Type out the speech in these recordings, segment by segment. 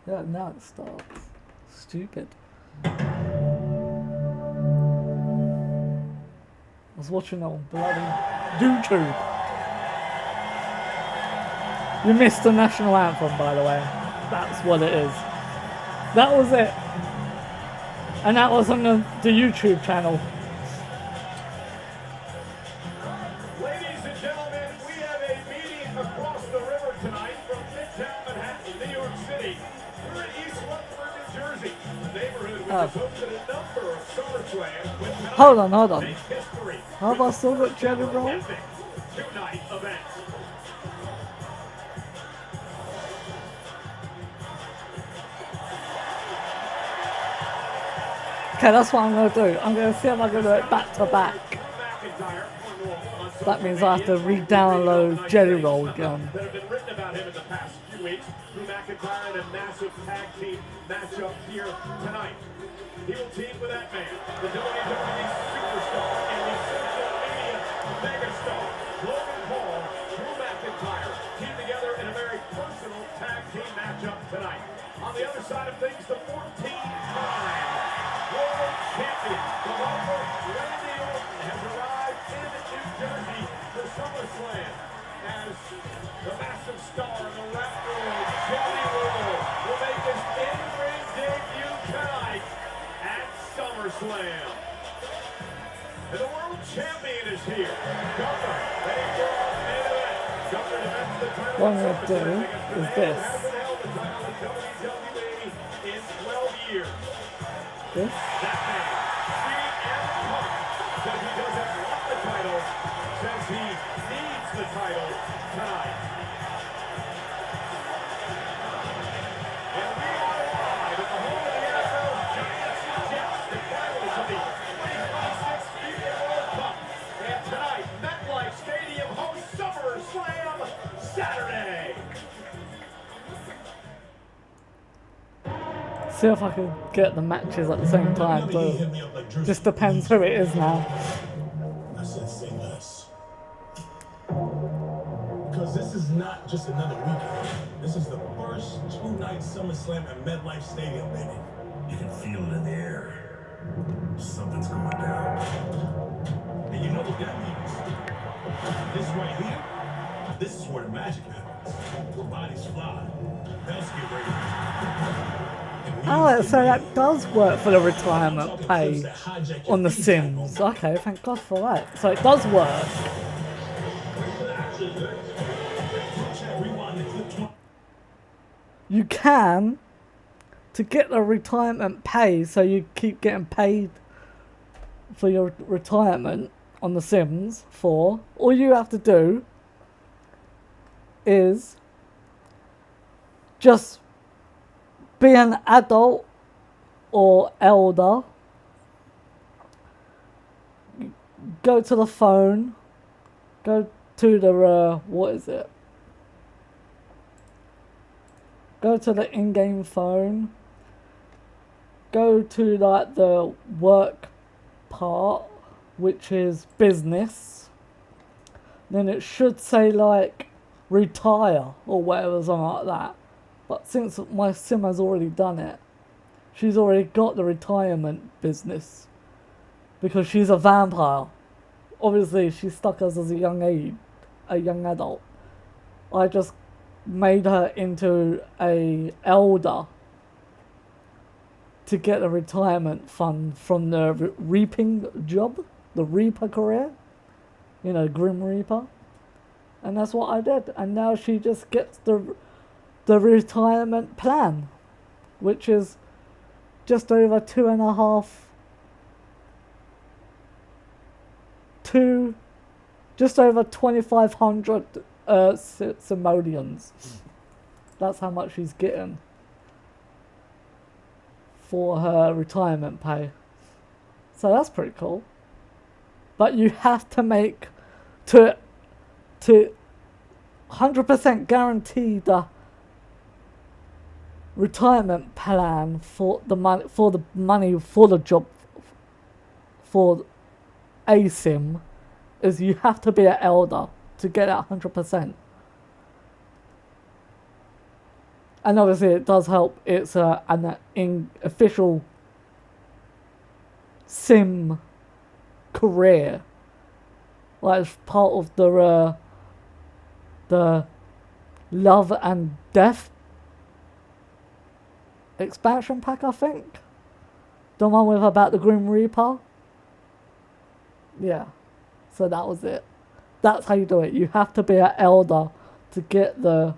Yeah, now it starts. Stupid. I was watching it on bloody YouTube. You missed the national anthem, by the way. That's what it is. That was it. And that was on the YouTube channel. Ladies and gentlemen, we have a meeting across the river tonight from Midtown Manhattan, New York City. We're in East Rutherford, New Jersey, a neighborhood which has hosted a number of Summerslams with Hold on. make history. Have I still got Jelly Roll? Epic two-night event. Okay, that's what I'm going to do. I'm going to see if I can do it back to back. That means I have to re-download Jelly Roll again. That have been written about him in the past few weeks. Drew McIntyre in a massive tag team matchup here tonight. He will team with that man, the WWE superstar and the social media megastar, Logan Paul. Drew McIntyre team together in a very personal tag team matchup tonight. On the other side of things, the 14-time world champion, the local Randy Orton, has arrived in New Jersey for SummerSlam as the massive star in the rap world, Jelly Roll, will make his in-ring debut tonight at SummerSlam. And the world champion is here. Governor, ready for our main event. Governor defends the title. What I'm going to do is this. Hasn't held the title in WWE in 12 years. This. That man, CM Punk, says he doesn't want the title, says he needs the title tonight. And we are live at the home of the NFL's Giants and Jets, the finals of the 2026 FIFA World Cup. And tonight, MetLife Stadium hosts SummerSlam Saturday. See if I can get the matches at the same time. So just depends who it is now. I said say less. Because this is not just another weekend. This is the first two-night SummerSlam at MetLife Stadium, baby. You can feel it in the air. Something's going down. And you know what that means. This right here, this is where the magic happens. Where bodies fly. Bells get ready. Oh, so that does work for the retirement pay on The Sims. Okay, thank God for that. So it does work. You can, to get the retirement pay, so you keep getting paid for your retirement on The Sims 4, all you have to do is just be an adult or elder, go to the phone, go to the, what is it? Go to the in-game phone, go to like the work part, which is business, then it should say like retire or whatever, something like that. But since my sim has already done it, she's already got the retirement business. Because she's a vampire. Obviously, she stuck us as a young adult. I just made her into a elder to get a retirement fund from the reaping job, the Reaper career. You know, Grim Reaper. And that's what I did. And now she just gets the retirement plan, which is just over just over 2,500 simoleons. That's how much she's getting for her retirement pay. So that's pretty cool. But you have to make to 100% guarantee the retirement plan for the money for the job for a sim is you have to be an elder to get it 100%. And obviously it does help. It's an official sim career, like it's part of the Love and Death expansion pack, I think. The one with about the Grim Reaper. Yeah. So that was it. That's how you do it. You have to be an elder to get the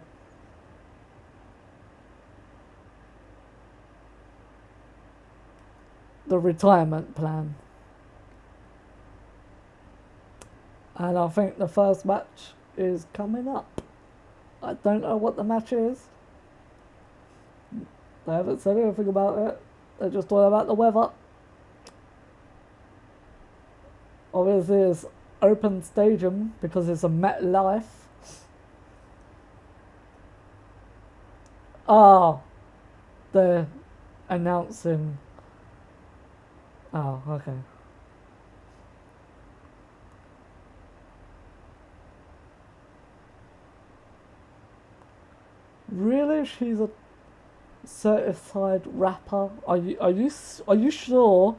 retirement plan. And I think the first match is coming up. I don't know what the match is. They haven't said anything about it. They're just talking about the weather. Obviously it's open stadium because it's a MetLife. Oh, they're announcing. Oh, okay. Really? She's a certified rapper? Are you sure?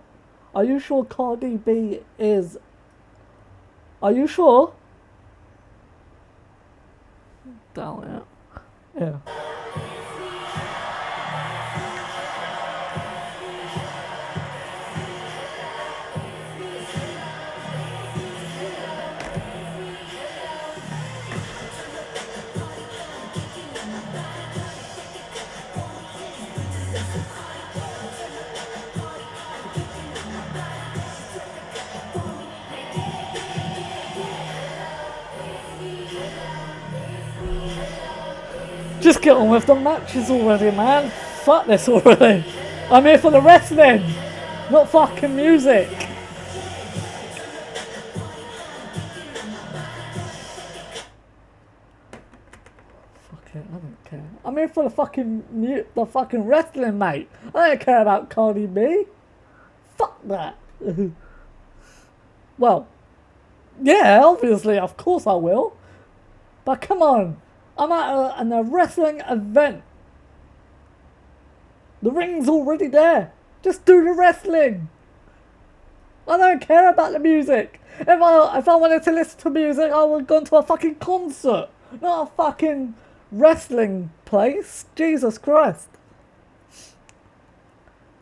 Are you sure Cardi B is? Are you sure? Doubt it. Yeah. Just get on with the matches already, man. Fuck this already. I'm here for the wrestling, not fucking music. Fuck it, I don't care. I'm here for the fucking wrestling, mate. I don't care about Cardi B. Fuck that. Well, yeah, obviously, of course I will. But come on. I'm at a wrestling event. The ring's already there. Just do the wrestling. I don't care about the music. If I wanted to listen to music, I would have gone to a fucking concert, not a fucking wrestling place. Jesus Christ.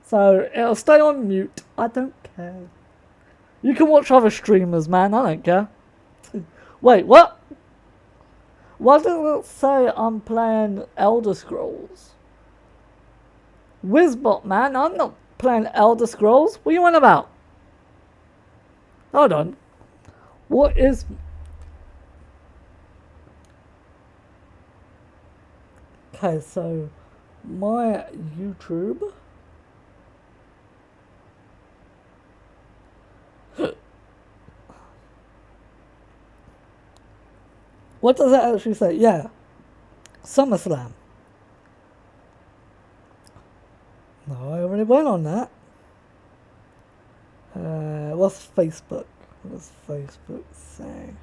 So it'll stay on mute. I don't care. You can watch other streamers, man. I don't care. Wait, what? Why does it say I'm playing Elder Scrolls? Wizbot, man, I'm not playing Elder Scrolls. What are you on about? Hold on. What is... Okay, so my YouTube... What does it actually say? Yeah. Summerslam. No, I already went on that. What's Facebook? What does Facebook say?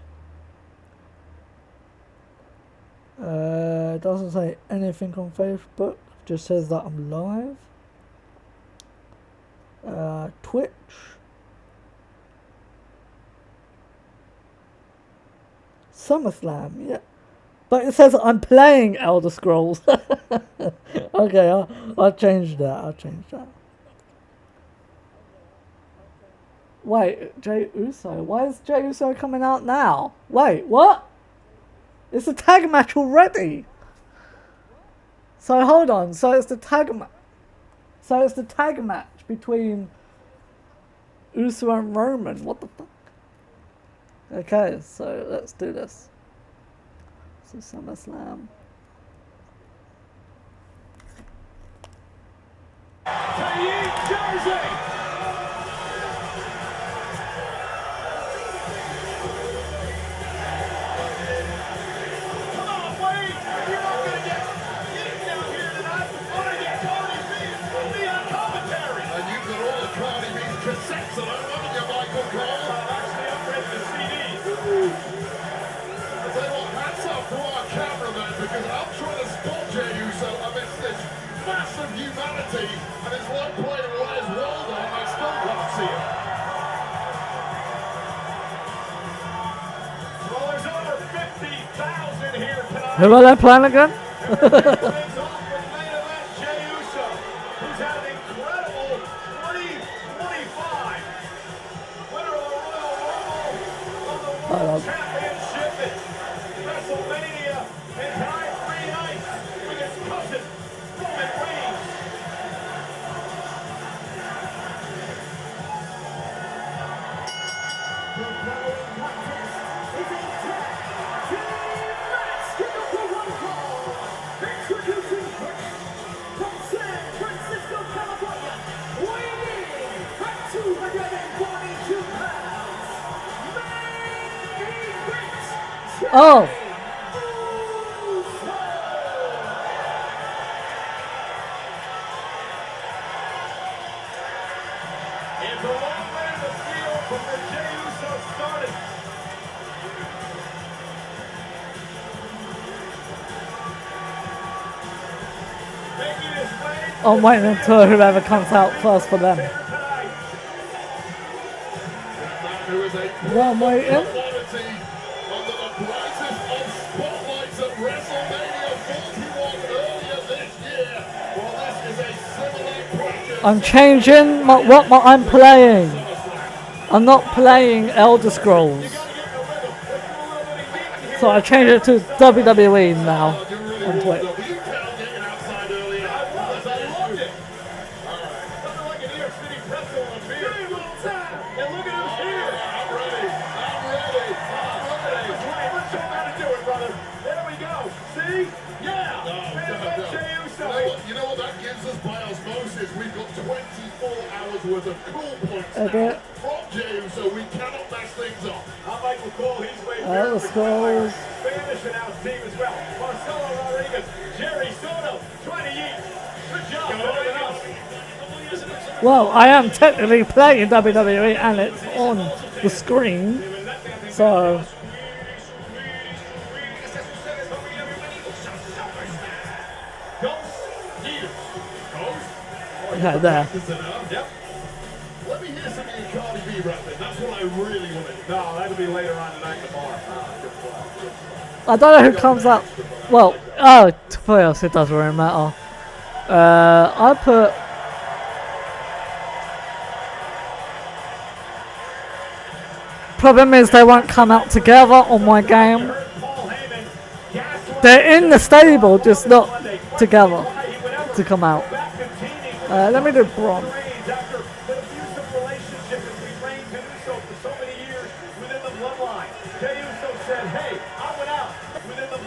It doesn't say anything on Facebook. Just says that I'm live. Twitch. Summerslam, yeah. But it says I'm playing Elder Scrolls. Okay, I'll change that. Wait, Jey Uso. Why is Jey Uso coming out now? Wait, what? It's a tag match already. So hold on. So it's the tag match between Uso and Roman. What the fuck? Okay, so let's do this. So SummerSlam. Jersey! Come on, Wade! You're not gonna get down here tonight. I'm gonna get Cardi B and be on commentary. And you've got all the Cardi B's cassettes on it, haven't you, Michael Cole? I've actually upgraded the CDs. I tell you what, hats off to our cameraman because I'm trying to spot Jey Uso amidst this massive humanity, and it's like playing Where's Waldo, and I still can't see it. Well, there's over 50,000 here tonight. Who are they playing again? Oh, It's a long way to the field from where Jey Uso started. Making his way I'm waiting until whoever comes out first for them. there tonight. Who is a Well, I'm waiting. quality under the brightest of spotlights at WrestleMania 41 earlier this year. Well, this is a similar practice. I'm changing I'm playing. I'm not playing Elder Scrolls. So I changed it to WWE now on Twitch. You can't get outside earlier. I loved it. Something like an New York City pretzel on a beer. And look at him here. I'm ready. Let's show him how to do it, brother. There we go. See? Yeah. Man, Jey Uso. You know what that gives us by osmosis? We've got 24 hours worth of cool points Okay. now from Jey Uso. We cannot mess things up. I'm Michael Cole. He's way Elder Scrolls. Spanish announced team as well. Marcelo Rodriguez, Jerry Soto, trying to yeet. Good job. Better than us. Well, I am technically playing WWE and it's on the screen. So, okay, there. Yep. Let me hear some of your Cardi B rapping. That's what I really want to do. No, that'll be later on tonight at the bar. I don't know who comes up. Well, to be honest, it doesn't really matter. I put. Problem is, they won't come out together on my game. Paul Heyman, gaslight They're in the stable, just not together to come out. back containing Let me do bronze. Reigns after an abusive relationship between Reigns and Uso for so many years within the bloodline. Jey Uso said, hey, I went out within the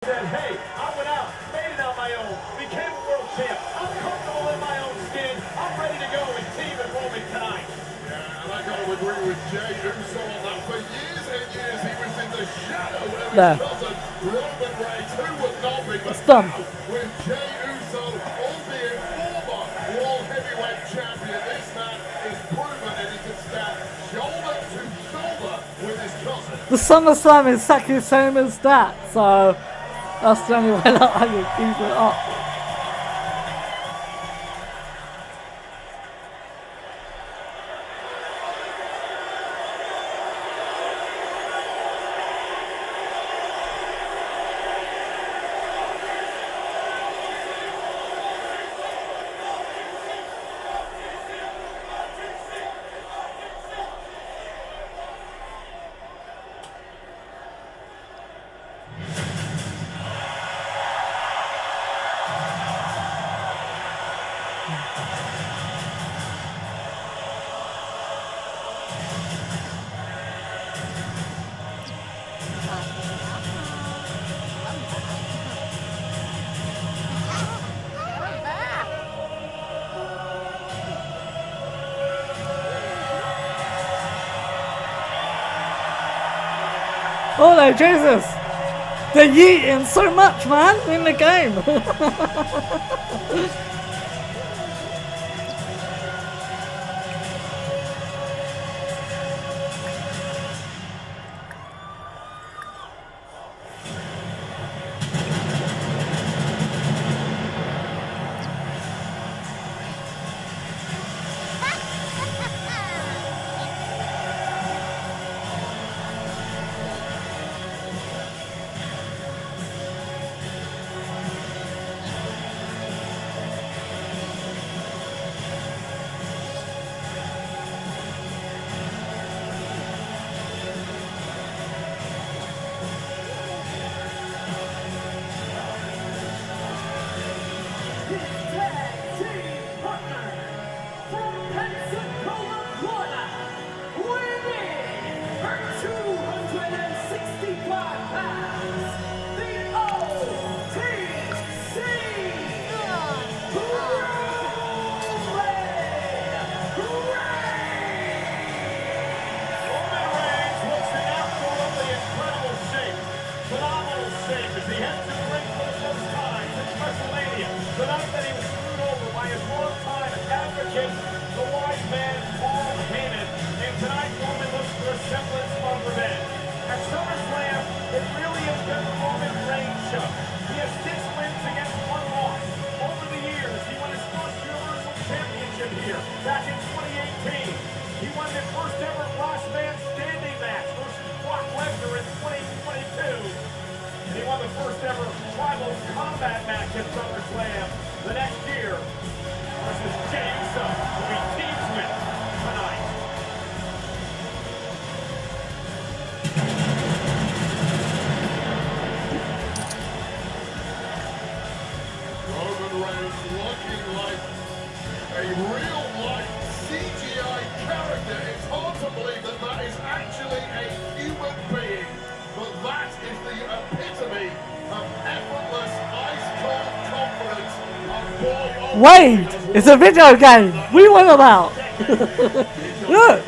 said, hey, I went out, made it on my own, became a world champ. I'm comfortable in my own skin. I'm ready to go and team at Roman tonight. Yeah, and I got to agree with Jey Uso on that. For years and years, he was in the shadow of his There. cousin, Roman Reigns, who would not be. But It's done. now, with Jey Uso, albeit former World Heavyweight Champion, this man is proven that he can stand shoulder to shoulder with his cousin. The Summerslam is exactly the same as that, so that's the only way that I can keep it up. Oh no, Jesus! They're yeeting so much, man, in the game! the night that he was screwed over by his longtime advocate, the wise man Paul Heyman. And tonight, Roman looks for a semblance of revenge. At SummerSlam, it really has been the Roman Reigns show. He has 6 wins against 1 loss. Over the years, he won his first Universal Championship here, back in 2018. He won the first ever last man standing match versus Brock Lesnar in 2022. And he won the first ever tribal combat match at SummerSlam the next year versus Jey Uso, who he teams with tonight. Roman Reigns looking like a real-life CGI character. It's hard to believe that that is actually a human being, but that is the epitome of effortless, ice-cold confidence. A boy of Wait, it's a video game. What are you on about? Look,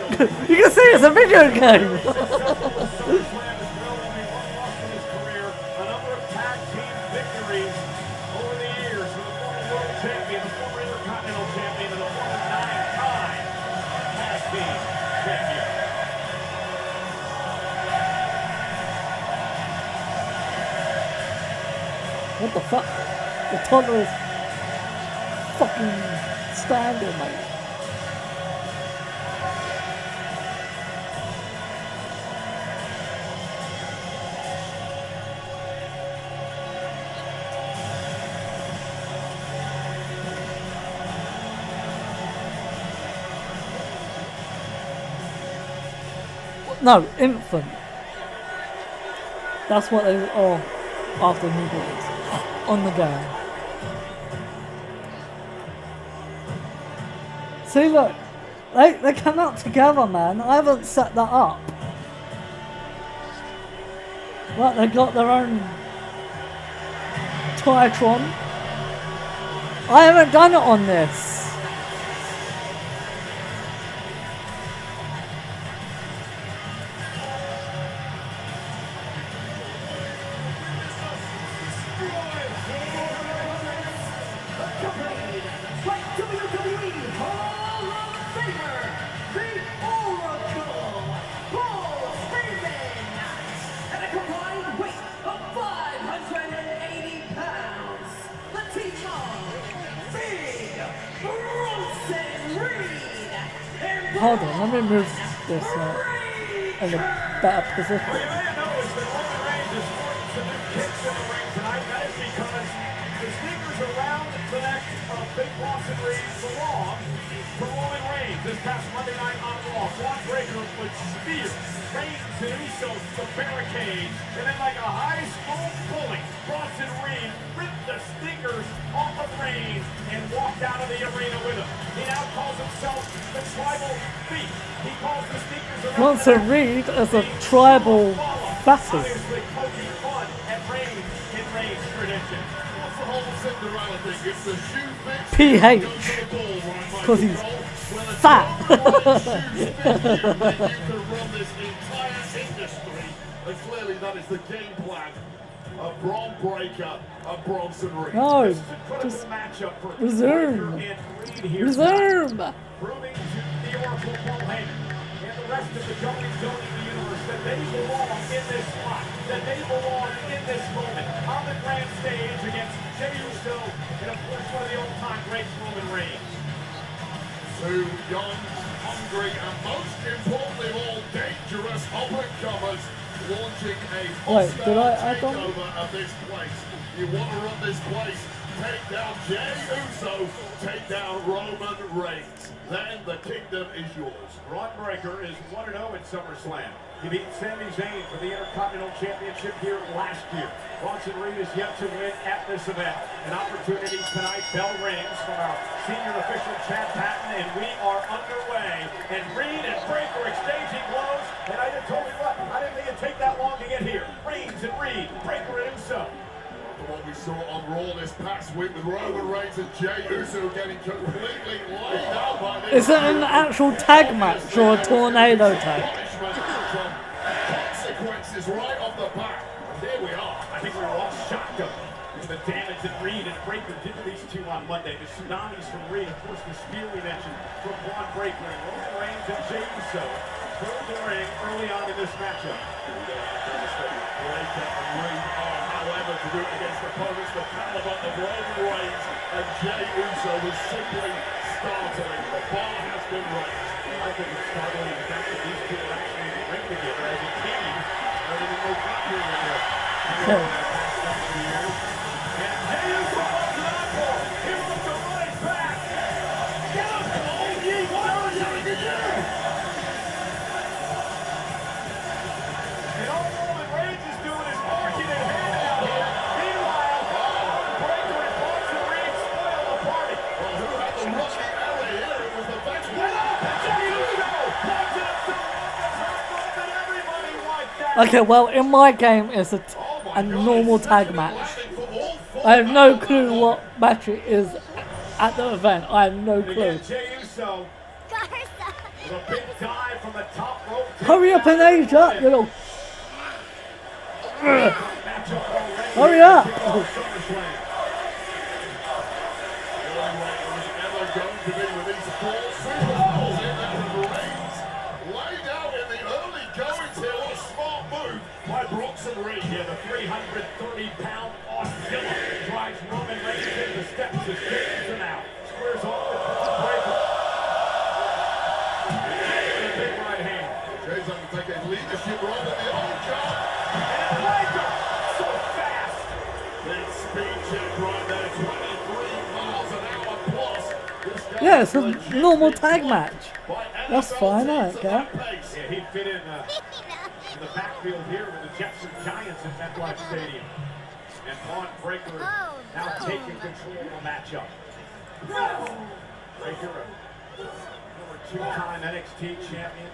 you can see it's a video game. SummerSlam is relatively one-loss in his career. A number of tag team victories over the years with the former world champion, the former intercontinental champion, and the former 9-time tag team champion. What the fuck? The toddler is fucking standing, mate. No, infant. That's what they are after newborns on the game. See, look, they come out together, man. I haven't set that up. Like, they got their own Titron. I haven't done it on this. Hold on, let me move this in a better position. You may have noticed that Roman Reigns is sporting some new kicks in the ring tonight. That is because the sneakers around the neck of Big Boss and Reed belong to Roman Reigns. This past Monday night on Raw, Braun Breaker would spear Reigns and Uso to the barricade, and then like a high school bully, Bronson Reed ripped the sneakers off of Reigns and walked out of the arena with him. He now calls himself the Tribal Thief. He calls the sneakers around Bronson Reed as a tribal battle. obviously poking fun at Reigns in Reigns tradition. What's the whole Cinderella thing? If the shoe fits, PH, go to the ball, right, because he's Well, if fat. the right shoes fit you, then you can run this entire industry. And clearly that is the game plan of Braun Breaker and Bronson Reed. No, This is a critical just matchup for resume. Breakker and Reed here. Resume. Proving to the Oracle Paul Heyman and the rest of the goings on in the universe that they belong in this spot, that they belong in this moment on the grand stage against Jey Uso and of course one of the all-time greats, Roman Reigns. Two young, hungry, and most importantly of all, dangerous up-and-comers launching a Wait, did I hostile add on? takeover of this place. You want to run this place, take down Jey Uso, take down Roman Reigns. Then the kingdom is yours. Braun Breaker is 1-0 at SummerSlam. He beat Sami Zayn for the Intercontinental Championship here last year. Bronson Reed is yet to win at this event. An opportunity tonight. Bell rings from our senior official Chad Patton, and we are underway. And Reed and Breaker exchanging blows. And I just told you what, I didn't think it'd take that long to get here. Reigns and Reed, Breaker and Uso. After what we saw on Raw this past week with Roman Reigns and Jey Uso getting completely laid out by this. Is it an actual tag match or a tornado tag? Punishment from consequences right off the bat. And here we are. I think we were all shocked of with the damage that Reed and Breaker did to these two on Monday. The tsunamis from Reed, of course, the spear we mentioned from Braun Breaker, and Roman Reigns and Jey Uso pulled the ring early on in this matchup. However, to do it against opponents the caliber of Roman Reigns and Jey Uso was simply startling. The bar has been raised. I think it's startling the fact that these two are actually in the ring together as a team rather than no victory in there. And Jey Uso wants an encore. He wants to run it back. Get up, Cole. What are you going to do? And all Roman Reigns is doing is marking and handing out here. Meanwhile, Breaker and Bronson Reed spoil the party. Well, who had the rocky alley here? It was the bench. Okay, well, in my game, it's a normal tag match. I have no clue what match it is at the event. I have no clue. Hurry up and age up, you know. Hurry up! Yeah, the 330-pound Austin drives Roman Reigns into the steps as James out. Squares off with Braun Breaker. And a big right hand. Jay's undertaking a leadership role in the old job. And Breaker, so fast. Big speed check right there, 23 miles an hour plus. Yeah, it's a normal tag match. That's fine, I don't care. Yeah, he fit in the backfield here with the Jets and Giants at MetLife Stadium. And Braun Breaker now taking control of the matchup. Breaker, a two-time NXT champion.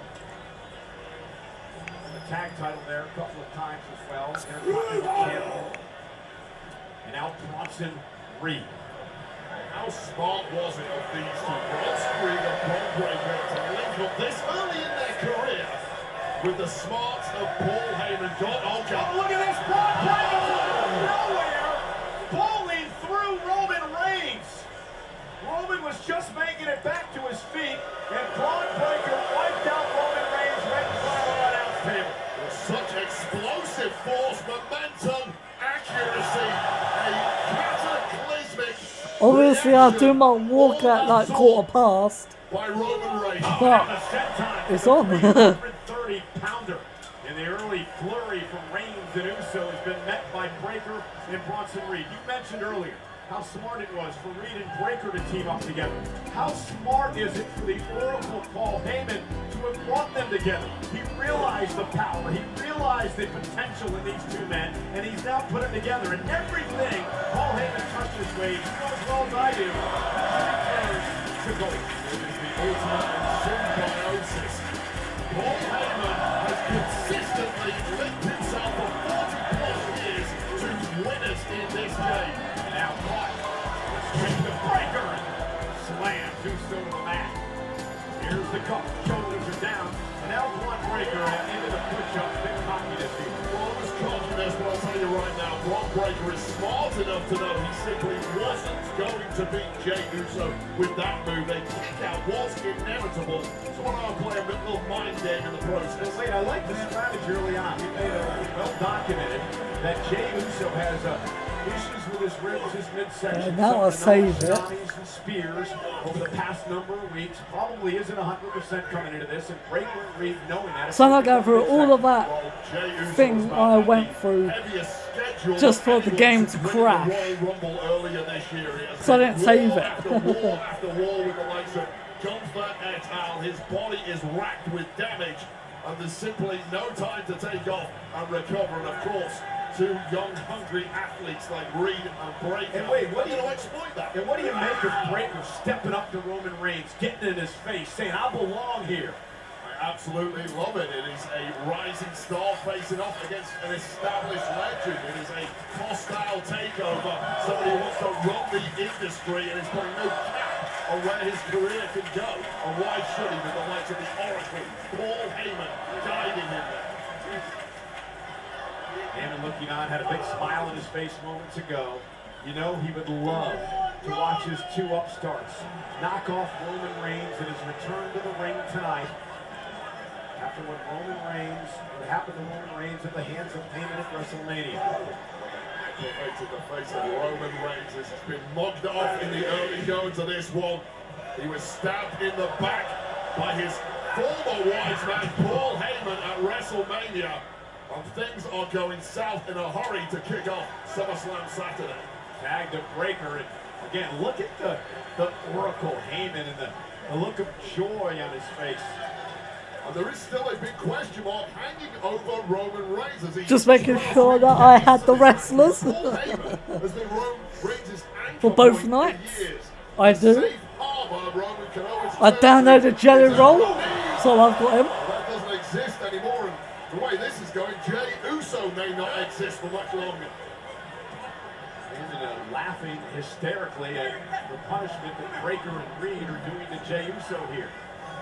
And the tag title there a couple of times as well. Intercontinental champion. And now Bronson Reed. How smart was it of these two, Bronson Reed and Braun Breaker, to link up this early in their career with the smarts of Paul Heyman? Oh, look at this! Braun Breaker from nowhere, bowling through Roman Reigns. Roman was just making it back to his feet, and Braun Breaker wiped out Roman Reigns right in front of the announce table. Such explosive force, momentum, accuracy, a cataclysmic. Obviously, I do my walk at like quarter past. By Roman Reigns. But it's on. 130-pounder. And the early flurry from Reigns and Uso has been met by Breaker and Bronson Reed. You mentioned earlier how smart it was for Reed and Breaker to team up together. How smart is it for the Oracle Paul Heyman to have brought them together? He realized the power, he realized the potential in these two men, and he's now put them together. And everything Paul Heyman touched his way, you know as well as I do, to gold. It is the ultimate in symbiosis. Paul Heyman has consistently linked himself for 40+ years to winners in this game. Now Clark, straight to Breaker, slam Uso to the mat. Here's the cup, shoulders are down, and now Braun Breaker into the push-up, big cockiness here. Well, it was confidence, but I'll tell you right now, Braun Breaker is smart enough to know he simply wasn't going to beat Jey Uso with that move. A kick-out was inevitable, so why not play a little mind game in the process? Wait, I like the strategy early on. He made it well documented that Jey Uso has issues with his ribs, his midsection. Now I'll save it. And spears over the past number of weeks. Probably isn't 100% coming into this, and Breaker and Reed knowing that. So I go through all of that thing I went through just for the game to crash. So I didn't save it. After war with the likes of Gunther et al. His body is racked with damage, and there's simply no time to take off and recover. And of course, two young, hungry athletes like Reed and Breaker. And wait, what are do you exploit that? And what do you make of Breaker stepping up to Roman Reigns, getting in his face, saying, "I belong here"? I absolutely love it. It is a rising star facing off against an established legend. It is a hostile takeover. Somebody who wants to run the industry and is putting no cap on where his career can go. And why should he, with the likes of the Oracle, Paul Heyman, guiding him there? Heyman looking on, had a big smile on his face moments ago. You know he would love to watch his two upstarts knock off Roman Reigns in his return to the ring tonight. After what happened to Roman Reigns at the hands of Heyman at WrestleMania. Activated the face of Roman Reigns as he's been mugged off in the early goings of this one. He was stabbed in the back by his former wise man Paul Heyman at WrestleMania. And things are going south in a hurry to kick off Summerslam Saturday. Tagged a breaker, and again, look at the Oracle Heyman and the look of joy on his face. And there is still a big question mark hanging over Roman Reigns as he Just making sure that I had the wrestlers Paul Heyman has been Roman Reigns' anchor for both point nights. for years. I do. Safe harbor Roman can always I turn downloaded to. Jelly It's Roll, a so I've got him. Well, that doesn't exist anymore, and the way this is going, Jey Uso may not exist for much longer. And laughing hysterically at the punishment that Breaker and Reed are doing to Jey Uso here.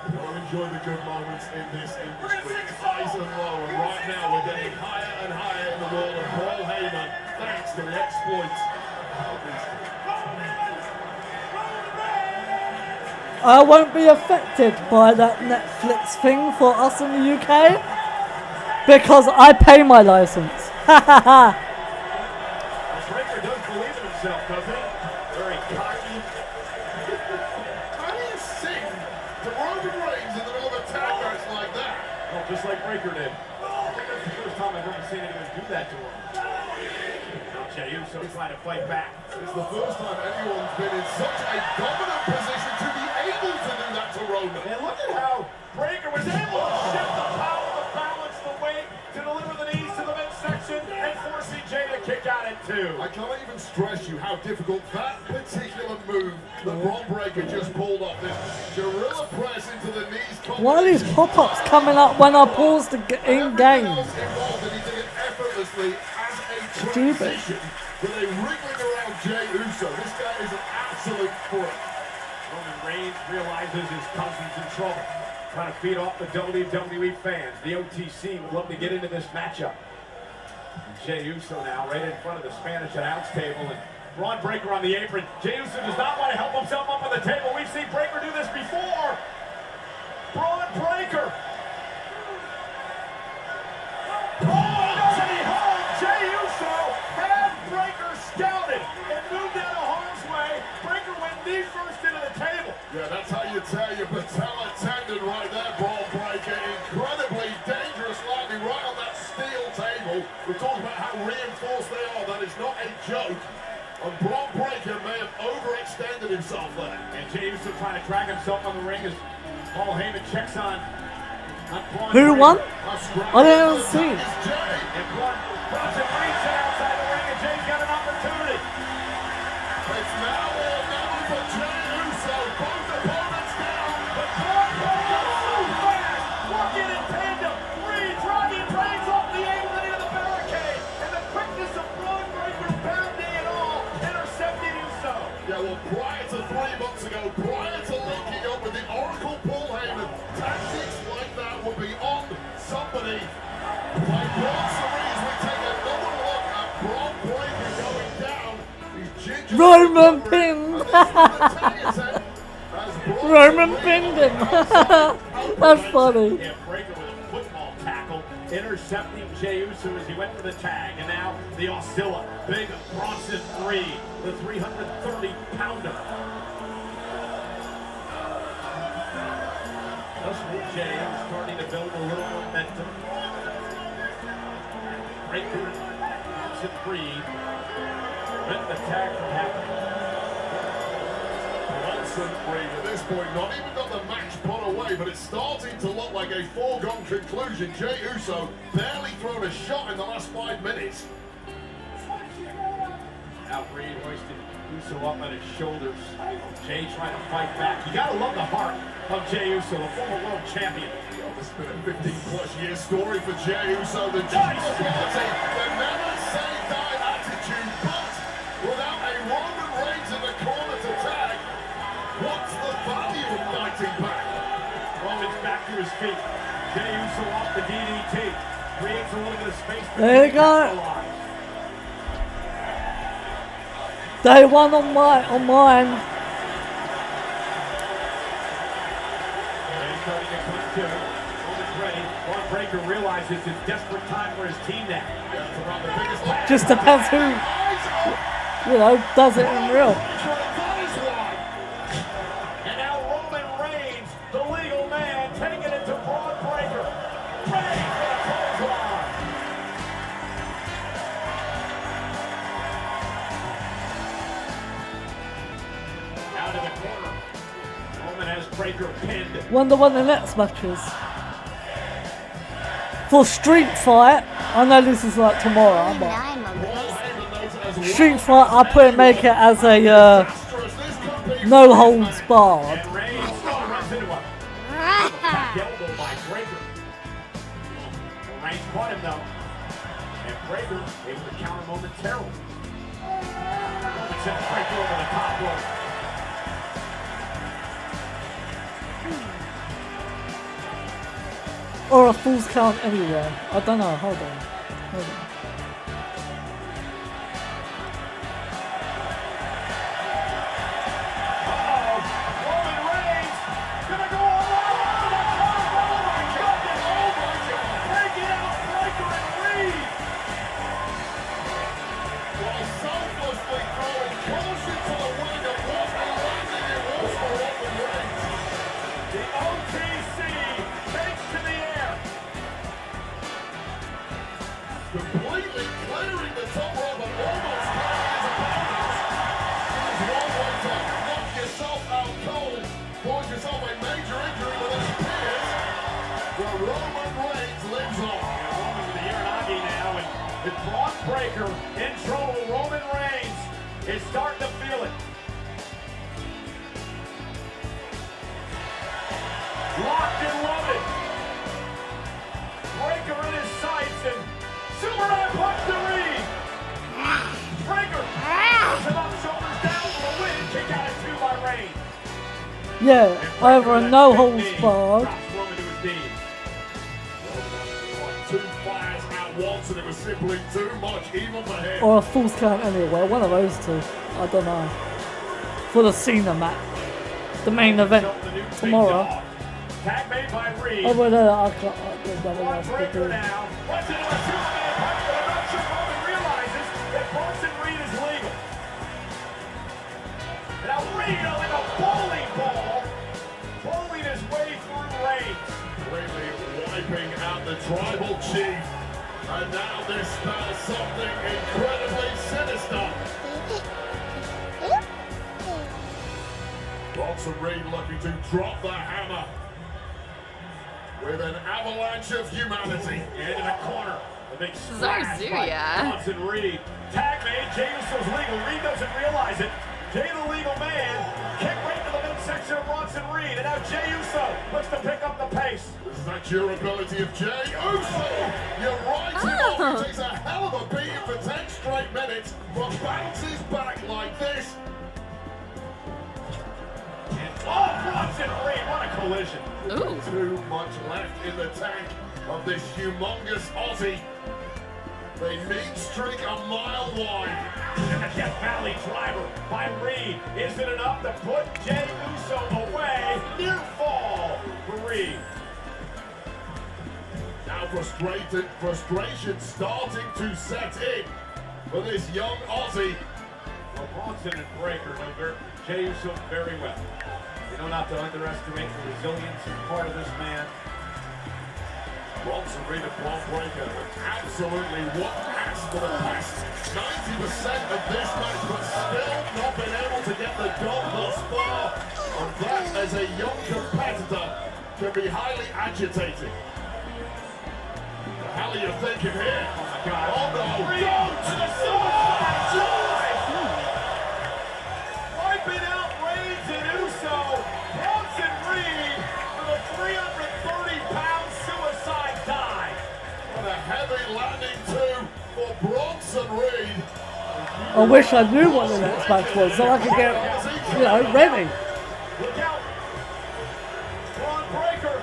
We've got to enjoy the good moments in this industry. Highs and low, and right now we're getting higher and higher in the world of Paul Heyman, thanks to the exploits of these. I won't be affected by that Netflix thing for us in the UK because I pay my license. Breaker does believe in himself, doesn't he? Very cocky. How do you sing to Roman Reigns in the middle of a tag match like that? Well, just like Breaker did. I think that's the first time I've ever seen anyone do that to him. Now Jey Uso trying to fight back. It's the first time anyone's been in such a dominant position to be able to do that to Roman. And look at how Breaker was able to shift the power, the balance, the weight to deliver the knees to the midsection and forcing Jey to kick out at two. I can't even stress you how difficult that particular move that Braun Breaker just pulled off. This gorilla press into the knees. Why are these pop-ups coming up when I pause the in-game? Else involved, and he did it effortlessly as a Stupid. transition with a wriggling around Jey Uso. This guy is an absolute threat. Roman Reigns realizes his cousin's in trouble. Trying to feed off the WWE fans. The OTC would love to get into this matchup. And Jey Uso now right in front of the Spanish announce table. And Braun Breaker on the apron. Jey Uso does not want to help himself up on the table. We've seen Breaker do this before. Braun Breaker. Oh, doesn't he hold? Jey Uso had Breaker scouted and moved out of harm's way. Breaker went knee first into the table. Yeah, that's how you tear your patella tendon right there, Braun Breaker. Incredibly dangerous landing right on that steel table. We're talking about how reinforced they are. That is not a joke. And Braun Breaker may have overextended himself there. And Jey Uso trying to drag himself on the ring as Paul Heyman checks on Braun Who Breaker. won? A scramble I didn't attack see. is Jey. And Braun Breaker reaches outside the ring, and Jey's got an opportunity. It's now or never for Jey Uso. Both opponents down. But Braun Breaker so fast, working in tandem. Reed driving Reigns off the apron into the barricade. And the quickness of Braun Breaker, pounding it all, intercepting Uso. Yeah, well, prior to 3 months ago, prior to linking up with the Oracle Paul Heyman, tactics like that would be on somebody. Like Braun Series, we take another look at Braun Breaker going down. He's gingerly Roman recovering, pin. and this is the tag attempt as Braun Roman Breaker pinned him. outside. That's funny. Yeah, Breaker with a football tackle, intercepting Jey Uso as he went for the tag. And now the Oscilla, big Bronson Reed, the 330-pounder. Just Jey starting to build a little momentum. Breaker, Bronson Reed, prevent the tag from happening. Bronson Reed at this point not even got the match put away, but it's starting to look like a foregone conclusion. Jey Uso barely thrown a shot in the last 5 minutes. Now Reed hoisted Uso up on his shoulders. Jey trying to fight back. You gotta love the heart of Jey Uso, the former world champion. Well, this has been a 15-plus year story for Jey Uso. The Genius Party, the never say die attitude, but without a Roman Reigns in the corner to tag, what's the value of fighting back? Roman's back to his feet. Jey Uso off the DDT. Creates a little bit of space. There you go. capitalize. Day one on mine. And starting to come to. Roman's ready. Braun Breaker realizes it's desperate time for his team now. It's about the biggest match. Just depends who, does it in real. And now Roman Reigns, the legal man, taking it to Braun Breaker. Ready for the clothesline. Out of the corner. Roman has Breaker pinned. Wonder when the next match is. For Street Fight, I know this is like tomorrow, but Street Fight, I make it as a no holds barred. And Reigns runs into him. Back elbow by Breaker. Reigns caught him though. And Breaker able to counter momentarily. Roman sends Breaker over the top rope. Or a Fool's Count anywhere. I don't know, hold on. Roman Reigns gonna go all out on the top. Oh my goodness! Breaking out Breaker and Reed. While selflessly throwing caution to the wind of what a landing it was for Roman Reigns. The OTC takes to the air. Completely clearing the top rope and almost carrying his opponents. There's one way to knock yourself out cold, cause yourself a major injury with it appears where Roman Reigns lives on. And Roman with the Uranagi now, and with Braun Breaker in trouble, Roman Reigns is starting to feel it. Locked and loaded. Breaker in his sights, and Superman punch to Reed. Breaker puts him up, shoulders down for the win. Kick out at 2 by Reigns. Yeah, over a no holds barred. Drops Roman to his knees. Like 2 fires at once, and it was simply too much, even for him. Or a Fool's Count anywhere, one of those two. I don't know. For the Cena match. The main event The new big tomorrow. dog. Tag made by Reed. Over there, I can't Braun Breaker now. What's into a 2-man punch, but I'm not sure Roman realizes that Bronson Reed is legal. Now Reed like a bowling ball, bowling his way through Reigns. Completely wiping out the tribal chief. And now this spells something incredibly sinister. Bronson Reed looking to drop the hammer with an avalanche of humanity. And in the corner, the big splash by Zarzuya. Bronson Reed. Tag made, Jey Uso's legal. Reed doesn't realize it. Jey the legal man, kick right to the midsection of Bronson Reed. And now Jey Uso looks to pick up the pace. This is that durability of Jey Uso. You're right, he takes a hell of a beating for 10 straight minutes, but bounces back like this. Oh, Bronson Reed, what a collision. Ooh. Too much left in the tank of this humongous Aussie. The mean streak a mile wide. And the Death Valley driver by Reed. Is it enough to put Jey Uso away? Near fall for Reed. Now frustration starting to set in for this young Aussie. Well, Bronson and Breaker know Jey Uso very well. You know not to underestimate the resilience and part of this man. Bronson Reed and Braun Breaker absolutely what ass for the past 90% of this match, but still not been able to get the job thus far. And that, as a young competitor, can be highly agitating. What the hell are you thinking here? Oh my God. Oh no, Reed don't! to the suicide dive. Wiping out Reigns and Uso. Bronson Reed with a 330-pound suicide dive. What a heavy landing too for Bronson Reed. I wish I knew what the next match was so I could get, ready. Look out. Braun Breaker.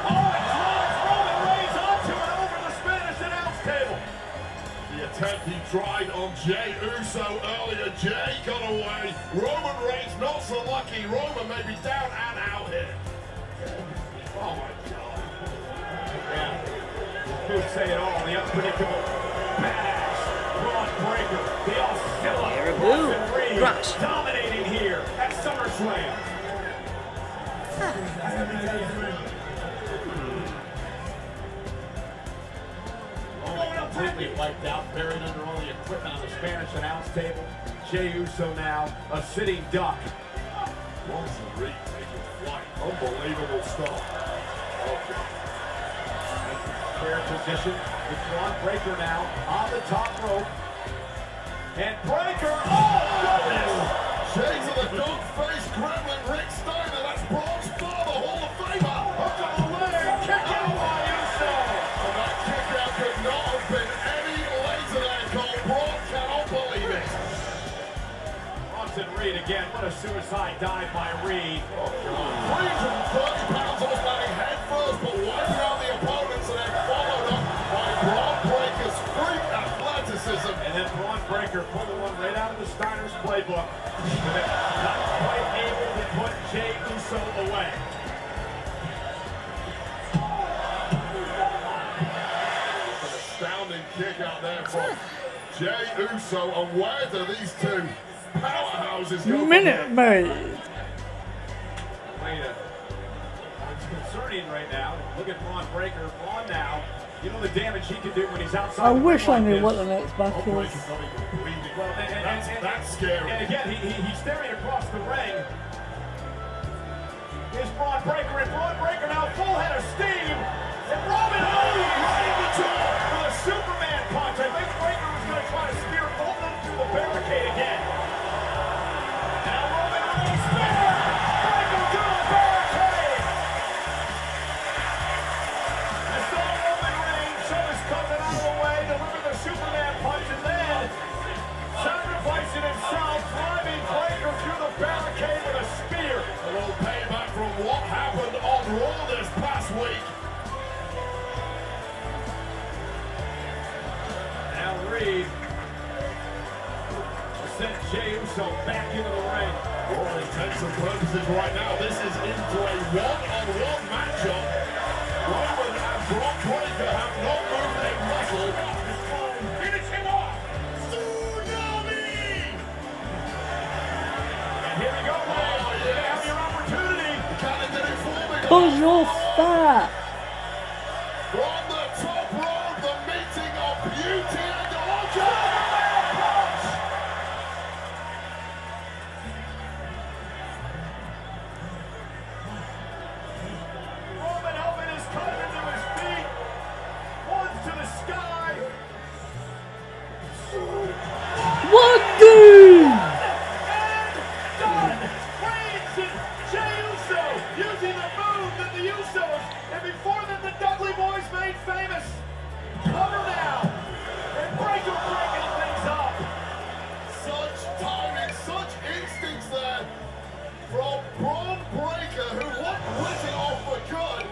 Oh, it drives Roman Reigns onto and over the Spanish announce table. The red he tried on Jey Uso earlier. Jey got away. Roman Reigns not so lucky. Roman may be down and out here. Oh my God. Yeah. Could say it all. The unpredictable badass Braun Breaker. The Austin Rush. dominating here at Summerslam. Completely wiped out, buried under all the equipment on the Spanish announce table. Jey Uso now a sitting duck. Bronson Reed taking flight. Unbelievable stuff. Okay. Fair position with Braun Breaker now on the top rope. And Breaker, oh goodness! Shades of the dog face gremlin Rick Steiner. That's Braun's father, Hall of Famer. Hook on the leg, kick out by Uso. And that kick out could not have been any later than Cole. Braun cannot believe it. Bronson Reed again, what a suicide dive by Reed. Oh, God. 330 pounds almost landing head first, but wiping out the opponents and then followed up by Braun Breaker's freak athleticism. And then Braun Breaker pulled one right out of the Steiner's playbook. Not quite able to put Jey Uso away. An astounding kick out there from Jey Uso. And where do these two powerhouses go? Minute Maid. It's concerning right now. Look at Braun Breaker. Braun now. You know the damage he can do when he's outside. I wish I knew this. what the next back is. Well, That's scary. And again, he's staring across the ring. Here's Braun Breaker, and Braun Breaker now full head of steam. And Roman Reigns right in the door with a Superman punch. I think Breaker was going to try to spear both of them through the barricade again. Now Roman Reigns spear. Breaker through the barricade. I saw Roman Reigns shove his cousin out of the way, deliver the Superman punch, and then sacrificing himself, driving Breaker through the barricade with a spear. A little payback from what happened on Raw this past week. Now Reed sent Jey Uso back into the ring. For all intents and purposes right now, this is into a one-on-one matchup. Roman and Braun Breaker have not moved a muscle. Finish him off! Tsunami! And here we go, Reed. You have your opportunity. Kinda did it for me. 'Cause you're fat. From the top rope, the meeting of beauty and logic. Roman helping his cousin to his feet. One's to the sky. What dude? And done. Reigns and Jey Uso using the move that the Usos and before them the Dudley Boys made famous. Cover now. And Breaker breaking things up. Such timing, such instincts there from Braun Breaker, who wasn't written off for good.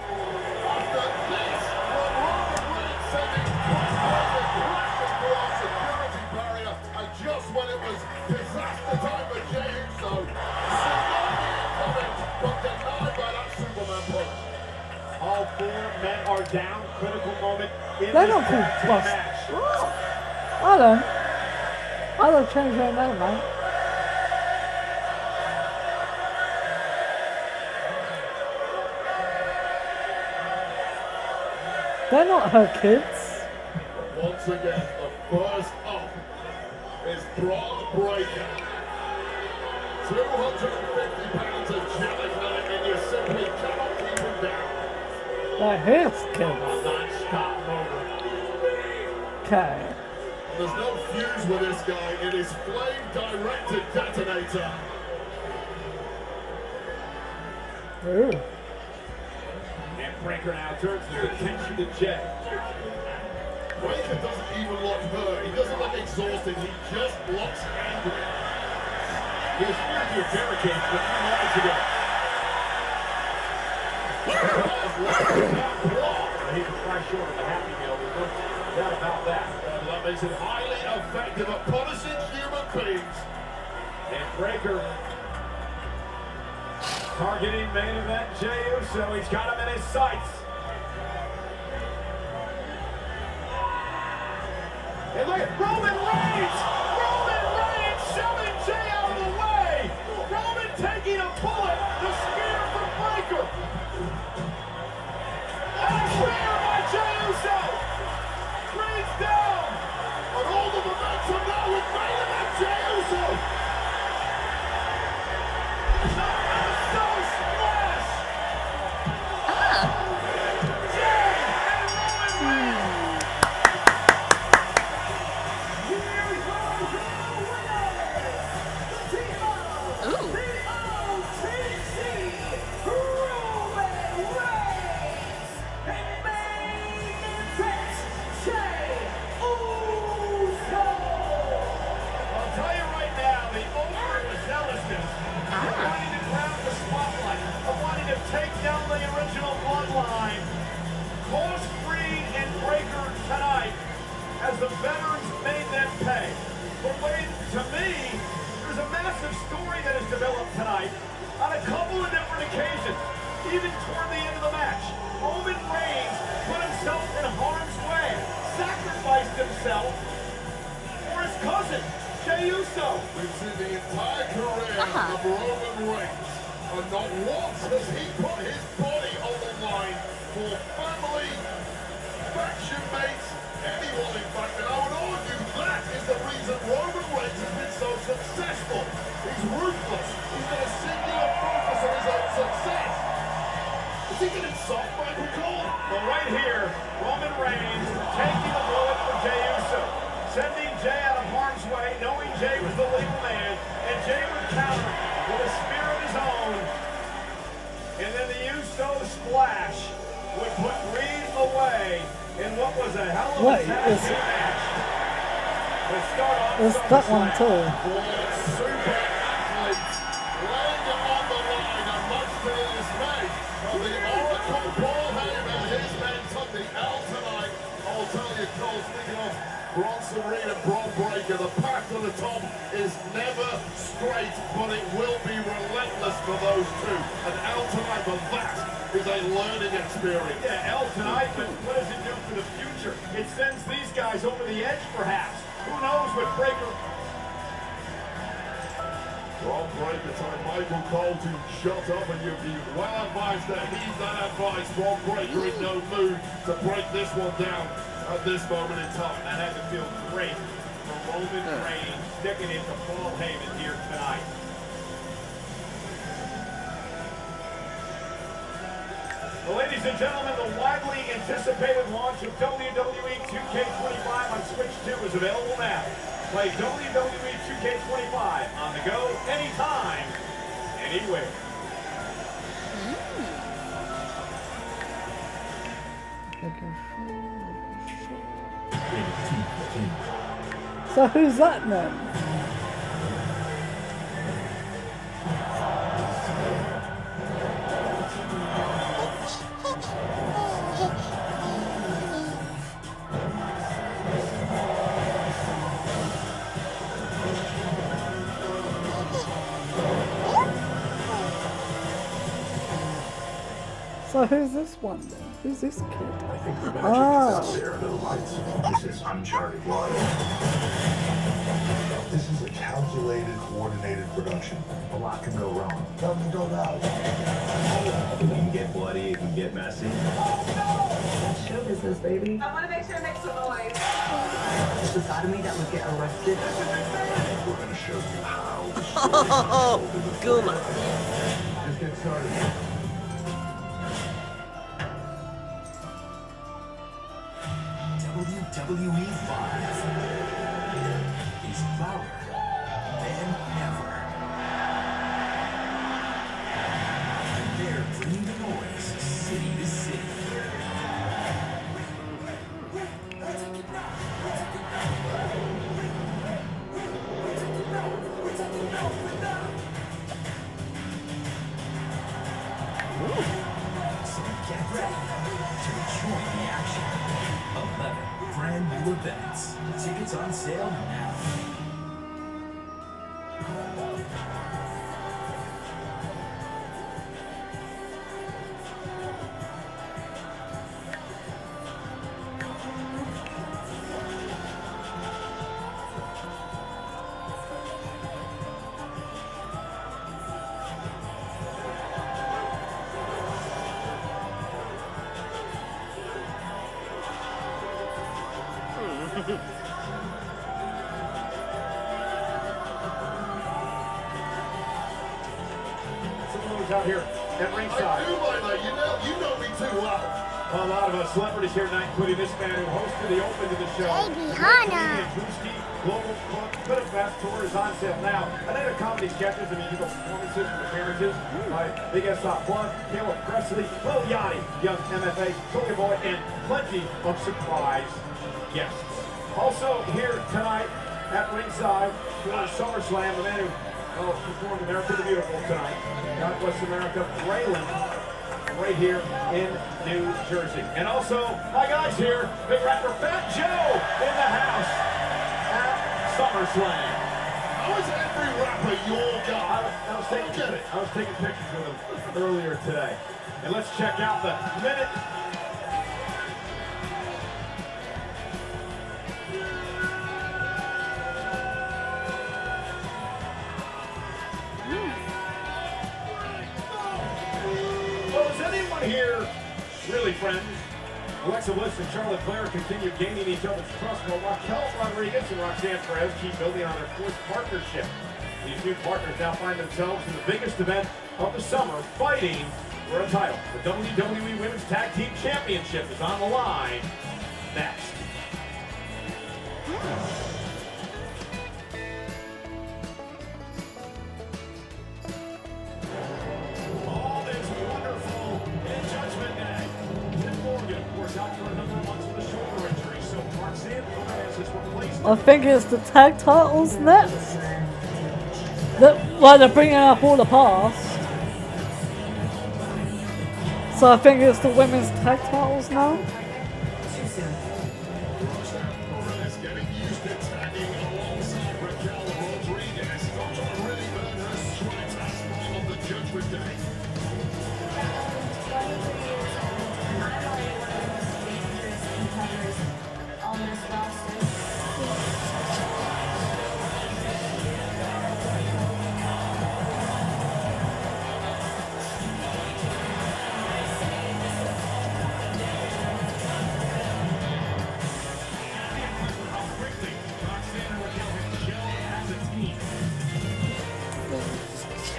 After this, from Roman Reigns sending perfect crashing through our security barrier, and just when it was disaster time for Jey Uso, tsunami incoming, but denied by that Superman punch. All four men are down. Critical moment in They this don't feel tag team plus. match. I don't change their name, mate. They're not her kids. Once again, the first up is Braun Breaker. 250 pounds of jelly and you simply cannot keep him down. They're his kids. Non-stop motor. Okay. There's no fuse with this guy. It is flame-directed detonator. Ooh. And Breaker now turns his attention to Jey. Breaker doesn't even look hurt. He doesn't look exhausted. He just looks angry. He was near to a barricade a few moments ago. He can fly short of the Happy Meal. There's no doubt about that. And let makes it highly effective at punishing human beings. And Breaker targeting main event Jey Uso. He's got him in his sights. And look at Roman Reigns! Roman Reigns shoving Jey out of the way! Roman taking a bullet, the spear from Breaker! And a spear by Jey Uso! Reigns down! But all the momentum now with main event Jey Uso! Take down the original bloodline. Cost-free and Breaker tonight as the veterans made them pay. But wait, to me, there's a massive story that has developed tonight on a couple of different occasions. Even toward the end of the match, Roman Reigns put himself in harm's way, sacrificed himself for his cousin, Jey Uso. We've seen the entire career of Roman Reigns. And not once has he put his body on the line for family, faction mates, anyone in fact. And I would argue that is the reason Roman Reigns has been so successful. He's ruthless. He's got a singular focus on his own success. Is he getting soft, Michael Cole? Well, right here, Roman Reigns taking the bullet for Jey Uso, sending Jey out of harm's way, knowing Jey was the legal man, and Jey would counter with a spear of his own. And then the Uso splash would put Reed away in what was a hell of a tag team match. To start off There's that one too. Super athletes laying it on the line, and much to the dismay of the Oracle Paul Heyman, his men took the L tonight. I'll tell you, Cole, speaking of Bronson Reed and Bron Breakker, the path to the top is never straight, but it will be relentless for those two. And L tonight, but that is a learning experience. Yeah, L tonight, but what does it do for the future? It sends these guys over the edge, perhaps. Who knows what Breakker... Bron Breakker telling Michael Cole to shut up, and you'd be well advised to heed that advice. Bron Breakker in no mood to break this one down at this moment in time. That had to feel great for Roman Reigns sticking it to Paul Heyman here tonight. Well, ladies and gentlemen, the widely anticipated launch of WWE 2K25 on Switch 2 is available now. Play WWE 2K25 on the go, anytime, anywhere. So who's that then? So who's this one then? Who's this kid? I think the magic is out there under the lights. This is uncharted water. This is a calculated, coordinated production. A lot can go wrong. Nothing go wrong. It can get bloody, it can get messy. Show business, baby. I want to make sure it makes some noise. There's a side of me that would get arrested. We're going to show you how. Good. Just get started. WWE 5 is louder than ever. They're bringing the noise city to city. So get ready to join the action. 11 brand new events sale now. Some of those out here at ringside. You know me too well. Well, a lot of celebrities here tonight, including this man who hosted the open to the show. Baby Hana. Global Club Could Have Fast Tour is on sale now. And then the comedy sketches and musical performances and appearances by Big S.O. Plug, Caleb Presley, Lil Yachty, Young MFA, Tony Boy, and plenty of surprise guests. Also here tonight at ringside for Summerslam, the man who performed America the Beautiful tonight. God bless America, Raylan, right here in New Jersey. And also, my guys here, big rapper Fat Joe in the house at SummerSlam. How is every rapper your guy? I was taking pictures with him earlier today. And let's check out the minute. Well, is anyone here really friends? Alexa Bliss and Charlotte Flair continue gaining each other's trust, while Raquel Rodriguez and Roxanne Perez keep building on their fourth partnership. These new partners now find themselves in the biggest event of the summer, fighting for a title. The WWE Women's Tag Team Championship is on the line next. All is wonderful in Judgment Day. Liv Morgan, of course, out for another month with a shoulder injury, so Roxanne Perez is replaced. I think it's the tag titles next. Well, they're bringing up all the past. So I think it's the women's tag titles now. Too soon. Perez getting used to tagging alongside Raquel Rodriguez. Don't try to really burn her stripes as part of the Judgment Day. On this roster. Quickly, Roxanne and Raquel have gelled as a team.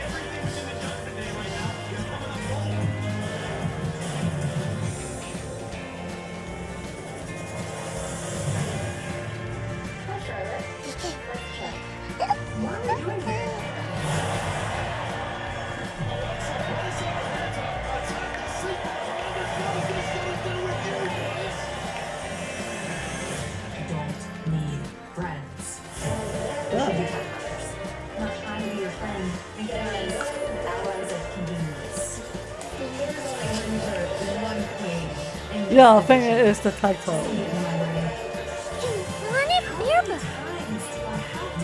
Everything within the Judgment Day right now is coming up gold. Hi, Charlotte. Let's check. What are we doing here? Don't need friends. We should be talking about this. I'm not trying to be your friend because allies of convenience. Literally, are one page. Yeah, I think it is the tag title.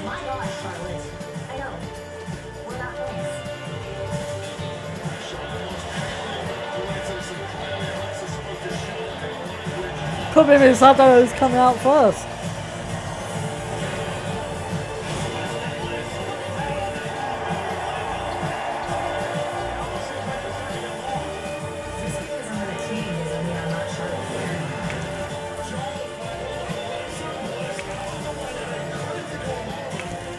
My gosh, Charlotte. I know. We're not friends. Could be Misato who's coming out first. Just because I'm on a team doesn't mean I'm not Charlotte Flair anymore.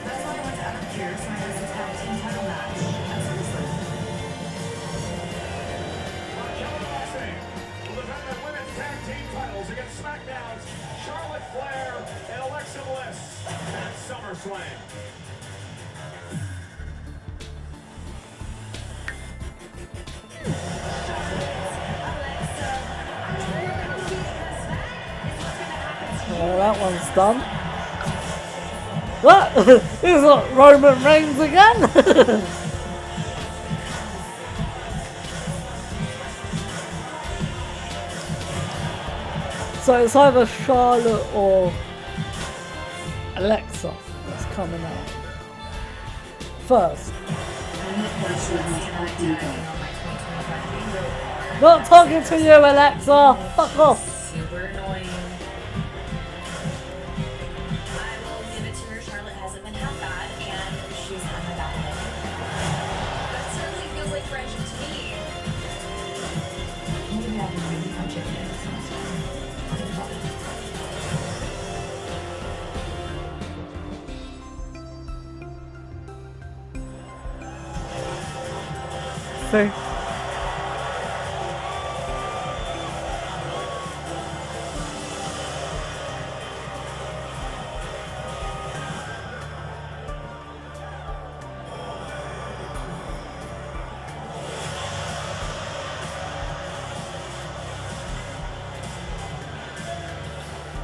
That's why I went to Up Here so I was a tag team title match. At SummerSlam. Raquel and Roxanne will defend their women's tag team titles against SmackDown's Charlotte Flair and Alexa Bliss at SummerSlam. That one's done. What? Is it Roman Reigns again? So it's either Charlotte or Alexa that's coming out. First. Not talking to you, Alexa! Fuck off! Super annoying. I will give it to her. Charlotte hasn't been half bad, and she's had my back. That certainly feels like friendship to me. Maybe I've been really punching it. See?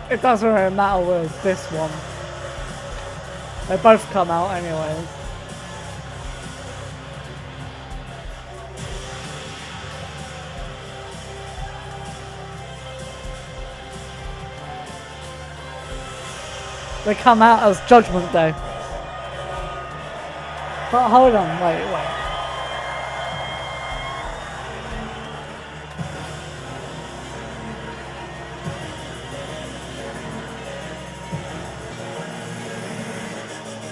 It doesn't really matter with this one. They both come out anyways. They come out as Judgment Day. But hold on, wait.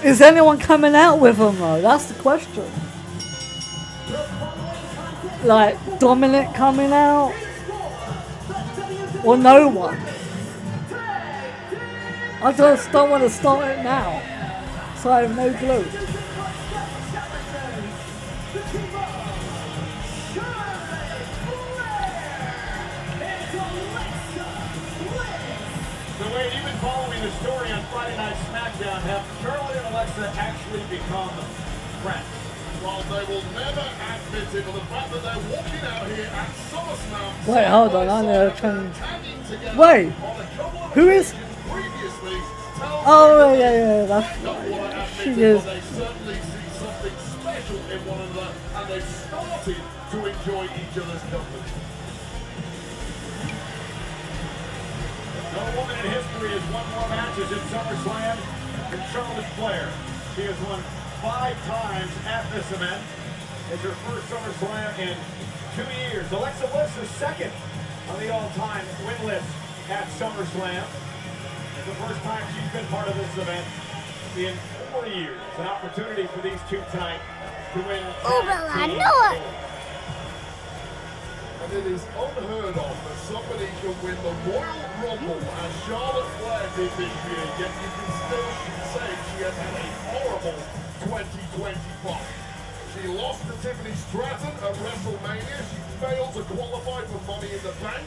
Is anyone coming out with them though? That's the question. Like Dominic coming out? Or no one? I just don't want to start it now. So I have no clue. So Wade, you've been following the story on Friday Night SmackDown. Have Charlotte and Alexa actually become friends? Well, they will never admit it, but the fact that they're walking out here at Summerslam. Wait, hold on, I know. Wait, who is? Oh yeah, that's right. She is. They certainly see something special in one another, and they've started to enjoy each other's company. No woman in history has won more matches in SummerSlam than Charlotte Flair. She has won 5 times at this event. It's her first SummerSlam in 2 years. Alexa Bliss is second on the all-time win list at SummerSlam. It's the first time she's been part of this event in 4 years. An opportunity for these two tonight to win. Oh, well, I know it. And it is unheard of that somebody can win the Royal Rumble as Charlotte Flair did this year, yet you can still say she has had a horrible 2025. She lost to Tiffany Stratton at WrestleMania. She failed to qualify for Money in the Bank.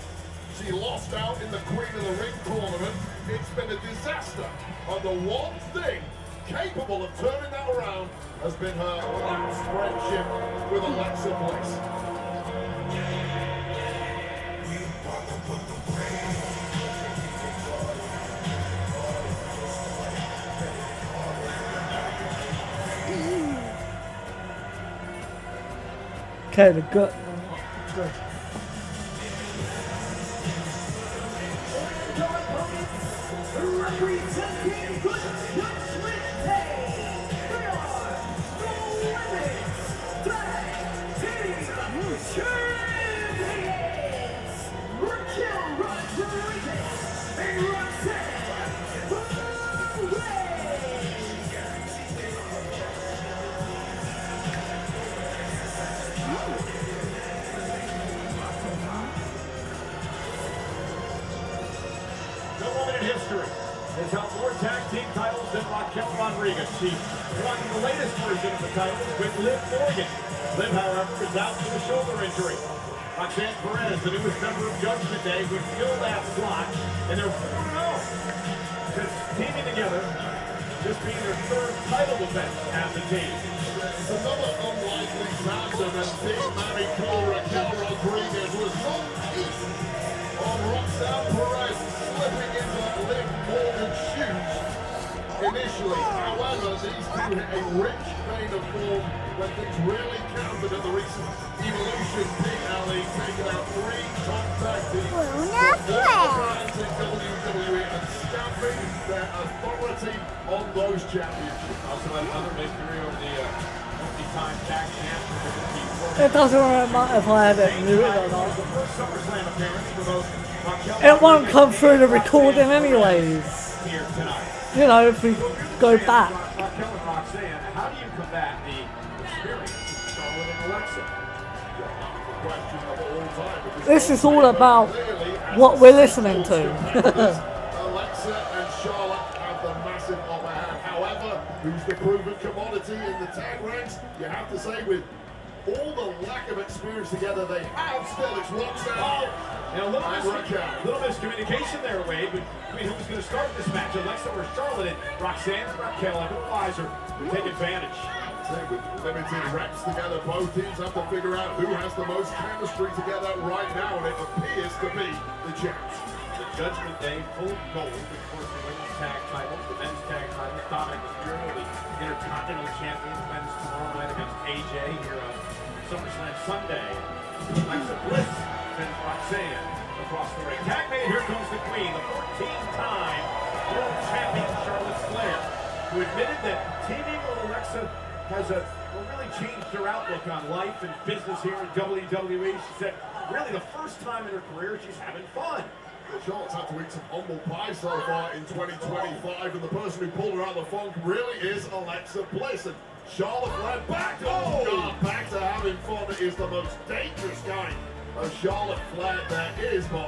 She lost out in the Queen of the Ring tournament. It's been a disaster. And the one thing capable of turning that around has been her last friendship with Alexa Bliss. Okay, the gut. Good. Representing the Judgment Day, they are the Women's Tag Team Champions, Raquel Rodriguez and Roxanne Perez. No woman in history has held more tag team titles than Raquel Rodriguez. She won the latest version of the titles with Liv Morgan. Liv, however, is out with a shoulder injury. Roxanne Perez, the newest member of Judgment Day, would fill that slot, and they're 4-0. Since teaming together, this being their third title defense as a team. Another unlikely tandem, and Team Mary Cole Raquel Rodriguez was not easy on Roxanne Perez slipping into Liv Morgan's shoes initially. However, these two hit a rich vein of form when things really counted at the recent Evolution PLE, taking out 3 top tag teams from all the brands in WWE and stamping their authority on those championships. Also had another victory over the multi-time tag champ. It doesn't really matter if I had it muted or not. The first Summerslam appearance for both Raquel It won't come through the recording anyways. here tonight. You know, if we go back. Raquel and Roxanne, how do you combat the experience of Charlotte and Alexa? The question of all time, because This is all about what we're listening to. Alexa and Charlotte have the massive upper hand. However, who's the proven commodity in the tag ranks? You have to say, with all the lack of experience together they have, still it's Roxanne And and Raquel. little miscommunication there, Wade, between who was going to start this match, Alexa or Charlotte, and Roxanne and Raquel have advisor to take advantage. Say, with limited reps together, both teams have to figure out who has the most chemistry together right now, and it appears to be the champs. The Judgment Day full of gold, of course, the women's tag titles, the men's tag titles, Dominic Mysterio, the Intercontinental Champion, wins tomorrow night against AJ here on SummerSlam Sunday. Alexa Bliss sends Roxanne across the ring. Tag made, here comes the Queen, the 14-time world champion Charlotte Flair, who admitted that teaming with Alexa has really changed her outlook on life and business here in WWE. She said, really the first time in her career she's having fun. Well, Charlotte's had to eat some humble pie so far in 2025, and the person who pulled her out of the funk really is Alexa Bliss. And Charlotte Flair back on guard, back to having fun. It is the most dangerous kind of Charlotte Flair there is, but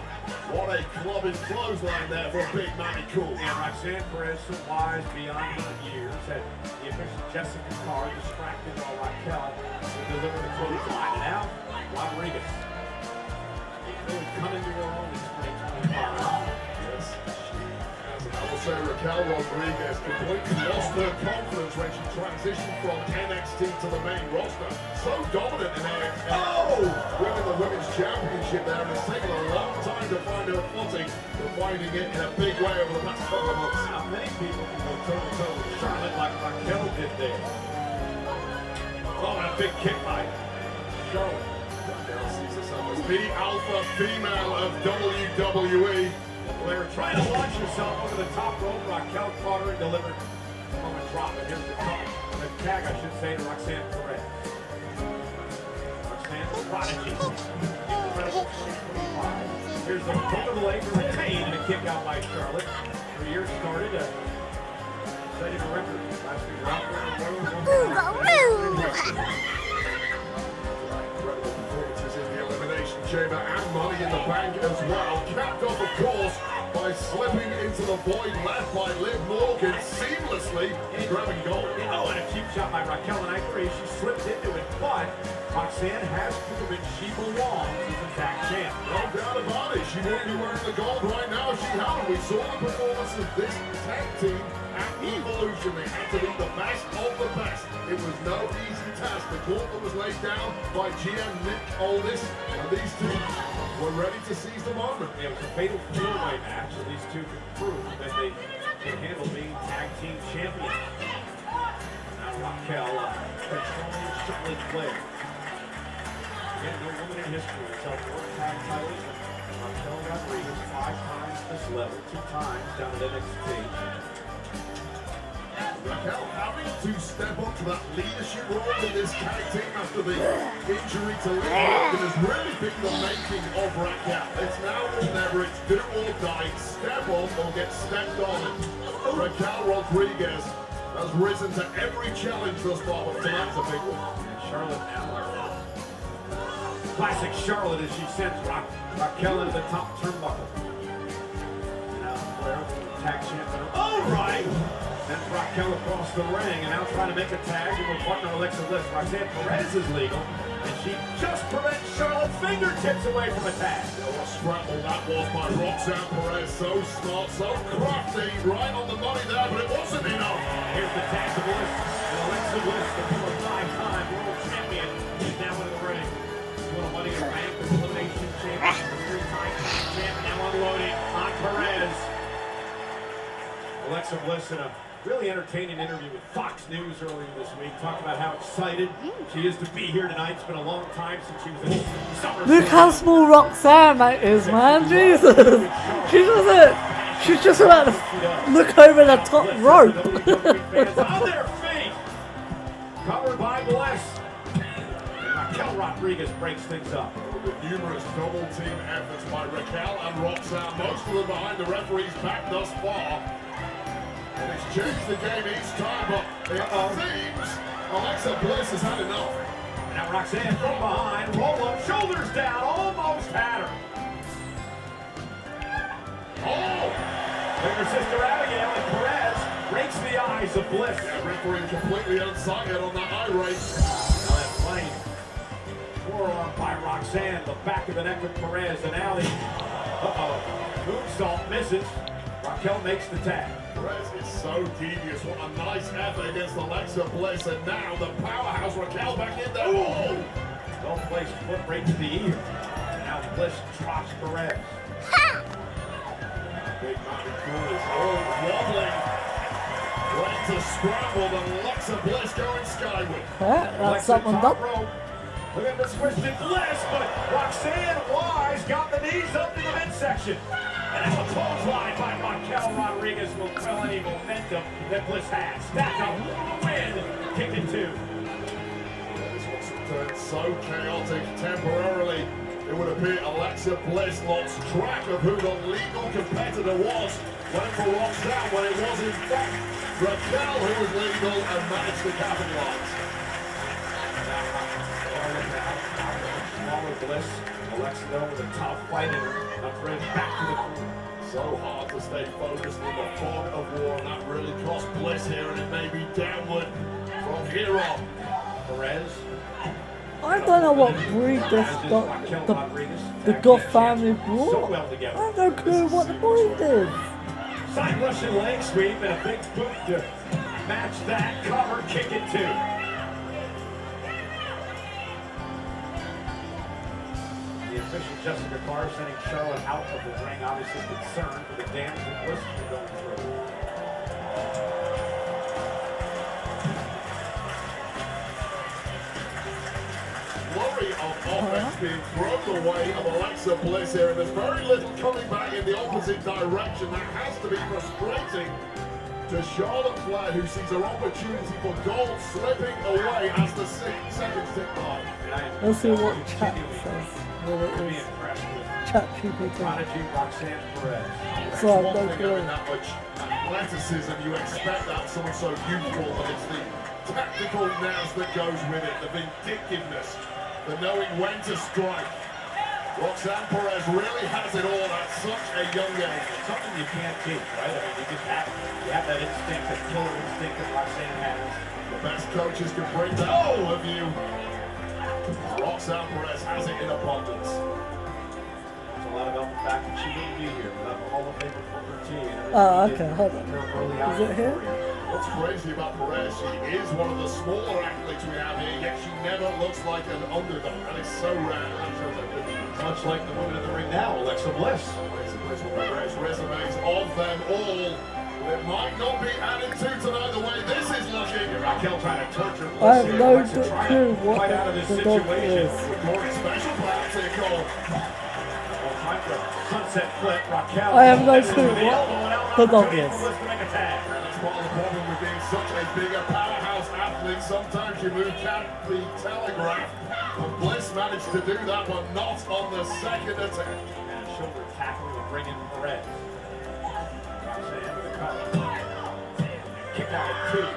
what a clubbing clothesline there for Big Manny Cool. And Roxanne Perez, so wise beyond her years, had the official Jessica Carr distracted while Raquel would deliver the clothesline. And now, Rodriguez really coming to her own in 2025. Yes, I will say Raquel Rodriguez completely lost her confidence when she transitioned from NXT to the main roster. So dominant in NXT. Winning the Women's Championship there, and it's taken a long time to find her footing, but finding it in a big way over the past couple of months. Not many people can go toe-to-toe with Charlotte like Raquel did there. Oh, and a big kick by Charlotte. Raquel sees herself as the alpha female of WWE. Flair trying to launch herself over the top rope. Raquel caught her and delivered from a drop. And here's the cover. The tag, I should say, to Roxanne Perez. Roxanne, the prodigy. Incredible 25. Here's the hook of the leg for retain and a kick out by Charlotte. Her year started setting a record. Last week, Incredible performances in the Elimination Chamber and Money in the Bank as well. Capped off, of course, by slipping into the void left by Liv Morgan seamlessly grabbing gold. Oh, and a cheap shot by Raquel, and I agree, she slipped into it, but Roxanne has proven she belongs as a tag champ. No doubt about it. She wouldn't be wearing the gold right now if she hadn't. We saw the performance of this tag team at Evolution. They had to be the best of the best. It was no easy task. The gauntlet was laid down by GM Nick Aldis, and these two were ready to seize the moment. It was a fatal four-way match, and these two could prove that they can handle being tag team champions. Now Raquel controlling Charlotte Flair. Again, no woman in history has held more tag titles than Raquel Rodriguez, 5 times this level, 2 times down at NXT. Raquel having to step up to that leadership role in this tag team after the injury to Liv Morgan has really been the making of Raquel. It's now or never, it's do or die, step up or get stepped on. And Raquel Rodriguez has risen to every challenge thus far, but tonight's a big one. Charlotte now. Classic Charlotte as she sends Raquel into the top turnbuckle. Now Flair, tag champion. All right! Sends Raquel across the ring and now trying to make a tag with her partner Alexa Bliss. Roxanne Perez is legal, and she just prevents Charlotte's fingertips away from a tag. What a scramble that was by Roxanne Perez. So smart, so crafty, right on the money there, but it wasn't enough. Here's the tag to Bliss, and Alexa Bliss, the former 5-time world champion, is now in the ring. Well, Money in the Bank, the Elimination Champion, the 3-time champ, now unloading on Perez. Alexa Bliss in a really entertaining interview with Fox News earlier this week, talking about how excited she is to be here tonight. It's been a long time since she was in Summerslam. Look how small Roxanne that is, man. Jesus. She's just about to look over the top rope. On their feet. Covered by Bliss. Raquel Rodriguez breaks things up. With numerous double team efforts by Raquel and Roxanne, most of them behind the referee's back thus far. And it's changed the game each time, but it seems Alexa Bliss has had enough. Now Roxanne from behind, roll up, shoulders down, almost had her. Oh! Then her sister Abigail and Perez breaks the eyes of Bliss. Yeah, referee completely unsighted on that eye race. Now that plane. Forearm by Roxanne, the back of the neck with Perez, and now the moonsault misses. Raquel makes the tag. Perez is so devious. What a nice effort against Alexa Bliss, and now the powerhouse Raquel back in there. Oh! Well-placed foot breaks the ear. And now Bliss trots Perez. Big mountain cool is all wobbling. Ready to scramble, and Alexa Bliss going skyward. That's something top done. rope. Look at the twisted Bliss, but Roxanne Wise got the knees up to the midsection. And now a clothesline by Raquel Rodriguez will quell any momentum that Bliss has. Stack up for the win. Kick it two. This was turned so chaotic temporarily. It would appear Alexa Bliss lost track of who the legal competitor was. Went for Roxanne when it was in fact Raquel who was legal and managed to capitalize. Smaller Bliss. Alexa though with a tough fight in her. Bridge back to the corner. So hard to stay focused in the fog of war, and that really cost Bliss here, and it may be downward from here on. Perez. I don't know what breed this got. The Goff family brought. So well together. I have no clue what the breed is. Side Russian leg sweep and a big boot to match that. Cover, kick it two. The official Jessica Carr sending Charlotte out of the ring, obviously concerned for the damage that Bliss is going through. Flurry of offense being thrown the way of Alexa Bliss here, and there's very little coming back in the opposite direction. That has to be frustrating to Charlotte Flair, who sees her opportunity for gold slipping away as the seconds tick by. Let's see what chat says. What it Be is. impressed with Chat GPT. Prodigy Roxanne Perez. So I One don't thing know. having that much athleticism, you expect that someone so youthful, but it's the tactical nous that goes with it, the vindictiveness, the knowing when to strike. Roxanne Perez really has it all at such a young age. Something you can't teach, right? I mean, you just have that instinct, that killer instinct that Roxanne has. The best coaches can bring that all of you. Roxanne Perez has it in abundance. There's a lot about the fact that she wouldn't be here without the Hall of Famer Booker T. and everything Oh, she did okay, hold on. in her early Is hours it here? career. What's crazy about Perez, she is one of the smaller athletes we have here, yet she never looks like an underdog. That is so rare. That shows that Much like the woman in the ring now, Alexa Bliss. Alexa Bliss will Perez resumes of them all. It might not be added to tonight the way this is looking. Raquel trying to torture Bliss I have here. no Alexa trying clue to what fight out of this the dog situation. is. Recording special plans here, Cole. Well, time for a sunset flip. Raquel. I have no misses clue with the what elbow, and now the dog opportunity is. for Bliss to make a tag. That's part of the problem with being such a bigger powerhouse athlete. Sometimes your move can't be telegraphed. And Bliss managed to do that, but not on the second attempt. And a shoulder tackle to bring in Perez. Roxanne with a cover. Kick out at two.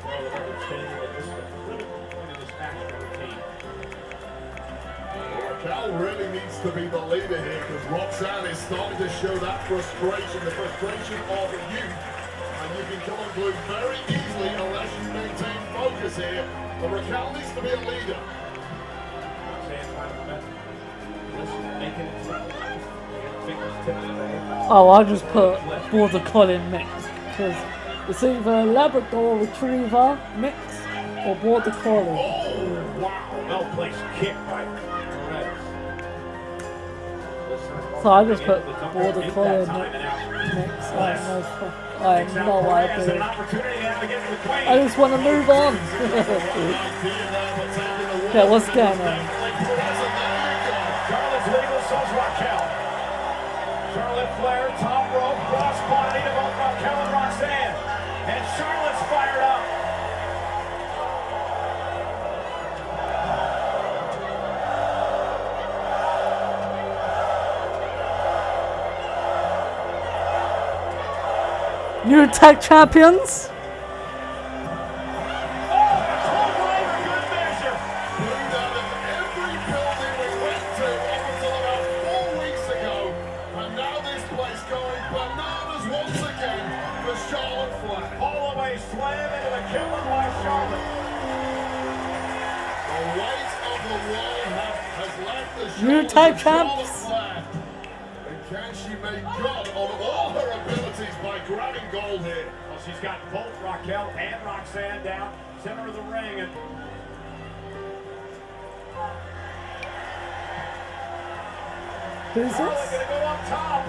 Charlotte understanding that this is a critical point in this match for the team. Raquel really needs to be the leader here because Roxanne is starting to show that frustration, the frustration of youth. And you can come unglued very easily unless you maintain focus here. But Raquel needs to be a leader. Roxanne trying to prevent Bliss making it flip. Fingers tipping in the air. Oh, I just put Border Collie mix because it's either a Labrador Retriever mix or Border Collie. Oh, wow. Well-placed kick by Perez. So I just put Border Collie mix. techniques. I have no An idea. opportunity now to get to the queen. I just want to move on. Okay, what's going on? Charlotte's legal, so's Raquel. Charlotte Flair, top rope, crossbody to both Raquel and Roxanne. And Charlotte's fired up. New tag champions. New tag champs. And can she make good on all her abilities by grabbing gold here? Well, she's got both Raquel and Roxanne down center of the ring, and Who's Charlotte this? gonna go up top.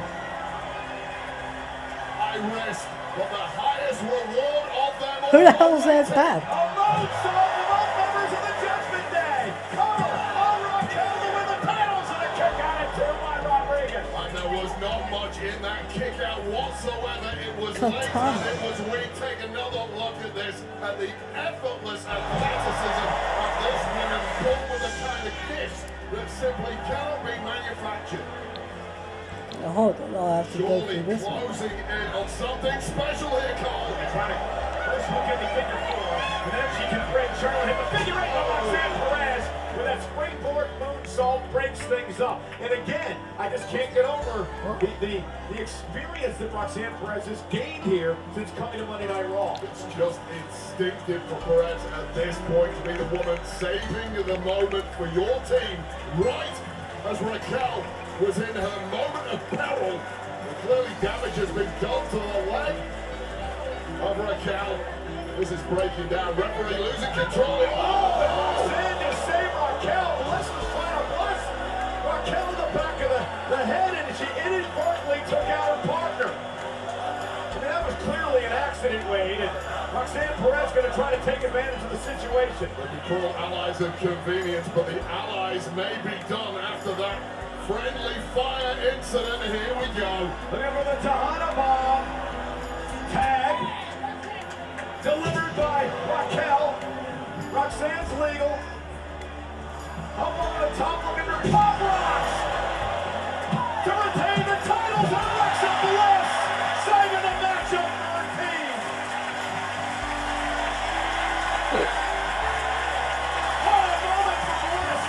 I risk, but the highest reward of them all. Who the hell's their dad? A moonsault to both members of the Judgment Day. Cole on Raquel to win the titles, and a kick out at two by Rodriguez. And there was not much in that kick out whatsoever. It was late Katana. and it was weak. Take another look at this, at the effortless athleticism of this woman, born with a kind of gifts that simply cannot be manufactured. Hold on, I have to go Surely through this one. closing in on something special here, Cole. And trying to first look at the figure four, and then she can bring Charlotte hit the figure eight on Roxanne Perez with that springboard moonsault breaks things up. And again, I just can't get over the experience that Roxanne Perez has gained here since coming to Monday Night Raw. It's just instinctive for Perez at this point to be the woman saving the moment for your team, right as Raquel was in her moment of peril. And clearly damage has been done to the leg of Raquel. This is breaking down. Referee losing control. Oh, and Roxanne just saved Raquel. Bliss was trying to bless Raquel in the back of the head, and she inadvertently took out her partner. I mean, that was clearly an accident, Wade, and Roxanne Perez going to try to take advantage of the situation. We call allies of convenience, but the allies may be done after that friendly fire incident. Here we go. Looking for the Tejana bomb. Tag. Delivered by Raquel. Roxanne's legal. Up over the top looking for Pop Rocks. To retain the titles, Alexa Bliss. Saving the matchup for her team. What a moment for Bliss.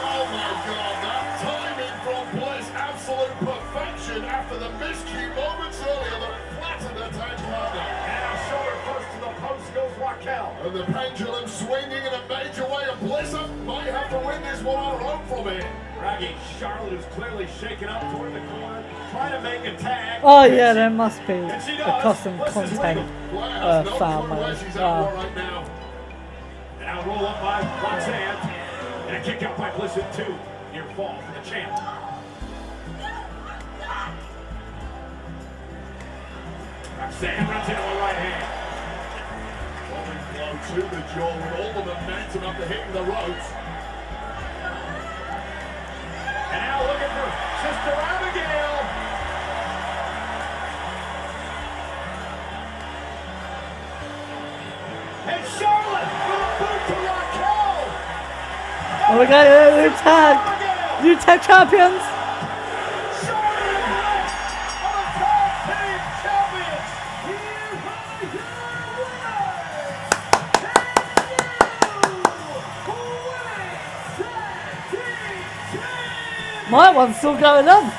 Oh my God, that timing from Bliss, absolute perfection after the miscue moments earlier that flattened her tag partner. And now shoulder first to the post goes Raquel. And the pendulum swinging in a major way, and Bliss might have to win this one on her own from here. Raggy Charlotte is clearly shaken up toward the corner, trying to make a tag. Oh yeah, there must be And she a does. custom Bliss is content legal. Flair has no fan clue where mode. she's at right now. And now roll up by Roxanne. And a kick out by Bliss at two. Near fall for the champ. Roxanne runs into a right hand. Rolling blow to the jaw with all the momentum after hitting the ropes. And now looking for Sister Abigail. And Charlotte with a boot to Raquel. Oh, we got a new tag champions. Charlotte and Bliss are the tag team champions. Here are your winners. My one's still going on.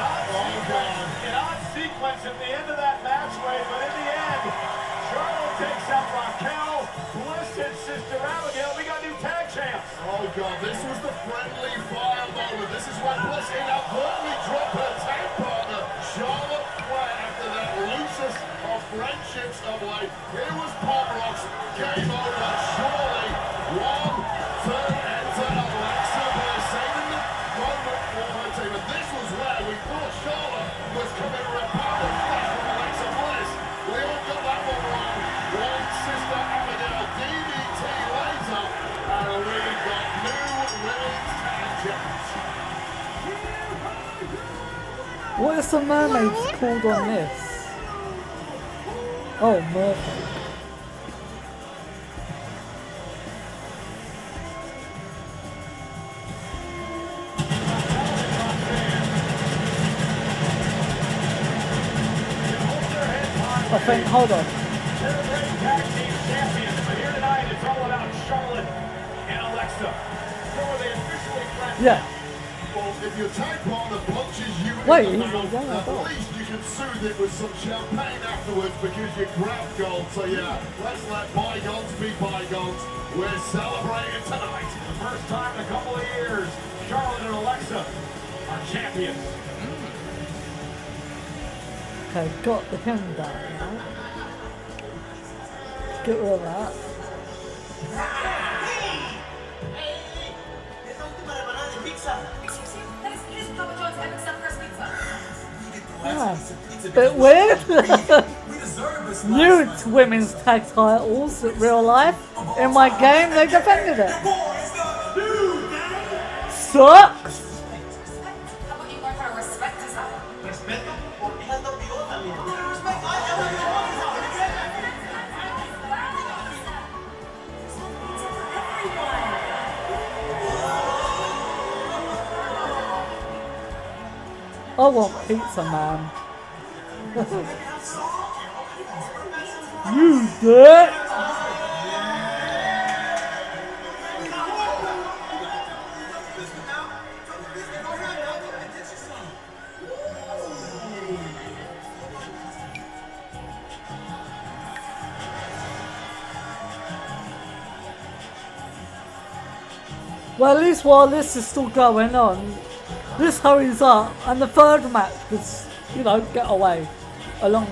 An odd sequence at the end of that match, Ray, but in the end, Charlotte takes out Raquel, Bliss and Sister Abigail. We got new tag champs. Oh God, this was the friendly fire moment. This is when Bliss inadvertently dropped her tag partner, Charlotte Flair, after that loosest of friendships of late. Here was Pop Rocks, game over, surely. One, turn, enter, What is the mermaids called on this? Oh, mermaid. I think, hold on. Celebrating tag team champions, but here tonight it's all about Charlotte and Alexa. So are they officially friends? Yeah. Well, if your tag partner punches you Wait, in the he's mouth, a young at adult. least you can soothe it with some champagne afterwards because you grabbed gold. So yeah, let's let bygones be bygones. We're celebrating tonight. The first time in a couple of years, Charlotte and Alexa are champions. Okay, got the hem down now. Get rid of that. Excuse me? That is Papa John's epic stuffed crust pizza. Yeah. Bit weird. We deserve this. New women's tag titles in real life. In my game, they defended it. Sucks. How about you learn how to respect design? Respeto, porque ella te olvidó también. Respeto, ay, ella me olvidó. I want pizza, man. You dick! Well, at least while this is still going on, this hurries up, and the third match was, you know, get away along.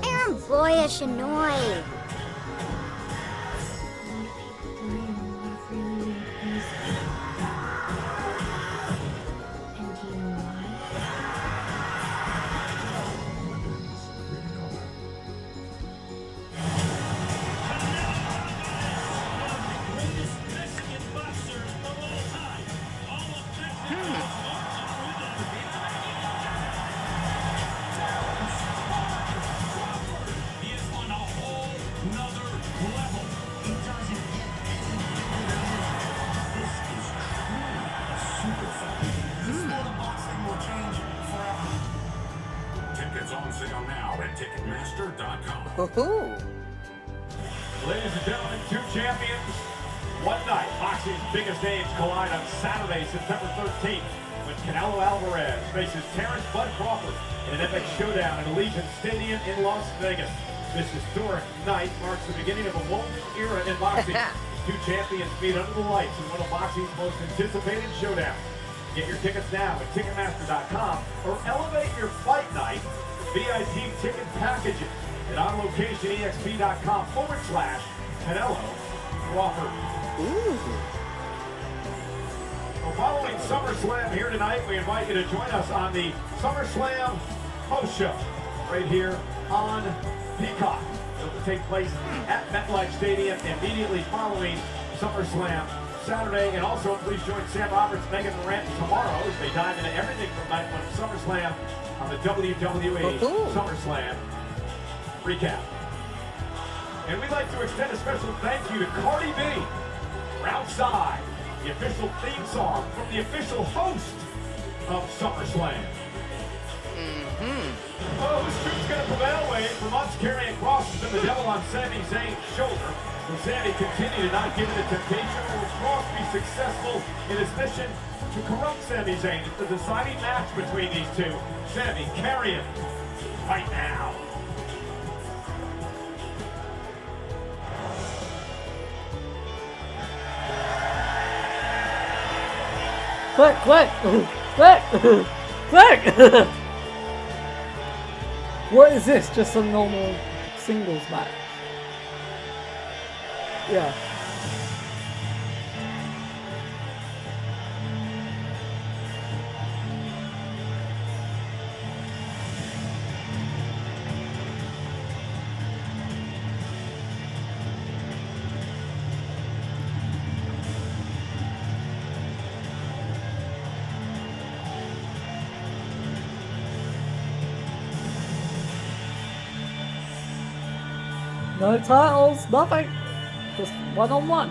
I'm boyish annoyed. Tickets on sale now at Ticketmaster.com. Woohoo! Ladies and gentlemen, two champions, one night. Boxing's biggest names collide on Saturday, September 13th, when Canelo Alvarez faces Terrence Bud Crawford in an epic showdown at Allegiant Stadium in Las Vegas. This historic night marks the beginning of a golden era in boxing. Two champions meet under the lights in one of boxing's most anticipated showdowns. Get your tickets now at Ticketmaster.com or elevate your fight night VIP ticket packages at OnLocationEXP.com/Canelo Crawford. Well, following SummerSlam here tonight, we invite you to join us on the SummerSlam post show right here on Peacock. It will take place at MetLife Stadium immediately following SummerSlam Saturday. And also, please join Sam Roberts, Megan Morant tomorrow as they dive into everything from night one SummerSlam on the WWE SummerSlam recap. And we'd like to extend a special thank you to Cardi B for Outside, the official theme song from the official host of SummerSlam. Oh, whose truth's going to prevail, Wade? For months, carrying crosses and the devil on Sami Zayn's shoulder. Will Sami continue to not give in to temptation, or will Cross be successful in his mission to corrupt Sami Zayn? It's the deciding match between these two. Sami, carry him right now. Quick, quick, quick, quick! What is this? Just a normal singles match? Yeah. No titles, nothing. Just one-on-one.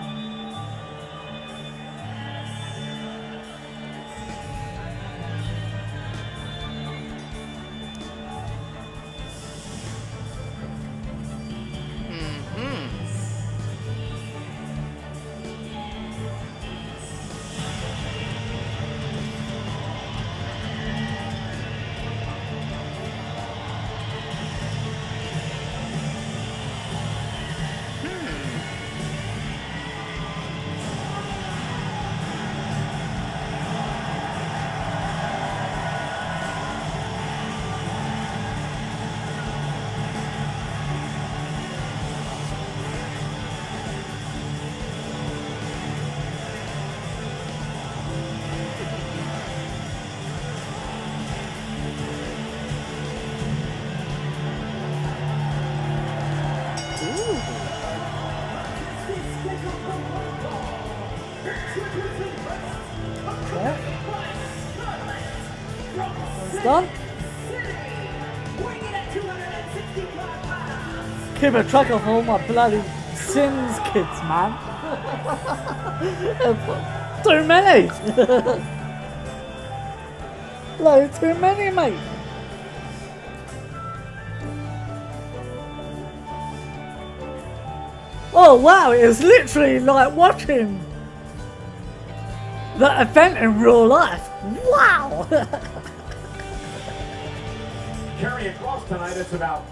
Done. Keep a track of all my bloody sins, kids, man. Too many. Bloody too many, mate. Oh wow, it's literally like watching the event in real life. Wow. Carrying Cross tonight, it's about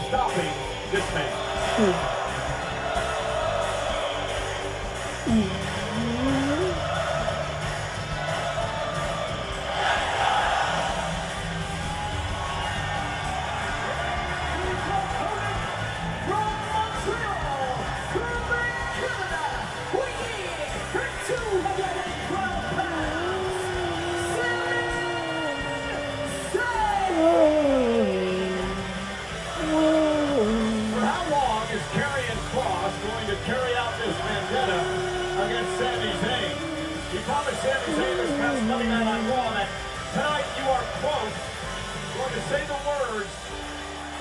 stopping this man. Sami Zayn this past Monday night on Raw that tonight you are, quote, going to say the words,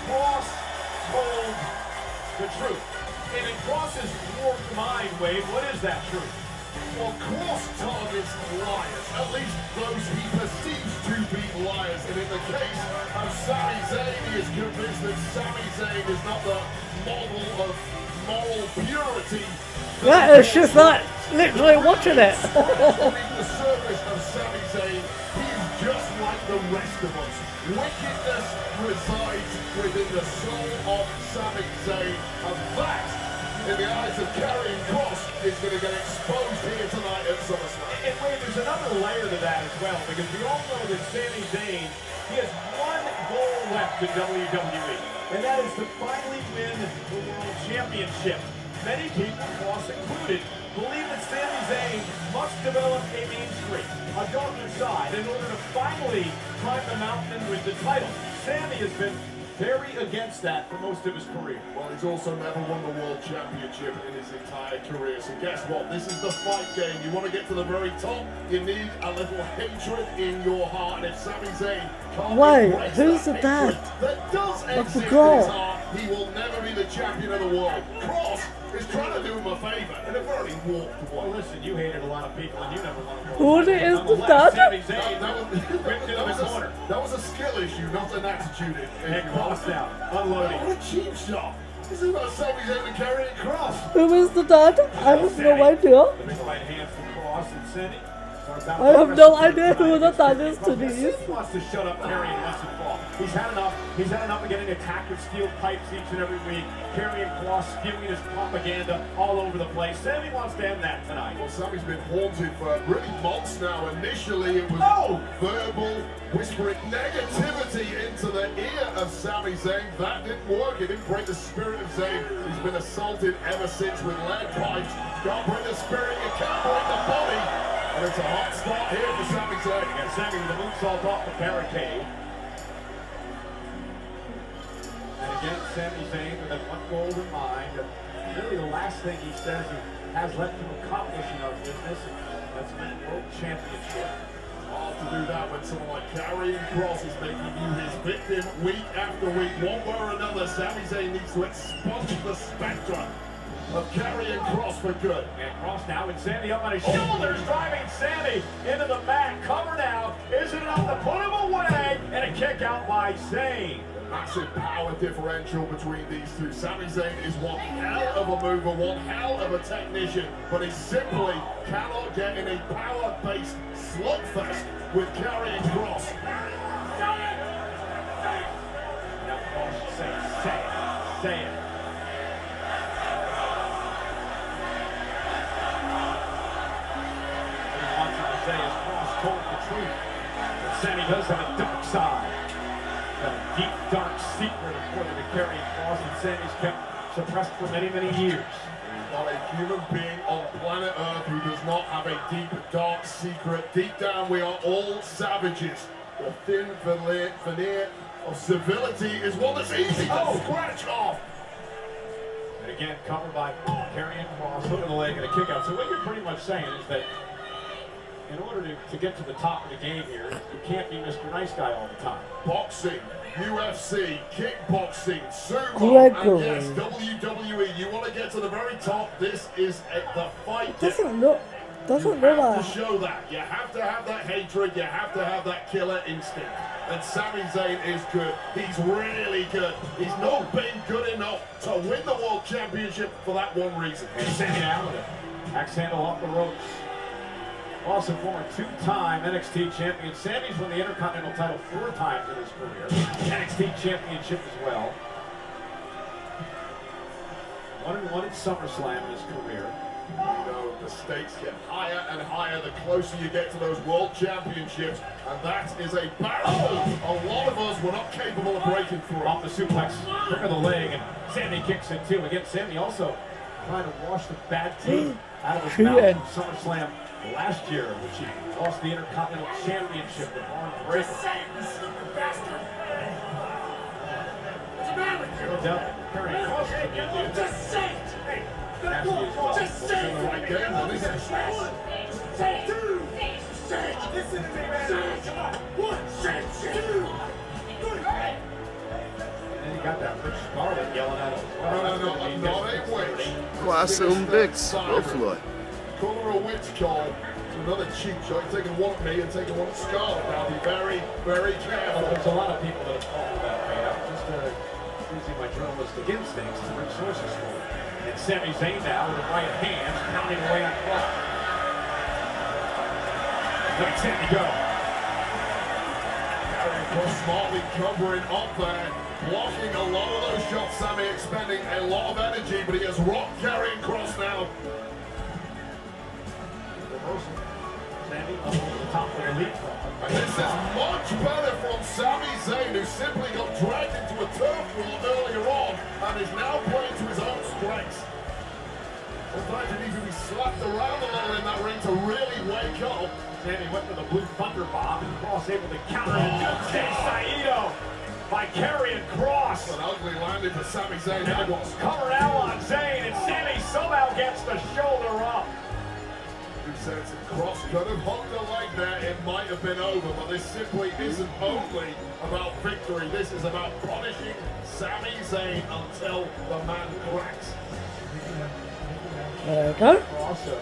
Cross told the truth. And in Cross's warped mind, Wade, what is that truth? Well, Cross targets liars, at least those he perceives to be liars. And in the case of Sami Zayn, he is convinced that Sami Zayn is not the model of moral purity. Yeah, it's just like literally watching it. Beneath the surface of Sami Zayn, he's just like the rest of us. Wickedness resides within the soul of Sami Zayn, and that, in the eyes of Karrion Kross, is going to get exposed here tonight at Summerslam. And Wade, there's another layer to that as well, because we all know that Sami Zayn, he has one goal left in WWE, and that is to finally win the World Championship. Many people, Kross included, believe that Sami Zayn must develop a mean streak, a darker side, in order to finally climb the mountain with the title. Sami has been very against that for most of his career. Well, he's also never won the World Championship in his entire career. So guess what? This is the fight game. You want to get to the very top, you need a little hatred in your heart. And if Sami Zayn can't embrace who's that the dad? hatred that does exist in his forgot. heart, he will never be the champion of the world. Kross is trying to do him a favor, and they've already walked Well, away. listen, you hated a lot of people, and you never won a World Who Championship. is the Nonetheless, dad? Sami Zayn whipped into the corner. That was a skill issue, not an attitude issue. And Kross now, unloading. What a cheap shot. This is about Sami Zayn and Karrion Kross. Who is the dad? I have no idea. The big right hand from Kross and Sami. I have no idea who the dad is to these. Sami wants to shut up Karrion once and for all. He's had enough. He's had enough of getting attacked with steel pipes each and every week. Karrion Kross spewing his propaganda all over the place. Sami wants to end that tonight. Well, Sami's been haunted for really months now. Initially, it was verbal, whispering negativity into the ear of Sami Zayn. That didn't work. It didn't break the spirit of Zayn. He's been assaulted ever since with lead pipes. Can't break the spirit, you can't break the body. And it's a hot start here for Sami Zayn. And Sami with a moonsault off the barricade. And again, Sami Zayn with that one goal in mind. Really the last thing he says he has left to accomplish in our business, and that's win World Championship. Oh, have to do that when someone like Karrion Kross is making you his victim week after week. One way or another, Sami Zayn needs to expunge the spectre of Karrion Kross for good. And Kross now with Sammy up on his shoulders, driving Sammy into the mat. Cover now. Isn't enough to put him away. And a kick out by Zayn. Massive power differential between these two. Sami Zayn is one hell of a mover, one hell of a technician, but he simply cannot get in a power-based slugfest with Karrion Kross. Now Kross say it. What he wants him to say is Kross told the truth. But Sammy does have a dark side. A deep, dark secret, according to Karrion Kross, and Sammy's kept suppressed for many, many years. There's not a human being on planet Earth who does not have a deep, dark secret. Deep down, we are all savages. The thin veneer of civility is one that's easy to scratch off. And again, covered by Karrion Kross, hook of the leg and a kick out. So what you're pretty much saying is that in order to get to the top of the game here, you can't be Mr. Nice Guy all the time. Boxing, UFC, kickboxing, sumo, and yes, WWE. You want to get to the very top, this is the fight. Doesn't look You like have to show that. You have to have that hatred. You have to have that killer instinct. And Sami Zayn is good. He's really good. He's not been good enough to win the World Championship for that one reason. And Sammy out of it. Axe handle off the ropes. Also former two-time NXT champion. Sammy's won the Intercontinental title 4 times in his career. NXT championship as well. 1-1 at Summerslam in his career. You know, the stakes get higher and higher the closer you get to those World Championships. And that is a barrier a lot of us were not capable of breaking through. Off the suplex, hook of the leg, and Sammy kicks it too. Again, Sammy also trying to wash the bad teeth out of his mouth from SummerSlam last year, which he lost the Intercontinental Championship with Braun Breaker. No doubt Karrion Kross could be a Just say it! Hey, just say it! Right game, then, isn't it? Say it! Say it! Listen to me, man! Say it! Come on! 1, say it! 2! Good! And he got that Rich Scarlet yelling at him as well. No, I'm not a witch. Quase Bix, Buffalo. Call her a witch, Cole. It's another cheap shot. You're taking one at me and taking one at Scarlett. Now be very, very careful. There's a lot of people that have called that way. I'm just using my journalistic instincts to bring sources for it. And Sami Zayn now with the right hand, pounding away on Kross. Let Sammy go. Karrion Kross smartly covering up there, blocking a lot of those shots. Sami expending a lot of energy, but he has rocked Karrion Kross now. Sammy up over the top of the leapfrog. And this is much better from Sami Zayn, who simply got dragged into a turf war earlier on and is now playing to his own strengths. Sometimes you need to be slapped around a little in that ring to really wake up. Sammy went for the blue thunder bomb, and Kross able to counter it. Good Saito by Karrion Kross. An ugly landing for Sami Zayn. That was Cover now on Zayn, and Sammy somehow gets the shoulder up. sense. Kross could have hooked the leg there, it might have been over, but this simply isn't only about victory. This is about punishing Sami Zayn until the man cracks. There we go. Also,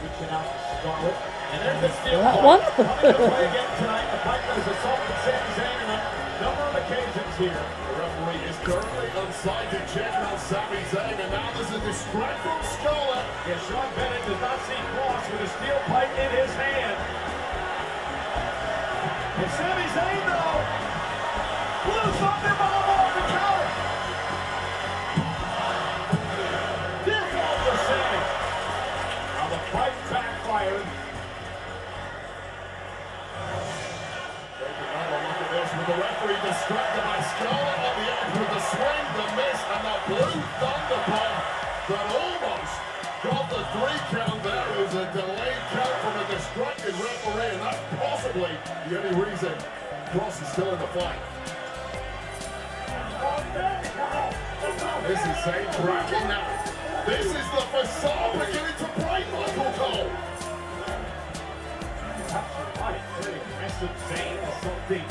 reaching out to Scarlett. And there's the steel That pipe. one. Coming to play again tonight. The pipe that has assaulted Sami Zayn on a number of occasions here. The referee is currently unsighted, checking on Sami Zayn, and now there's a distract from Scarlett. Yeah, Sean Bennett does not see Kross with a steel pipe in his hand. And Sami Zayn, though, blew something bomb off the counter. This all for Sami. Now the pipe backfired. Taking another look at this with the referee distracted by Scarlett on the edge with the swing, the miss, and the blue thunder bomb that almost got the 3 count there. It was a delayed count from a distracted referee, and that's possibly the only reason Kross is still in the fight. This is Zayn cracking now. This is the facade beginning to break, Michael Cole. That's right. aggressive Zayn assaulting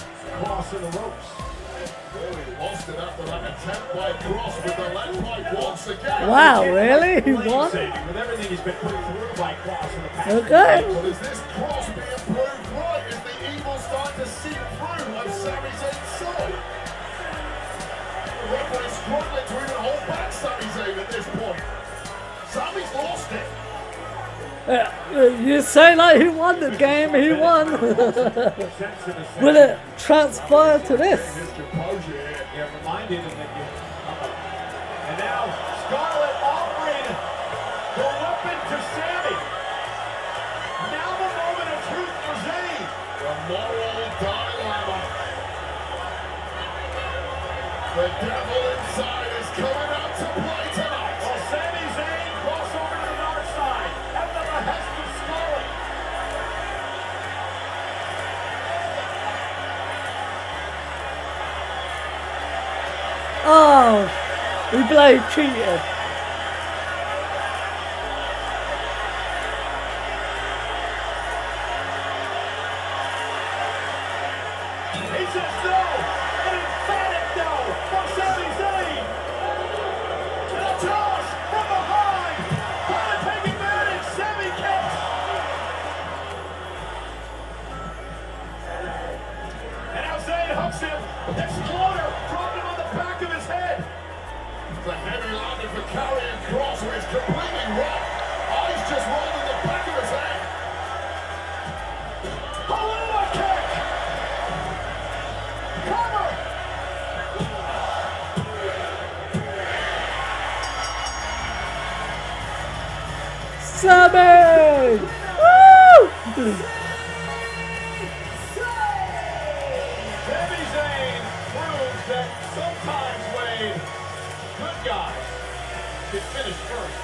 Cross in the ropes. He lost it after that attempt by Cross with the leg pipe once again. Wow, really? He won? With everything he's been put through by Cross in the past. Okay. Well, is this Cross being proved right? Is the evil starting to seep through of Sami Zayn's side? The referee is struggling to even hold back Sami Zayn at this point. Sami's lost it. You say like he won the game, he won. Will it transpire to this? Yeah, reminded him that you. And now Scarlett offering the weapon to Sami. Now the moment of truth for Zayn. The moral dilemma. The devil inside is coming out to play tonight. Well, Sami Zayn cross over to the dark side at the behest of Scarlett. Oh, we played cheated. He says no, an emphatic no from Sami Zayn. And a toss from behind, trying to take advantage. Sami kicks. And now Zayn hooks him. Exploder dropped him on the back of his head. It's a heavy landing for Karrion Kross, who is completely wrong. Eyes just rolled in the back of his head. Halua kick. Cover. Sami! Woo! Sami Zayn proves that sometimes, Wade, good guys can finish first.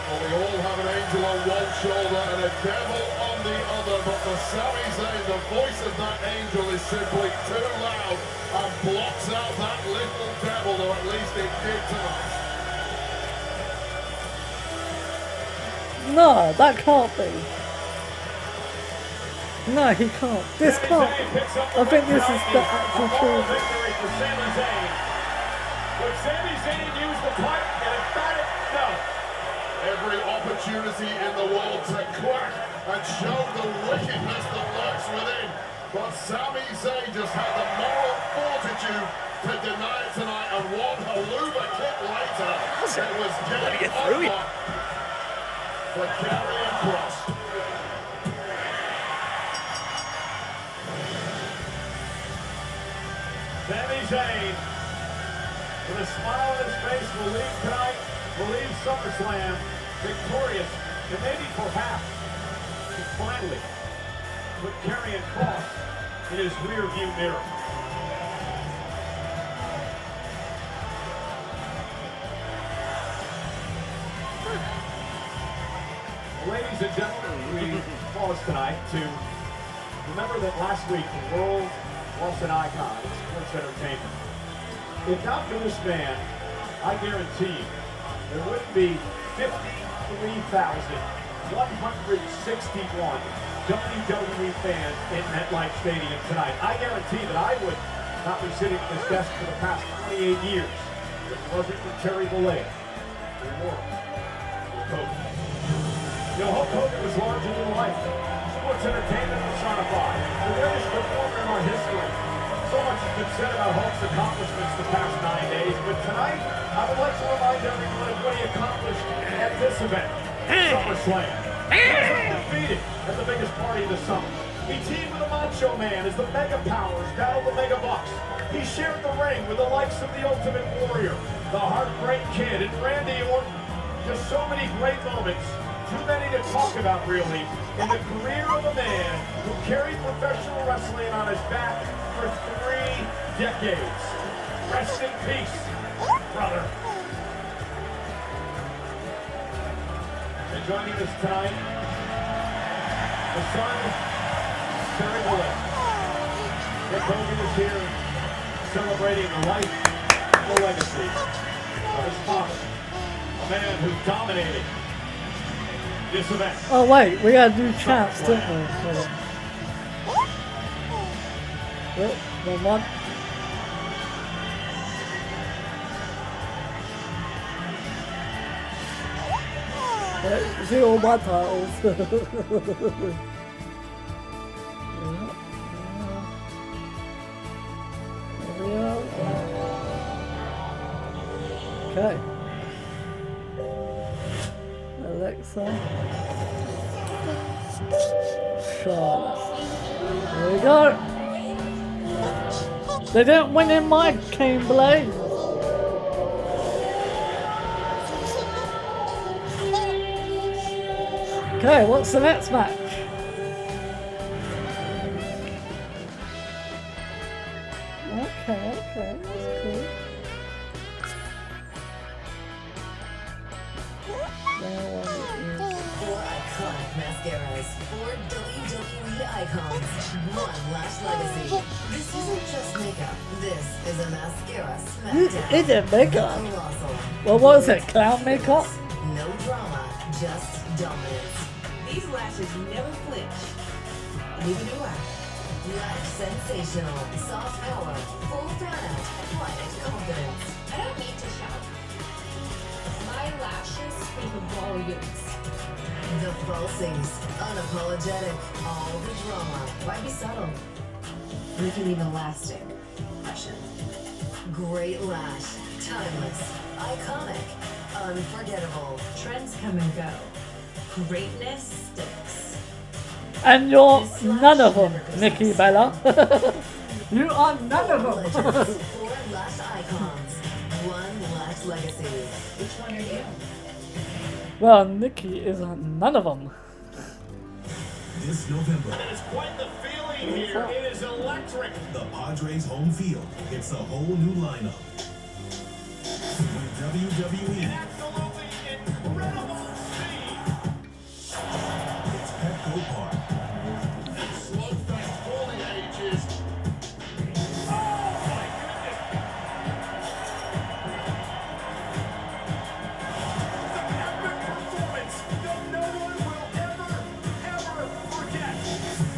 Well, we all have an angel on one shoulder and a devil on the other, but for Sami Zayn, the voice of that angel is simply too loud and blocks out that little devil, though at least it did tonight. No, that can't be. No, he can't. This can't. I think this is the actual truth. Victory for Sami Zayn. Would Sami Zayn use the pipe and emphatic no? Every opportunity in the world to quack and show the wickedness that lurks within. But Sami Zayn just had the moral fortitude to deny it tonight, and one haluva kick later, it was game over for Karrion Kross. Sami Zayn, with a smile on his face, will leave tonight, will leave SummerSlam victorious, and maybe perhaps to finally put Karrion Kross in his rearview mirror. Ladies and gentlemen, we pause tonight to remember that last week the world lost an icon in sports entertainment. If not for this man, I guarantee you, there wouldn't be 53,161 WWE fans in MetLife Stadium tonight. I guarantee that I would not be sitting at this desk for the past 28 years if it wasn't for Terry Bollea. You know, Hulk Hogan was larger than life. Sports entertainment personified. The greatest performer in our history. So much has been said about Hulk's accomplishments the past 9 days, but tonight, I would like to remind everyone of what he accomplished at this event, SummerSlam. He was undefeated at the biggest party of the summer. He teamed with the Macho Man as the Mega Powers battled the Mega Bucks. He shared the ring with the likes of the Ultimate Warrior, the Heartbreak Kid, and Randy Orton. Just so many great moments. Too many to talk about, really, in the career of a man who carried professional wrestling on his back for 3 decades. Rest in peace, brother. And joining us tonight, the son, Terry Bollea. Nick Hogan is here celebrating the life and the legacy of his father, a man who dominated this event. Oh wait, we gotta do chants, don't we? Oh, wrong one. See all my titles. Okay. Alexa. Charlotte. There we go. They didn't win in my Cane Blade. Okay, what's the next match? Okay, that's cool. Four iconic mascaras, four WWE icons, one Lash Legacy. This isn't just makeup. This is a mascara smackdown. Is it makeup? Colossal. Well, what is it? Clown makeup? No drama, just dominance. These lashes never flinch. Neither do I. Lash sensational, soft power, full frontout, quiet confidence. I don't need to shout. My lashes speak volumes. The falsies, unapologetic, all the drama. Why be subtle? We can leave a lasting impression. Great lash, timeless, iconic, unforgettable. Trends come and go. Greatness sticks. And you're none of them, Nikki Bella. You are none of them. Legends, four lash icons, one lash legacy. Which one are you? Well, Nikki is none of them. This November, It's quite the feeling here. It is electric. the Padres home field gets a whole new lineup. With WWE, Absolutely incredible speed. it's Petco Park. Slugfest for the ages.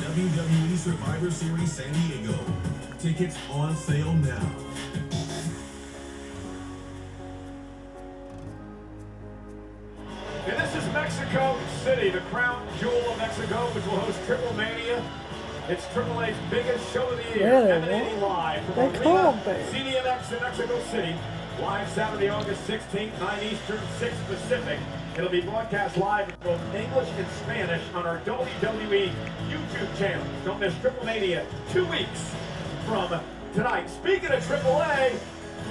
WWE Survivor Series San Diego. Tickets on sale now. And this is Mexico City, the crown jewel of Mexico, which will host Triple Mania. It's Triple A's biggest show of the year, Really? emanating live from They Arena can't be. CDMX in Mexico City. Live Saturday, August 16th, 9 Eastern, 6 Pacific. It'll be broadcast live in both English and Spanish on our WWE YouTube channel. Don't miss Triple Mania 2 weeks from tonight. Speaking of AAA,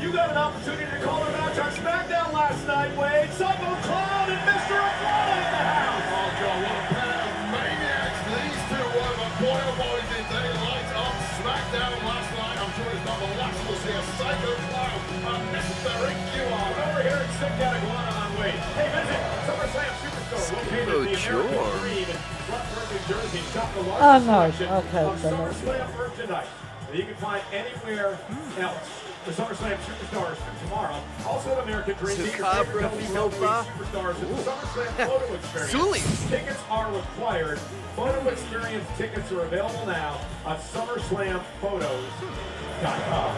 you got an opportunity to call a match on SmackDown last night, Wade. Psycho Clown and Mr. Aquana in the house. Oh, God, what a pair of maniacs these two were. But boy, oh boy, did they light up SmackDown last night. I'm sure it's not the last we'll see a Psycho Clown and Mr. Iguana. Over here at Sick Cat Iguana on Wade. Hey, visit Summerslam Superstore located in the American Dream in Flatbush, New Jersey. Shop the Oh, largest no. selection Okay, of then SummerSlam merchandise that you can find anywhere else. The SummerSlam Superstars from tomorrow. Also at American Dream, meet your favorite WWE superstars at the SummerSlam Photo Experience. Tickets are required. Photo Experience tickets are available now on SummerSlamPhotos.com.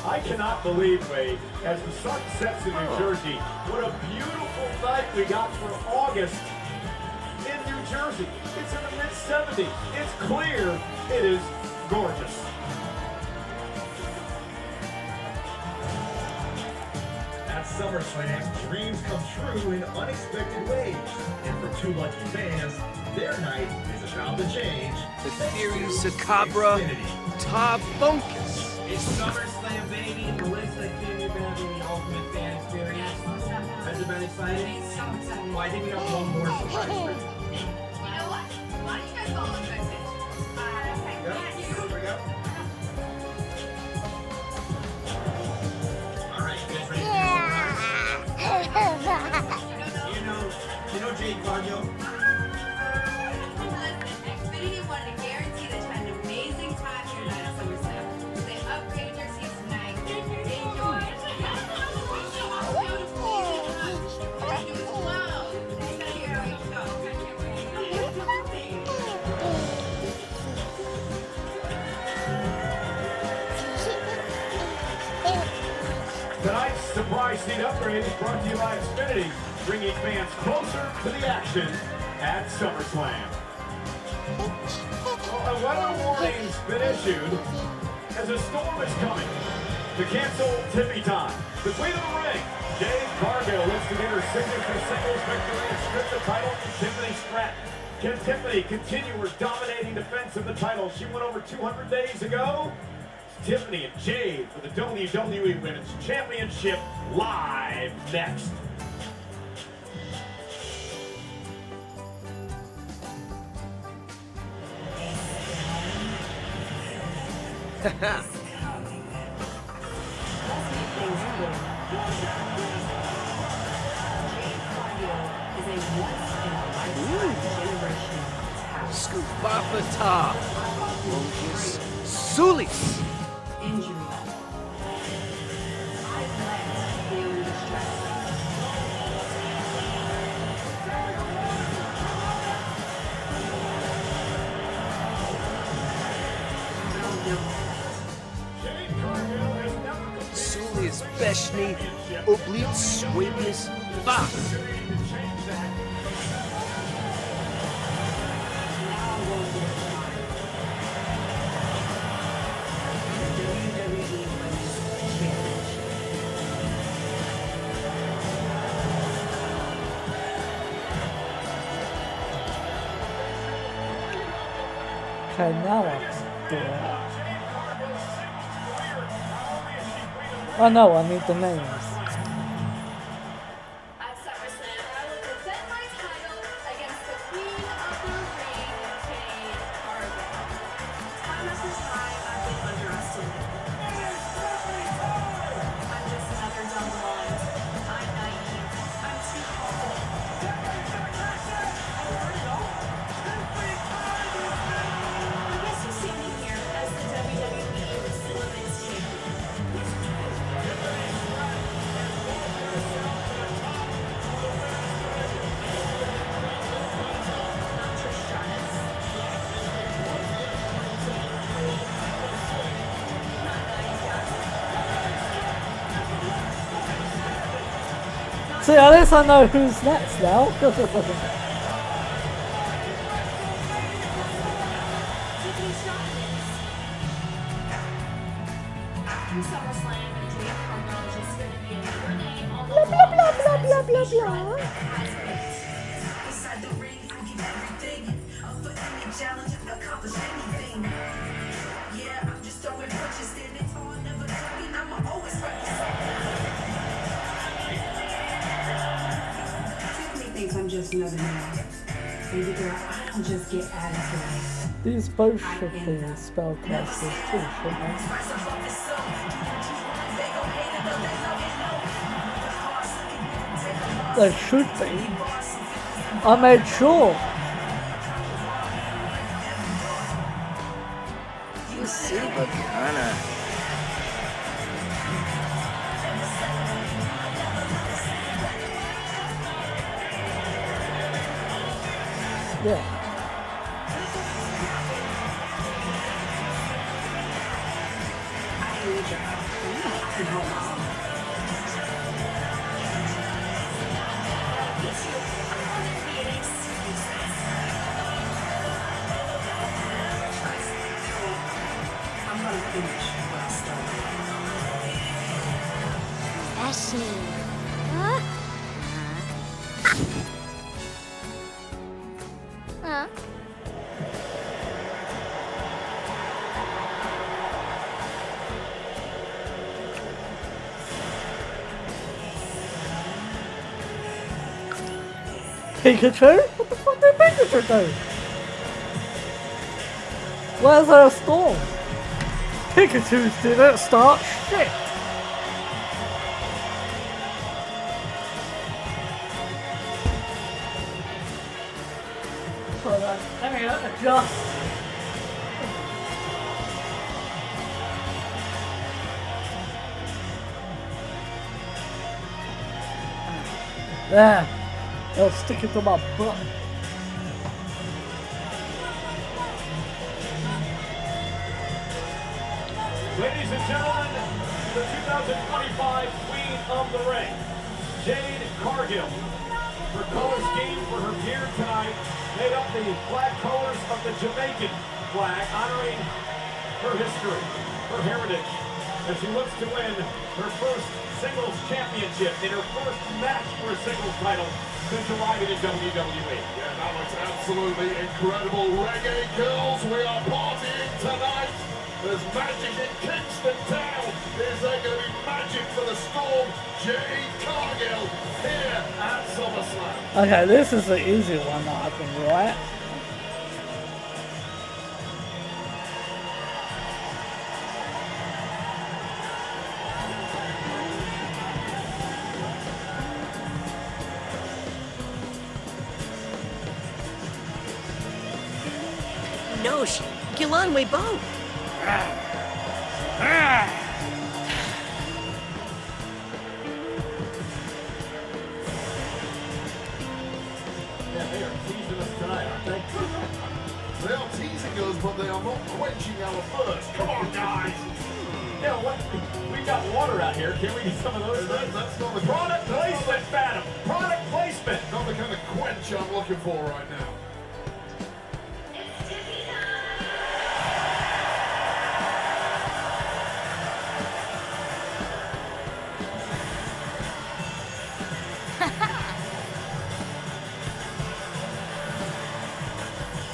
I cannot believe, Wade, as the sun sets in New Jersey, what a beautiful night we got for August in New Jersey. It's in the mid-70s. It's clear. It is gorgeous. At SummerSlam, dreams come true in unexpected ways. And for two lucky fans, their night is about to change. Ethereum Sakabra Ta Bunkus. It's SummerSlam, baby. Melissa, Kim, you're gonna have the ultimate fan experience. Has it been exciting? So excited. Well, I think we have one more surprise for you. You know what? Why don't you guys follow the message? Yep. Here we go. All right, you guys ready for the surprise? You know Jade Cargill? Listen, Xfinity wanted to guarantee that you had an amazing time here tonight at SummerSlam. So they upgraded your seats tonight. Enjoy. Beautiful. What you do is wow. It's gonna be a great show. high seat upgrade is brought to you by Xfinity, bringing fans closer to the action at SummerSlam. Well, a weather warning's been issued as a storm is coming to cancel Tippy time. The Queen of the Ring, Jade Cargill, looks to get her signature singles victory and strip the title from Tiffany Stratton. Can Tiffany continue her dominating defense of the title she won over 200 days ago? It's Tiffany and Jade for the WWE Women's Championship live next. Scubapata. Focus. Sulis. Injury. I've let daily distress. Sulis Beshni. Oblit Sweetness. Fast. Okay, now I can do it. Oh no, I need the names. At SummerSlam, I will defend my title against the Queen of the Ring, Jade Cargill. Time after time, I've been underestimated. I'm just another dumb blonde. I'm naive. I'm too confident. I've heard it all. I guess you see me here as the WWE Women's Champion. See, at least I know who's next now. SummerSlam, Jade Cargill is just going to be another name on the Blah, blah, blah, blah, blah, blah, wall blah. has been. Inside the ring, I give everything. I'm for any challenge, accomplish anything. Yeah, I'm just throwing punches, standing tall, never talking. I'ma always represent. Tiffany thinks I'm just another man. Baby girl, I don't just get attitude. These both should be spellcasters too, shouldn't they? They should be. I made sure. Silva Kana. Yeah. I'm gonna finish what I started. Ashley. Huh? Huh? Pikachu? What the fuck did Pikachu do? Where's our storm? Pikachu's didn't start shit. Hold on, let me adjust. There. It'll stick it to my butt. Ladies and gentlemen, the 2025 Queen of the ring, Jade Cargill. Her color scheme for her gear tonight made up the flag colors of the Jamaican flag, honoring her history, her heritage, as she looks to win her first singles championship in her first match for a singles title since arriving in WWE. Yeah, that looks absolutely incredible. Reggae girls, we are partying tonight. There's magic in Kingston Town. Is there going to be magic for the Storm? Jade Cargill here at Summerslam. Okay, this is the easy one that I can write. No, get on my boat. Yeah, they are teasing us tonight, aren't they? They are teasing us, but they are not quenching our thirst. Come on, guys. Yeah, what? We got water out here. Can we get some of those? That's not the Product placement, Phantom. Product placement. not the kind of quench I'm looking for right now.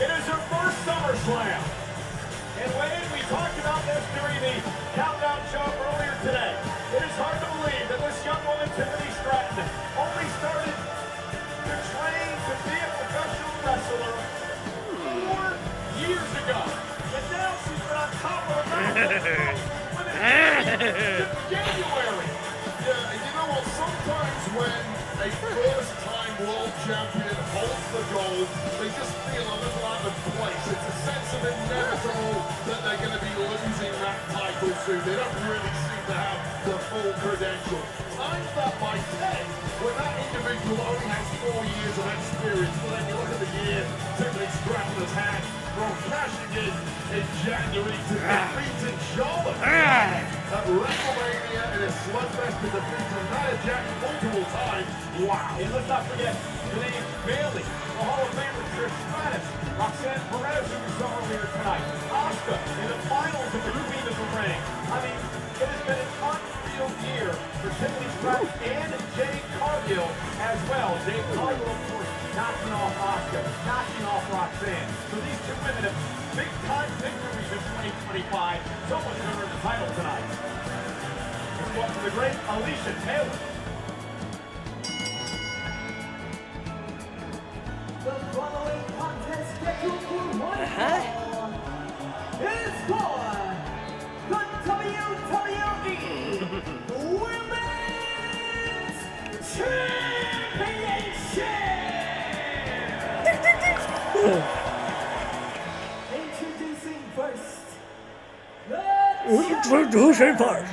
It is her first SummerSlam. And Wayne, we talked about this during the countdown show earlier today. It is hard to believe that this young woman, Tiffany Stratton, only started to train to be a professional wrestler 4 years ago. And now she's been on top of the mountain since January. Yeah, and you know what? Sometimes when a first-time world champion holds the gold, they just feel a little out of place. It's a sense of inevitable that they're going to be losing that title soon. They don't really seem to have the full credentials. Times that by 10, when that individual only has 4 years of experience, but then you look at the year Tiffany Stratton has had from cashing in January to defeating Charlotte at WrestleMania in a slugfest to defeating Nia Jax multiple times. Wow. And let's not forget Denise Bailey, the Hall of Famer Trish Stratus, Roxanne Perez, who we saw earlier tonight, Asuka in the finals of the Queen of the Ring. I mean, it has been an unreal year for Tiffany Stratton and Jade Cargill as well. Jade Cargill, of course, knocking off Asuka, knocking off Roxanne. So these two women have big-time victories in 2025. Someone's going to earn the title tonight. Let's go up to the great Alicia Taylor. The following contest scheduled for one is for the WWE Women's Championship! Introducing first, the Introducing first.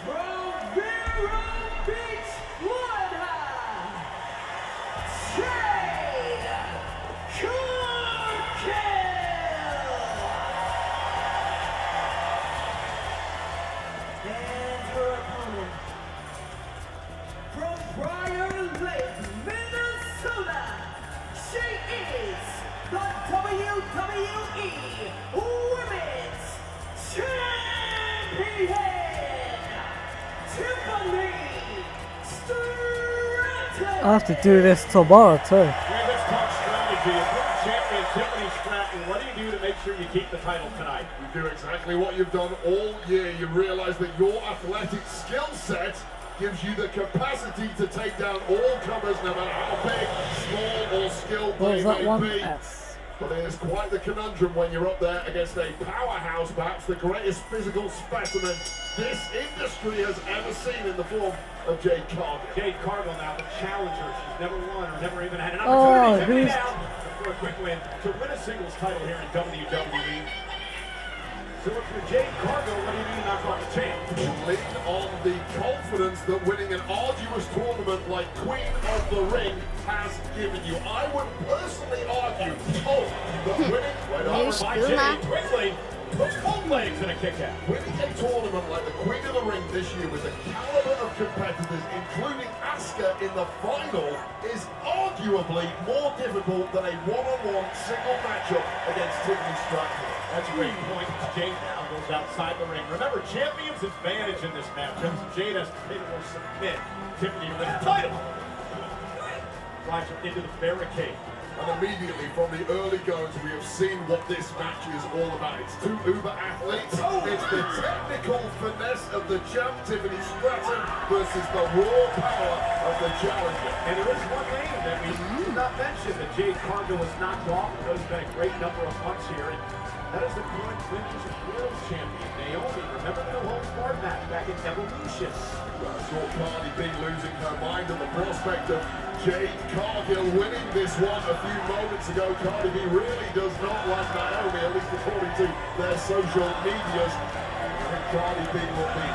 from Vero Beach, Florida, Jade Cargill! And her opponent, from Briar Lake, Minnesota, she is the WWE Women's Champion, Tiffany Stratton! I have to do this tomorrow too. Yeah, let's talk strategy. If you're champion Tiffany Stratton, what do you do to make sure you keep the title tonight? You do exactly what you've done all year. You realize that your athletic skill set gives you the capacity to take down all comers, no matter how big, small, or skilled What they is that may one? be. S. But it is quite the conundrum when you're up there against a powerhouse, perhaps the greatest physical specimen this industry has ever seen in the form of Jade Cargill. Jade Cargill now, the challenger. She's never won or never even had an Oh, opportunity. Tiffany who's- down for a quick win to win a singles title here in WWE. So for Jade Cargill, what do you do to knock off the champ? You lean on the confidence that winning an arduous tournament like Queen of the Ring has given you. I would personally argue, that winning Went New over by Spuma. Jade quickly. Hooks both legs and a kick out. Winning a tournament like the Queen of the Ring this year with the caliber of competitors, including Asuka in the final, is arguably more difficult than a one-on-one single matchup against Tiffany Stratton. That's a great point. Jade now goes outside the ring. Remember, champion's advantage in this matchup. Jade has to pin or submit Tiffany to the title. Drives her into the barricade. And immediately from the early goings, we have seen what this match is all about. It's two uber athletes. It's the technical finesse of the champ, Tiffany Stratton, versus the raw power of the challenger. And there is one name that we did not mention that Jade Cargill was knocked off. There's been a great number of months here. And that is the current Women's World Champion, Naomi. Remember the whole hard match back in Evolution. I saw Cardi B losing her mind at the prospect of Jade Cargill winning this one a few moments ago. Cardi B really does not like Naomi, at least according to their social medias. I think Cardi B will be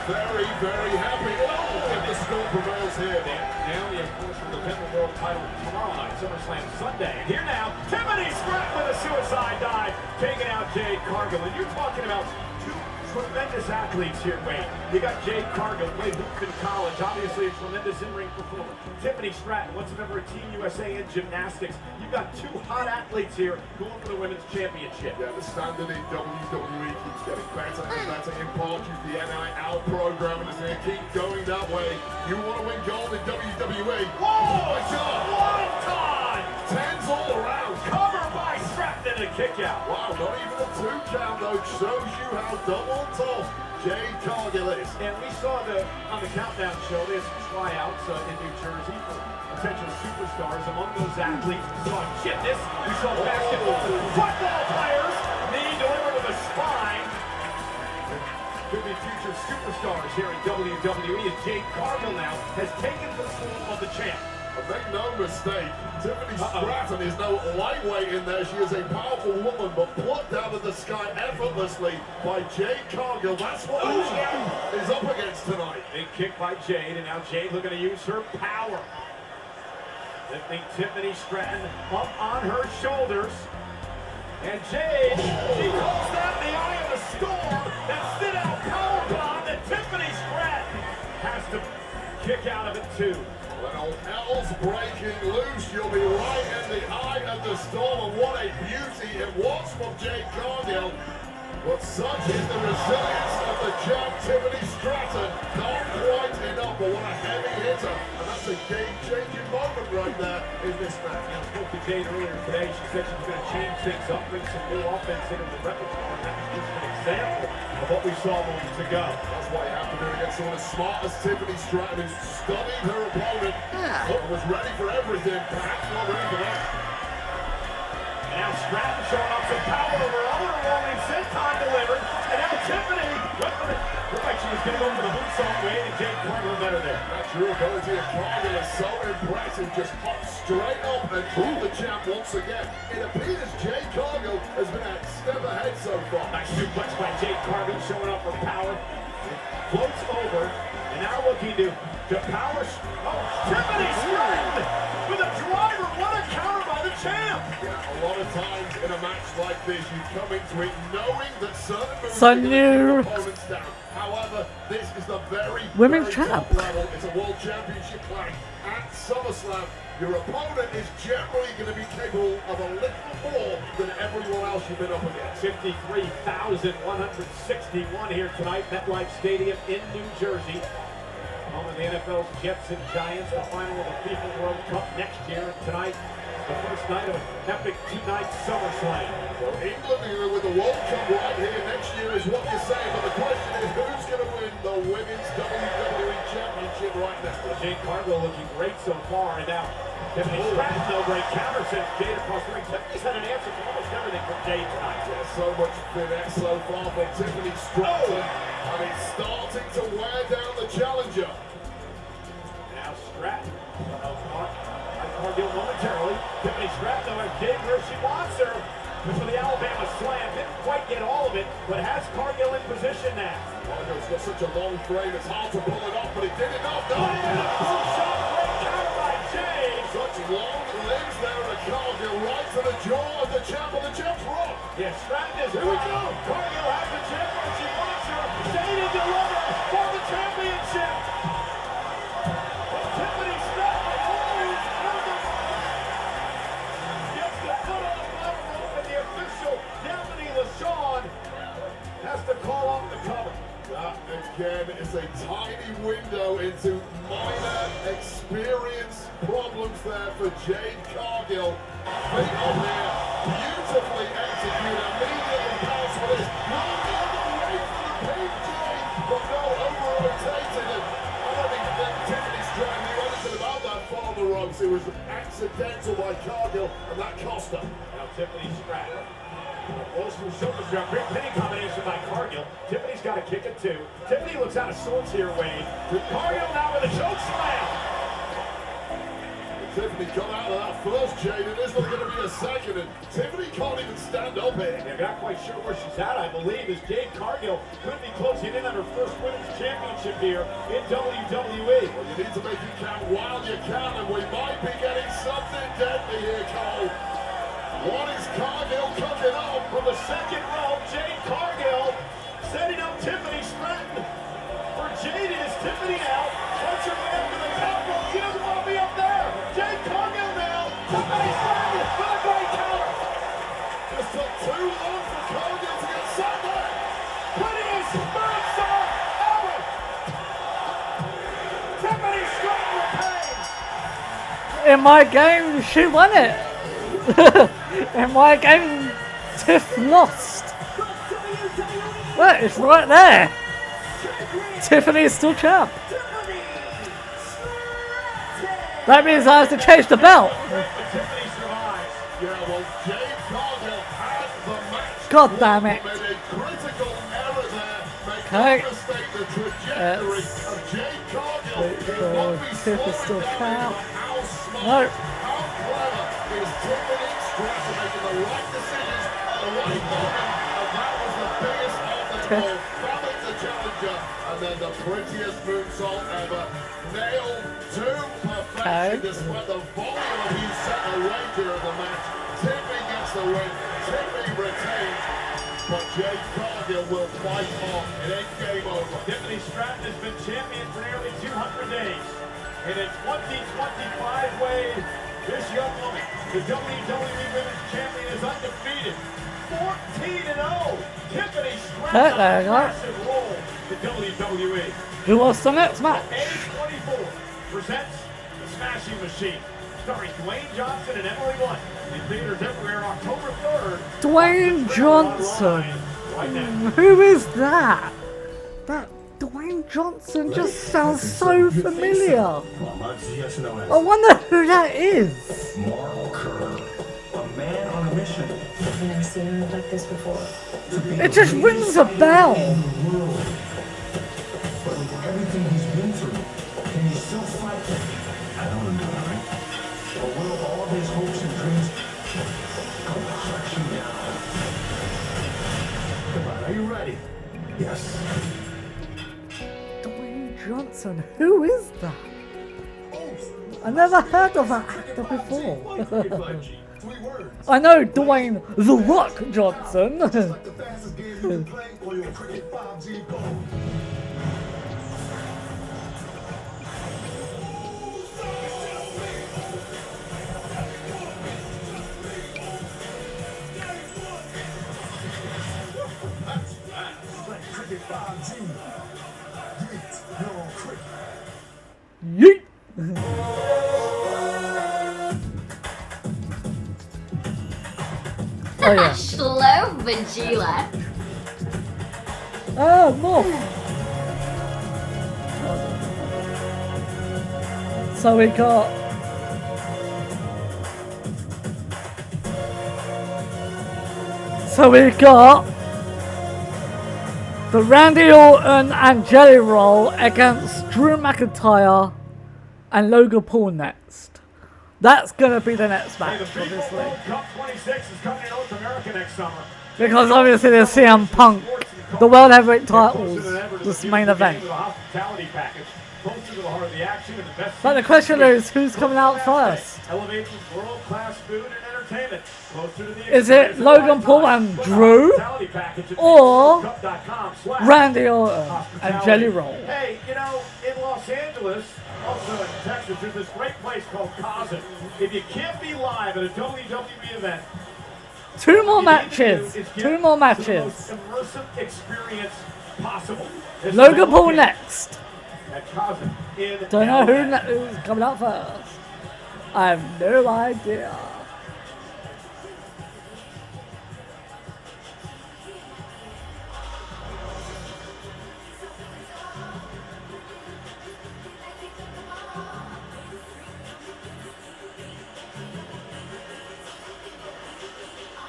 very, very happy if the score prevails here. Naomi, of course, will defend the world title tomorrow night, Summerslam Sunday. And here now, Tiffany Stratton with a suicide dive, taking out Jade Cargill. And you're talking about two tremendous athletes here, Wayne. You got Jade Cargill, played hoop in college, obviously a tremendous in-ring performer. Tiffany Stratton, once a member of Team USA in gymnastics. You've got two hot athletes here going for the women's championship. Yeah, the standard in WWE keeps getting better and better. In part, use the NIL program, and it's going to keep going that way. You want to win gold in WWE? Whoa! One time! Tens all around. Covered by Stratton and a kick out. Wow, not even a 2 count though. Shows you how double tough Jade Cargill is. And we saw on the Countdown show, there's some tryouts in New Jersey for potential superstars. Among those athletes, we saw gymnasts, we saw basketball, football players, knee delivered with a spine. Could be future superstars here in WWE, and Jade Cargill now has taken the form of the champ. And make no mistake, Tiffany Stratton is no lightweight in there. She is a powerful woman, but plucked out of the sky effortlessly by Jade Cargill. That's what the champ is up against tonight. Big kick by Jade, and now Jade looking to use her power. Lifting Tiffany Stratton up on her shoulders. And Jade, she calls that the eye of the storm. That sit-out powerbomb that Tiffany Stratton has to kick out of it too. When all hell's breaking loose, you'll be right in the eye of the storm. And what a beauty it was from Jade Cargill. But such is the resilience of the champ, Tiffany Stratton. Not quite enough, but what a heavy hitter. And that's a game-changing moment right there in this match. I spoke to Jade earlier today. She said she was going to change things up, bring some new offense into the repertoire. And that was just an example of what we saw moments ago. That's why you have to do it against someone as smart as Tiffany Stratton, who studied her opponent and was ready for everything, perhaps not ready for that. And now Stratton showing off some power over other rolling senton delivered. And now Tiffany went for it. Looked like she was going to go for the boot song way, and Jade Cargill better there. That durability of Cargill is so impressive. Just hop straight up and drop the champ once again. It appears Jade Cargill has been a step ahead so far. Nice suplex by Jade Cargill showing up for power. Floats over, and now looking to power. Oh, Tiffany Stratton with a driver. What a counter by the champ. Yeah, a lot of times in a match like this, you come into it knowing that certain moves So are gonna new. take opponents down. However, this is the very Women's top champ. level. It's a world championship clash at Summerslam. Your opponent is generally going to be capable of a little more than everyone else you've been up against. 53,161 here tonight, MetLife Stadium in New Jersey. Home of the NFL's Jets and Giants, the final of the FIFA World Cup next year. And tonight, the first night of an epic two-night SummerSlam. So England here with the World Cup right here next year is what you're saying, but the question is who's going to win the Women's WWE Championship right now? Well, Jade Cargill looking great so far, and now Tiffany Stratton, no great counter since Jade across the ring. Tiffany's had an answer for almost everything from Jade tonight. There's so much finesse so far from Tiffany Stratton, and it's starting to wear down the challenger. Now Stratton, Cargill momentarily. Tiffany Stratton, though, has Jade where she wants her. For the Alabama slam, didn't quite get all of it, but has Cargill in position now. Cargill's got such a long frame, it's hard to pull it off, but it did enough. Oh, boot shot, great counter by Jade. Such long limbs there at Cargill, right to the jaw of the champ, and the champ's rock. Yeah, Stratton is. Here we go. Cargill has the chip when she wants her. Shayna delivers for the championship. But Tiffany Stratton holds gets the foot on the bottom rope, and the official, Daphne LaShawn, has to call off the cover. That again is a tiny window into minor experience problems there for Jade Cargill. Feet on there, beautifully executed, immediately pass for this. Not the other way for the PJ, but no, over-rotated. And I don't think that Tiffany Stratton knew anything about that fall on the ropes. It was accidental by Cargill, and that cost her. Now Tiffany Stratton. Goes from Summerslam. Great pinning combination by Cargill. Tiffany's got a kick at 2. Tiffany looks out of sorts here, Wade. Cargill now with a choke slam. Tiffany got out of that first, Jade. It is not going to be a second, and Tiffany can't even stand up here. Yeah, not quite sure where she's at, I believe, as Jade Cargill could be closing in on her first women's championship here in WWE. Well, you need to make it count while you can, and we might be getting something deadly here, Cole. What is Cargill cooking up from the second rope? Jade Cargill setting up Tiffany Stratton. For Jade, it is Tiffany now. Puts her way up to the top rope. She doesn't want to be up there. Jade Cargill now. Tiffany Stratton with a great counter. Just took too long for Cargill to get set there. Prettiest moonsault ever. Tiffany Stratton retains. In my game, she won it. In my game, Tiff lost. Look, it's right there. Tiffany's still champ. That means I have to change the belt. Tiffany survives. Yeah, well, Jade Cargill had the match. God damn it. Made a critical error there. May Okay. devastate the trajectory of Jade Cargill. Wait It for won't be Tiff is still slowing down, champ. but how smart, No. how clever is Tiffany Stratton making the right decisions at the right moment, and that was the biggest of them Tiff. all. Family the challenger, and then the prettiest moonsault ever. Nailed to perfection, Okay. despite the volume of you set the wager of the match. Tiffany gets the win, Tiffany retains, but Jade Cargill will fight on. It ain't game over. Tiffany Stratton has been champion for nearly 200 days. And in 2025, Wade, this young woman, the WWE Women's Champion, is undefeated. 14-0. Tiffany Stratton, There you go. massive role in WWE. Who was the next match? Age 24 presents The Smashing Machine, starring Dwayne Johnson and Emily Blunt. In theaters everywhere, October 3rd. Dwayne Johnson. Right now. Who is that? That Dwayne Johnson just sounds so familiar. I wonder who that is. Mark Kerr, a man on a mission I've never seen him like this before. to be It just rings a bell. in the world. But with everything he's been through, can he still fight? I don't know, right? Or will all of his hopes and dreams come crashing down? Come on, are you ready? Yes. Dwayne Johnson. Who is that? I never heard of that actor before. I know Dwayne The Rock Johnson. The fastest game you can play on your Cricket 5G phone. Cricket 5G. Yeet, you're on cricket. Yeet. Oh yeah. Slow Vegeta. Oh, more. So we got the Randy Orton and Jelly Roll against Drew McIntyre and Logan Paul next. That's gonna be the next Hey, match, the FIFA obviously. World Cup 26 is coming to North America next summer. Because obviously there's CM Punk, the World Heavyweight titles, this main event. The hospitality package, closer to the the heart of the action and the best. But the question is, who's coming out first? Elevating world-class food and entertainment closer to the Is it Logan Paul and Drew? Or Randy Orton and Jelly Roll? Hey, you know, in Los Angeles, also in Texas, there's this great place called Cosm. If you can't be live at a WWE event, Two more matches. The Two more matches. most immersive experience possible. This is Logan Paul located next. At Cosm in Don't know LA. who's coming out first. I have no idea.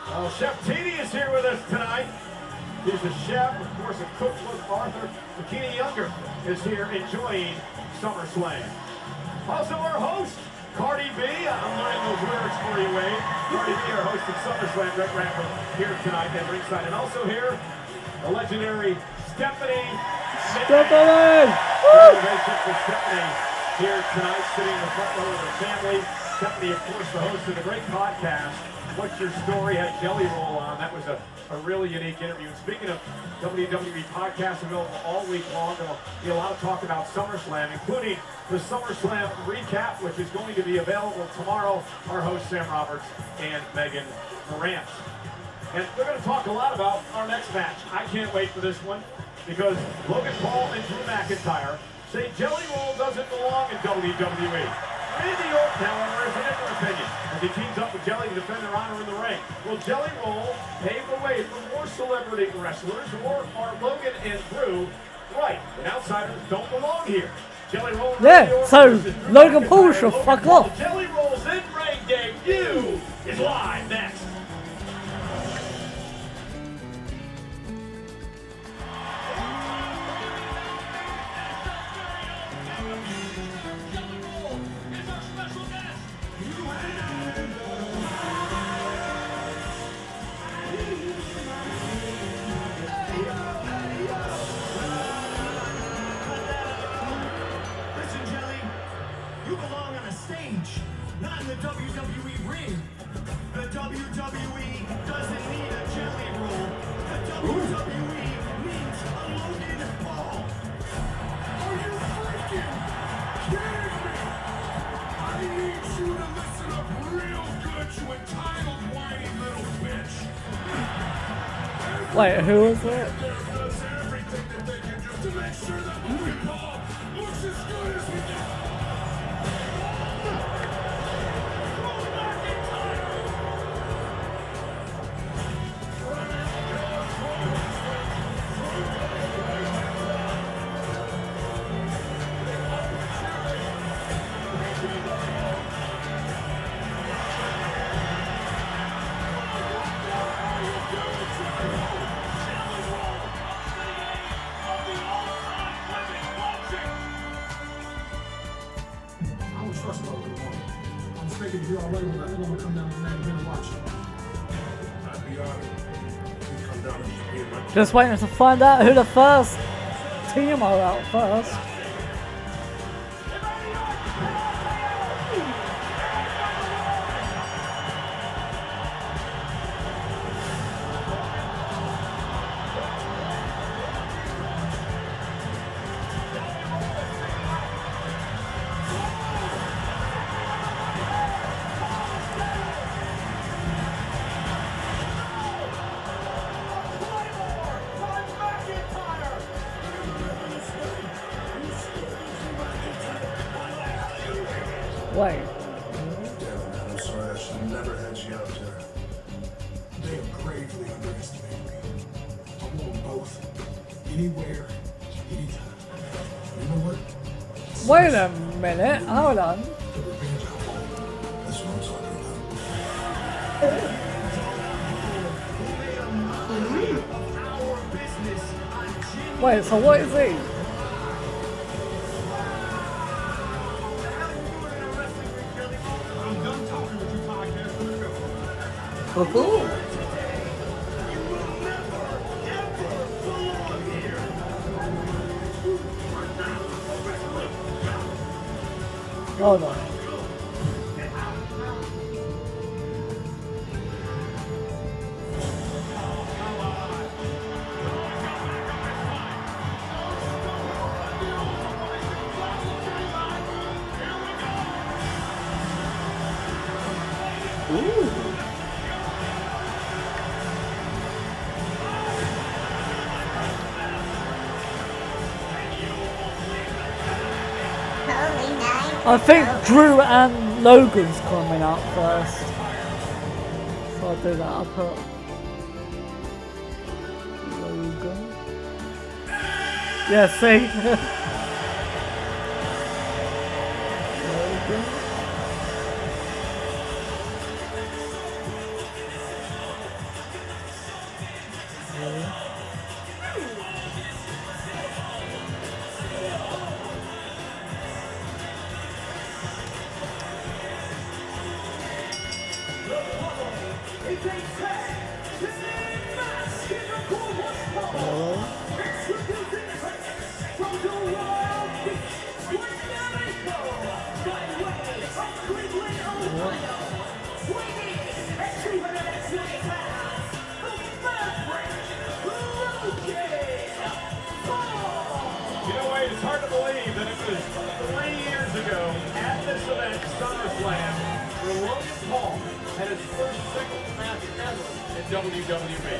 Well, Chef Tini is here with us tonight. He's a chef, of course, a cookbook author. Bikini Younger is here enjoying SummerSlam. Also our host, Cardi B. I'm learning those lyrics for you, Wade. Cardi B, our host of SummerSlam, Red Rapper, here tonight at ringside. And also here, the legendary Stephanie. Stephanie! Congratulations for Stephanie here tonight, sitting in the front row with her family. Stephanie, of course, the host of the great podcast, What's Your Story? Had Jelly Roll on. That was a really unique interview. And speaking of WWE podcasts available all week long, there'll be a lot of talk about SummerSlam, including the SummerSlam recap, which is going to be available tomorrow. Our host, Sam Roberts, and Megan Morant. And we're going to talk a lot about our next match. I can't wait for this one because Logan Paul and Drew McIntyre say Jelly Roll doesn't belong in WWE. Randy Orton, however, is a different opinion as he teams up with Jelly to defend their honor in the ring. Will Jelly Roll pave the way for more celebrity wrestlers, or are Logan and Drew right? And outsiders don't belong here. Jelly Roll. Yeah, so Logan Paul should fuck off. Jelly Roll's in-ring debut is live next. Listen, Jelly, you belong on a stage, not in the WWE ring. The WWE doesn't need a Jelly Roll. The WWE needs a Logan Paul. Are you freaking kidding me? I need you to listen up real good, you entitled, whiny little bitch. Wait, who was it? Does everything that they can do to make sure that Logan Paul looks as good as we do. I don't trust Logan Paul. I'm just making it here already, but I think I'm gonna come down to the main event and watch it. I'd be honored. You come down and just be in my Just waiting to find out who the first team are out first. Wait. I'm sorry, I should have never had you out there. They have gravely underestimated me. I want them both. Anywhere, anytime. You know what? Wait a minute. Hold on. The revenge I want. That's what I'm talking about. Wait, so what is he? I'm done talking with you podcast. Oh, cool. Hold on. I think Drew and Logan's coming out first. So I'll do that. I'll put Logan. Yeah, see? Logan. It's hard to believe that it was 3 years ago at this event, Summerslam, where Logan Paul had his first singles match ever in WWE.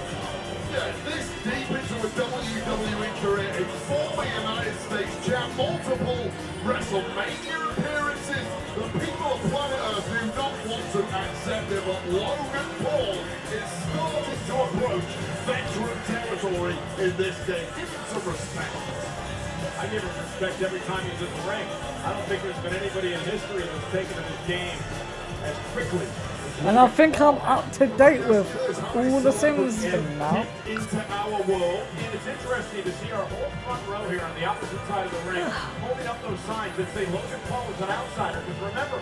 Yeah, this deep into a WWE career, a former United States champ, multiple WrestleMania appearances. The people of planet Earth do not want to accept it, but Logan Paul is starting to approach veteran territory in this game. Give him some respect. I give him respect every time he's in the ring. I don't think there's been anybody in history that's taken to this game as quickly. And I think I'm up to date with all the things now. Into our world, and it's interesting to see our whole front row here on the opposite side of the ring holding up those signs that say Logan Paul is an outsider. Because remember,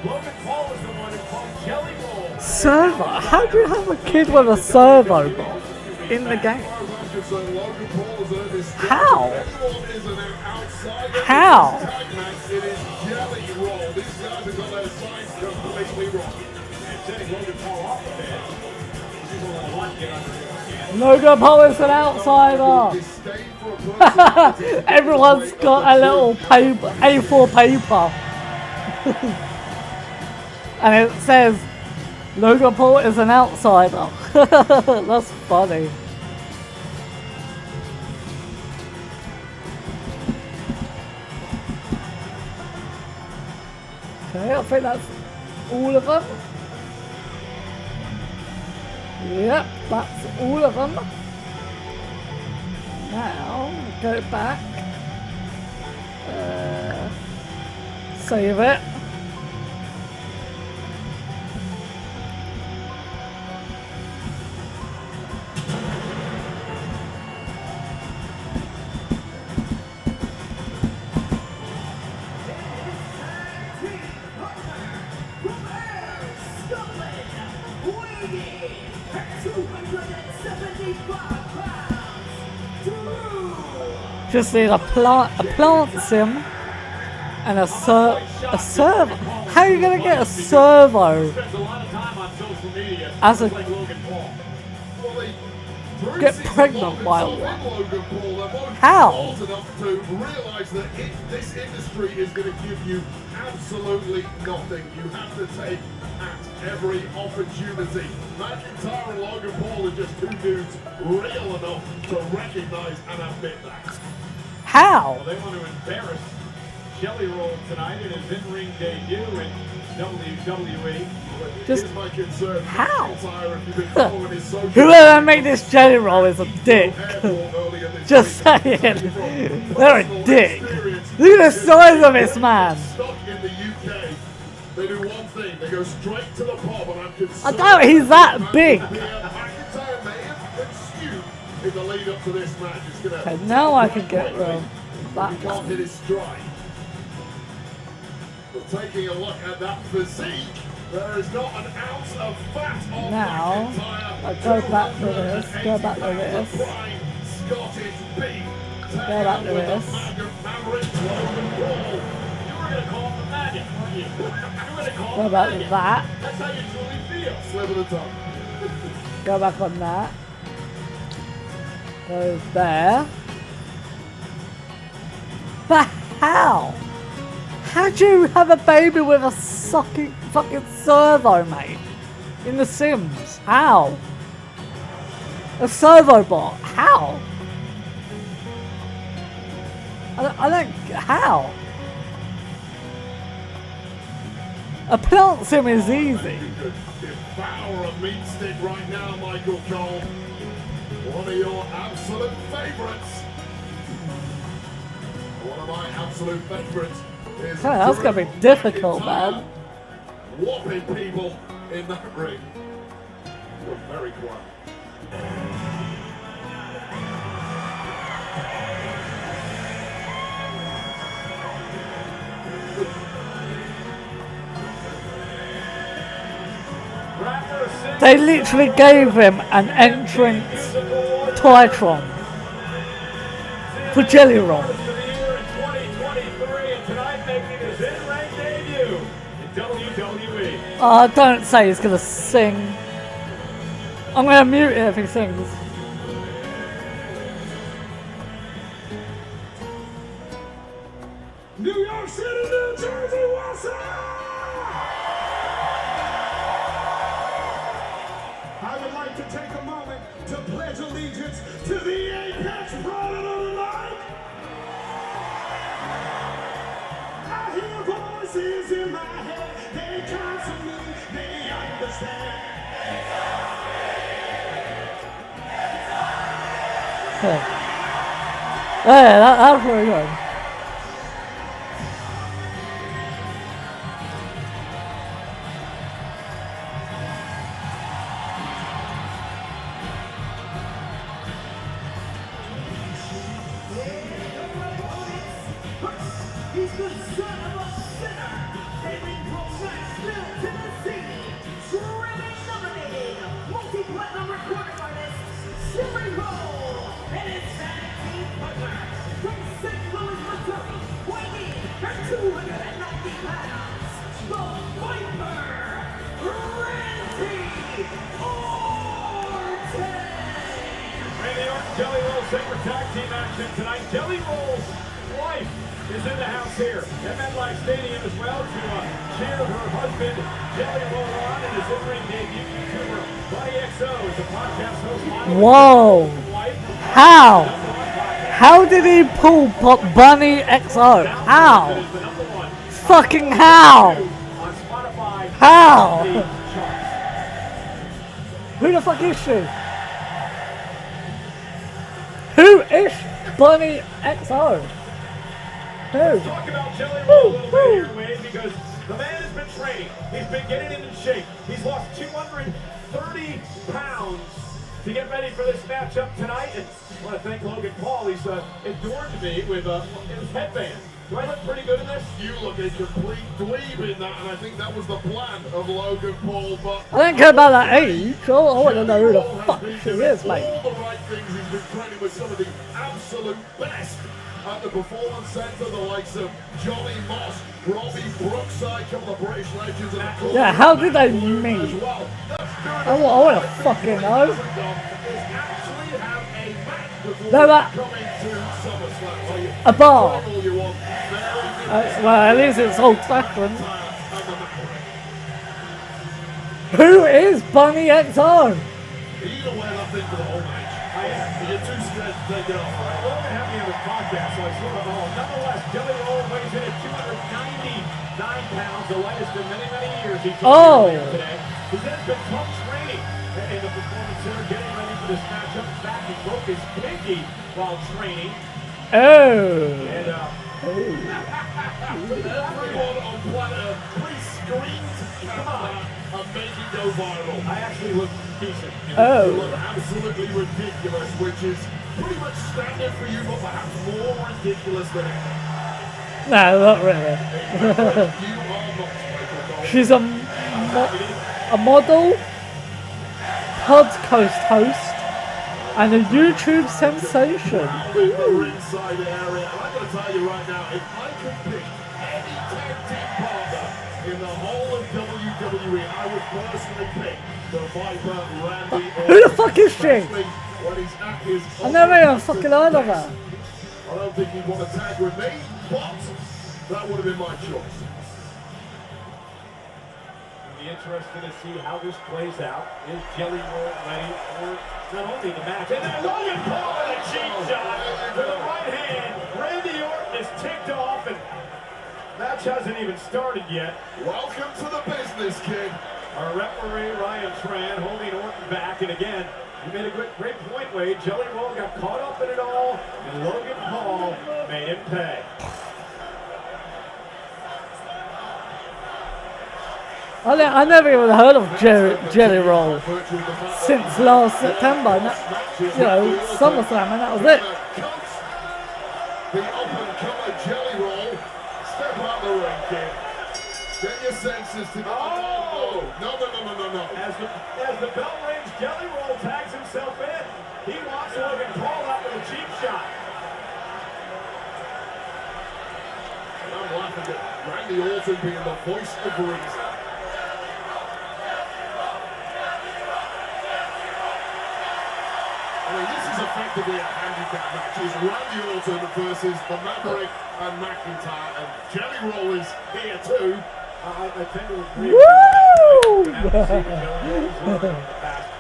Logan Paul was the one who called Jelly Roll. Servo? How do you have a kid with a servo ball in the game? How? How? It is Jelly Roll. These guys have got their signs completely wrong. Setting Logan Paul off a bit. He's a little lucky under his skin. Logan Paul is an outsider. Everyone's got a little paper, A4 paper. And it says, Logan Paul is an outsider. That's funny. Okay, I think that's all of them. Yep, that's all of them. Now, go back. Save it. Just need a plant sim and a servo. How are you gonna get a servo as a get pregnant by one? How? To realize that this industry is going to give you absolutely nothing. You have to take at every opportunity. McIntyre and Logan Paul are just two dudes real enough to recognize and admit that. How? Well, they want to embarrass Jelly Roll tonight in his in-ring debut in WWE. Just Here's my concern. how? McIntyre, if you've been following his social Whoever made this Jelly Roll is a dick. Just saying. They're a dick. Look at the size of this man. Stuck in the UK, they do one thing. They go straight to the pub, and I'm concerned. I doubt he's that big. McIntyre may have consumed in the lead up to this match. It's gonna Okay, now I can get quickly. that He can't one. hit his stride. But taking a look at that physique, there is not an ounce of fat on Now, McIntyre. I go back to this, go back to this. Prime Scottish beef. Go back to With the this. Maverick Logan Paul. You were going to call him the maggot. Go back to that. That's how you truly feel. Slip of the tongue. Go back on that. Go there. But how? How do you have a baby with a fucking servo, mate? In The Sims? How? A servo bot? How? I don't. How? A plant sim is easy. Devour a meat stick right now, Michael Cole. One of your absolute favourites. One of my absolute favourites is. That's gonna be difficult, man. Whopping people in that ring. You're very quiet. They literally gave him an entrance Titron for Jelly Roll. Don't say he's gonna sing. I'm gonna mute it if he sings. New York City, New Jersey, what's up? I would like to take a moment to pledge allegiance to the Apex Predator tonight. I hear voices in my head, they counsel me, they understand. Yeah, that's pretty good. He's the son of a sinner. Hailing from Nashville, Tennessee. Grammy-nominated, multi-platinum recording artist, Sherry Roll, and his tag team partner from St. Louis, Missouri, weighing her 290 pounds, the Viper, Randy Orton. Randy Orton, Jelly Roll, sacred tag team action tonight. Jelly Roll's wife is in the house here at MetLife Stadium as well to cheer her husband Jelly Roll on and his in-ring debut. YouTuber Buddy XO is the podcast host. Whoa! How? How did he pull Bunny XO? How? Fucking how? How? Who the fuck is she? Who is Bunny XO? Let's talk about Jelly Roll a little bit here, Wade, because the man has been training. He's been getting into shape. He's lost 230 pounds to get ready for this matchup tonight. And I want to thank Logan Paul. He's adorned me with his headband. Do I look pretty good in this? You look a complete dweeb in that, and I think that was the plan of Logan Paul, but I don't care about that age. I want to know who the fuck she is, mate. all the right things. He's been training with some of the absolute best at the Performance Centre, the likes of Johnny Moss, Robbie Brookside, some of the British legends, and of course, Yeah, how did they meet? as well. I want to fucking know. Is actually have a match before No, that- coming to SummerSlam. So you A bar. all you want. Well, at least it's old fashioned. Who is Bunny XO? Either way, I think for the whole match. You're too scared to take it off, right? Well, they have me on this podcast, so I sort of know. Nonetheless, Jelly Roll weighs in at 299 pounds, the lightest in many, many years. He told me earlier today. He said it's been tough training in the Performance Center, getting ready for this matchup. In fact, he broke his pinky while training. Oh. Everyone And, on planet Earth, please scream come on and make it go viral. I actually look decent. You Oh. look absolutely ridiculous, which is pretty much standard for you, but perhaps more ridiculous than it. No, not really. You are not Michael Cole. She's a model, podcast host, and a YouTube sensation. In the ringside area, and I'm going to tell you right now, if I could pick any tag team partner in the whole of WWE, I would personally pick the Viper Randy Orton. Who the fuck is she? Especially when he's at his I never even fucking heard of her. I don't think he'd want to tag with me, but that would have been my choice. Be interested to see how this plays out. Is Jelly Roll ready for not only the match, and then Logan Paul with a cheap shot to the right hand. Randy Orton is ticked off, and match hasn't even started yet. Welcome to the business, kid. Our referee Ryan Tran holding Orton back, and again, he made a great point, Wade. Jelly Roll got caught up in it all, and Logan Paul made him pay. I never even heard of Jelly Roll since last September. You know, Summerslam, and that was it. The up-and-comer Jelly Roll. Step out the ring, kid. Get your senses to... Oh! No. As the bell rings, Jelly Roll tags himself in. He wants Logan Paul out with a cheap shot. I'm laughing at Randy Orton being the voice of reason. I mean, this is effectively a handicap match. It's Randy Orton versus the Maverick and McIntyre, and Jelly Roll is here too. I tend to agree with you. We haven't seen Jelly Roll in the past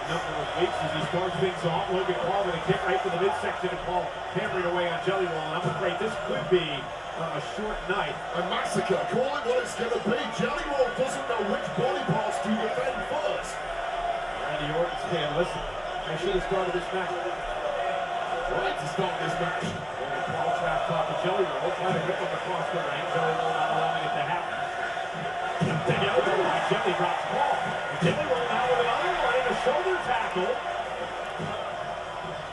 number of weeks as he starts things off. Logan Paul with a kick right to the midsection and Paul hammering away on Jelly Roll. And I'm afraid this could be a short night. A massacre. Call it what it's going to be. Jelly Roll doesn't know which body parts to defend first. Randy Orton's saying, listen, I should have started this match. Right to start this match. Paul trapped off the Jelly Roll, trying to whip him across the ring. Jelly Roll not allowing it to happen. The elbow by Jelly drops Paul. Jelly Roll now with another one in a shoulder tackle.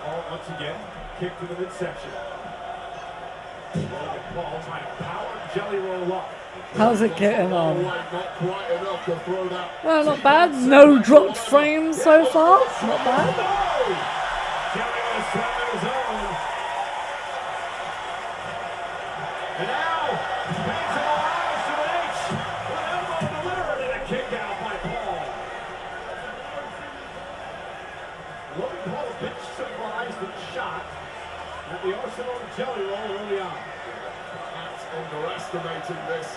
Paul once again, kick to the midsection. Logan Paul trying to power Jelly Roll up. How's it getting on? Not quite enough to throw that. Well, not bad. No dropped frames so far. Not bad. Jelly Roll slamming his own. And now, pays all eyes to an H. With elbow delivered and a kick out by Paul. Logan Paul a bit surprised and shocked at the arsenal of Jelly Roll early on. That's underestimating this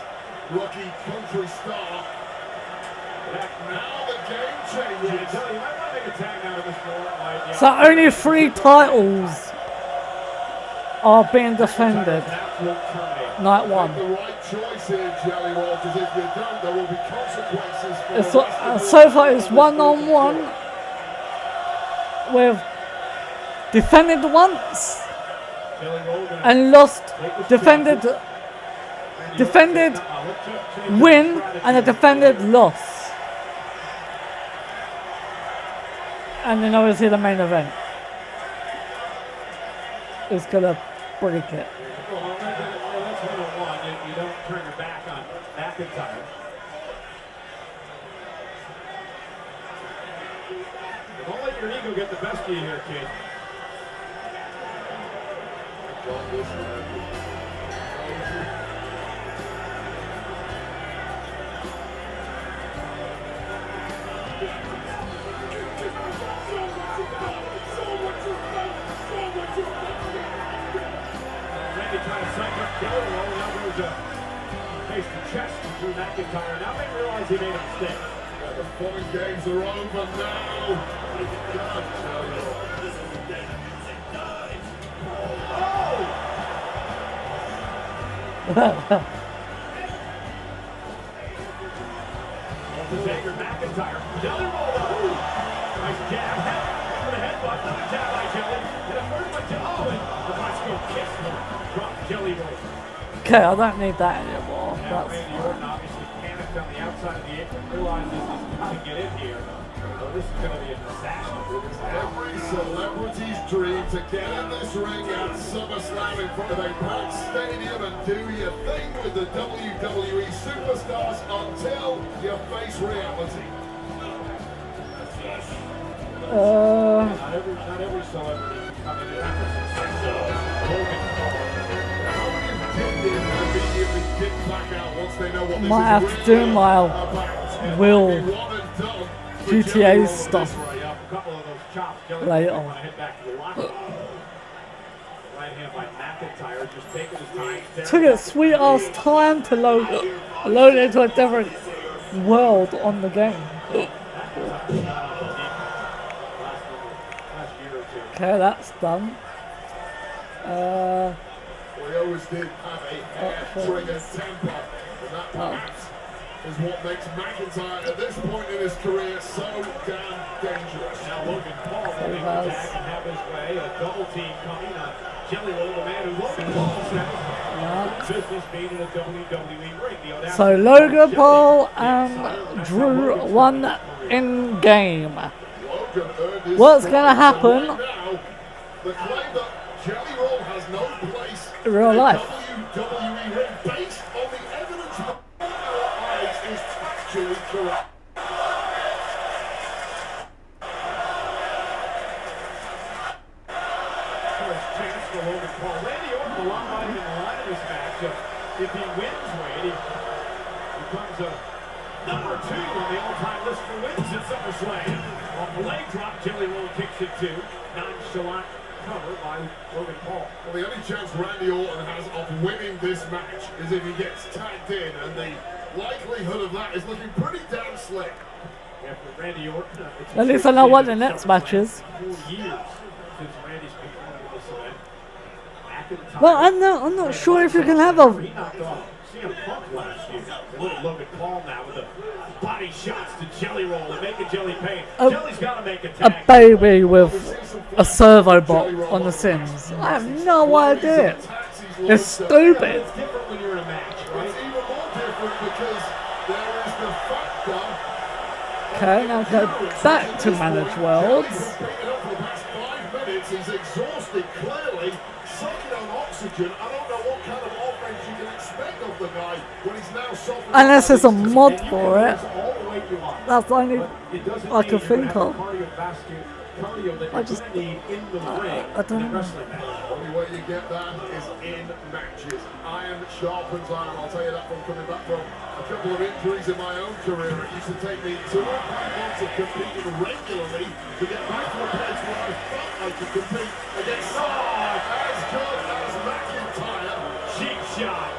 rookie country star. Now the game changes. Yeah, Jelly, you might want to make a tag out of this ball. So only 3 titles are being defended. Night 1. The right choice here, Jelly Roll, because if you don't, there will be consequences for It's, the rest of the so far it's 1-on-1 with defended once and lost, defended, win, and a defended loss. And then obviously the main event is gonna break it. Well, that's 1-on-1. You don't turn your back on McIntyre. Don't let your ego get the best of you here, kid. Randy trying to psych up Jelly Roll. Now goes face to chest through McIntyre. Now they realize he made a mistake. The fun games are over now. Xavier McIntyre. Jelly Roll. Nice jab. For the headbutt. Another jab by Jelly. And a third by Jelly. Oh, and the bicycle kiss. Drop Jelly Roll. Okay, I don't need that anymore. Now That's Randy Orton obviously panicked on the outside of the apron. Realizes he's got to get in here. So this is going to be a disaster. Every celebrity's dream to get in this ring at SummerSlam in front of a packed stadium and do your thing with the WWE superstars until you face reality. Not every celebrity can come in and have a successful Logan Paul. dipped in and immediately dipped back out once they know what this Might is have to do really my about. Will One and done for GTA Jelly Roll stuff Right up, a couple of those chops. Jelly later Roll on. want to head back to the locker room. Right hand by McIntyre, just taking his time. Took a sweet ass time to load into a different world on the game. Okay, that's done. We always did have a hair-trigger temper, and that perhaps is what makes McIntyre at this point in his career so damn dangerous. Now Logan Paul will make the tag and have his way. A double team coming on Jelly Roll, the man who Logan Paul says business being in a WWE ring. The audacity So Logan Paul and Drew won in game. What's gonna happen The claim that Jelly Roll has no place in real life? WWE ring based on the evidence of our eyes is factually correct. First chance for Logan Paul. Randy Orton will not even line of this match. If he wins, Wade, he becomes a number 2 on the all-time list for wins at SummerSlam. Off the leg drop, Jelly Roll kicks it to nonchalant cover by Logan Paul. Well, the only chance Randy Orton has of winning this match is if he gets tagged in, and the likelihood of that is looking pretty damn slick. Yeah, for Randy Orton, At least I know what the next match is. 4 years since Randy's performed at this event. McIntyre. Well, I'm not sure if you can have a He knocked off CM Punk last year. And look at Logan Paul now with the body shots to Jelly Roll and making Jelly pay. Jelly's got to make a tag. baby with a servo bot on the Sims. I have no idea. It's stupid. It's different when you're in a match, right? It's even more different because there is the factor. Okay, now go back to Manage Worlds. He's been beaten up for the past 5 minutes. He's exhausted, clearly. Sucking on oxygen. I don't know what kind of offense you can expect of the guy when he's now suffering. Unless there's a mod for it. All the way you want. That's the only It doesn't I mean can you're think gonna of. have cardio that I you're just- gonna need in the ring I don't in a know. wrestling match. The only way you get that is in matches. Iron sharpens iron. I'll tell you that from coming back from a couple of injuries in my own career. It used to take me 2 or 3 months of competing regularly to get back to a place where I felt I could compete against someone as good as McIntyre. Cheap shot.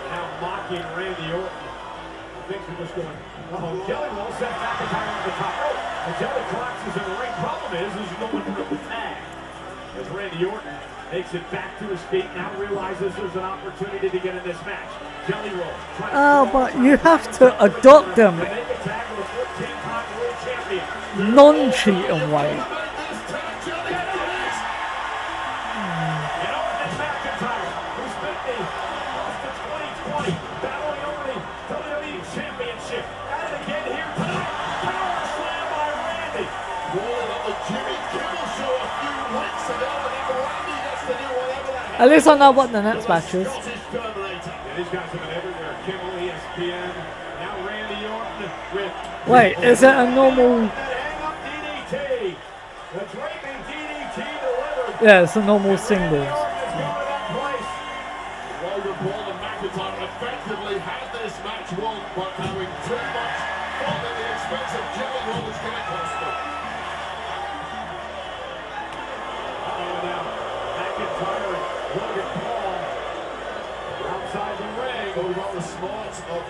Now mocking Randy Orton. Things are just going, Jelly Roll sets McIntyre on the top rope. And Jelly collapses in the ring. Problem is no one for the tag. As Randy Orton makes it back to his feet, now realizes there's an opportunity to get in this match. Jelly Roll. Oh, but you have to adopt them Make a tag with a 14-time world champion. non-cheating way. And Orton and McIntyre, who spent the most of 2020 battling over the WWE Championship. At it again here tonight. Power slam by Randy. Rolling up the Jimmy Kimmel show a few weeks ago, and now Randy gets to do whatever the hell. At least I know what the next match is. Scottish Terminator. Yeah, these guys have been everywhere. Kimmel, ESPN. Now Randy Orton with. Wait, is it a normal? Hang up DDT. The draping DDT delivered. Yeah, it's a normal singles. Logan Paul and McIntyre effectively had this match won, but having too much fun at the expense of Jelly Roll is going to cost them. Now McIntyre and Logan Paul outside the ring. Oh, what the smarts of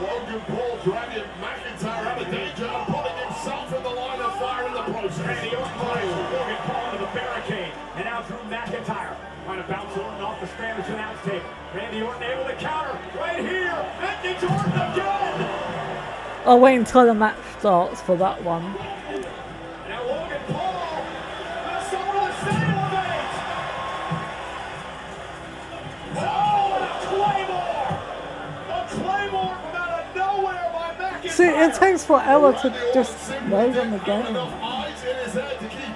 Logan Paul dragging McIntyre out of danger and putting himself in the line of fire in the process. Randy Orton plays Logan Paul into the barricade. And now Drew McIntyre trying to bounce Orton off the Spanish announce table. Randy Orton able to counter right here. And it's Orton again. I'll wait until the match starts for that one. Now Logan Paul. That's someone to salivate. Oh, and a Claymore. A Claymore from out of nowhere by McIntyre. See, it takes forever to just load on the game. Enough eyes in his head to keep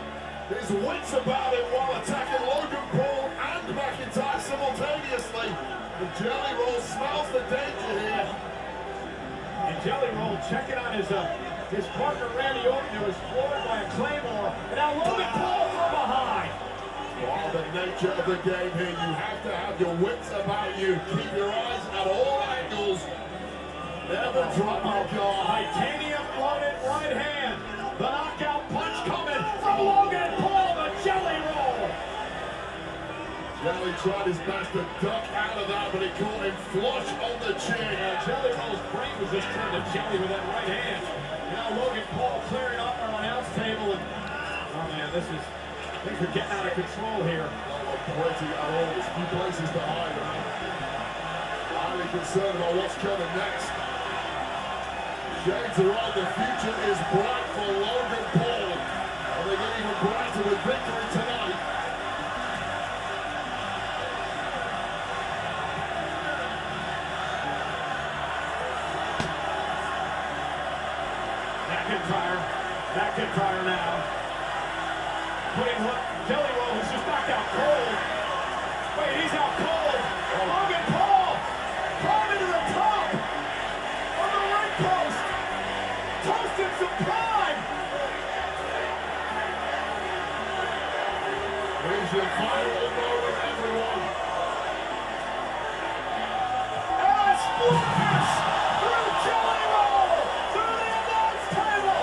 his wits about him while attacking Logan Paul and McIntyre simultaneously. The Jelly Roll smells the danger here. And Jelly Roll checking on his partner Randy Orton, who was floored by a Claymore. And now Logan Paul from behind. Well, the nature of the game here, you have to have your wits about you. Keep your eyes at all angles. Never drop your guard. Titanium loaded right hand. The knockout punch coming from Logan Paul, the jelly roll. Jelly tried his best to duck out of that, but he caught him flush on the chin. Jelly roll's brain was just turned to jelly with that right hand. Now Logan Paul clearing up our announce table. And, oh man, things are getting out of control here. Not plenty at all. There's few places to hide. Highly concerned about what's coming next. Shades are on. The future is bright for Logan Paul. And they get even brighter with victory tonight. McIntyre now. Putting what Jelly Roll is just knocked out cold. Wait, he's out cold. Logan Paul climbing to the top of the ring post. Toasting some prime. Here's your final moment, everyone. And a splash through Jelly Roll through the announce table.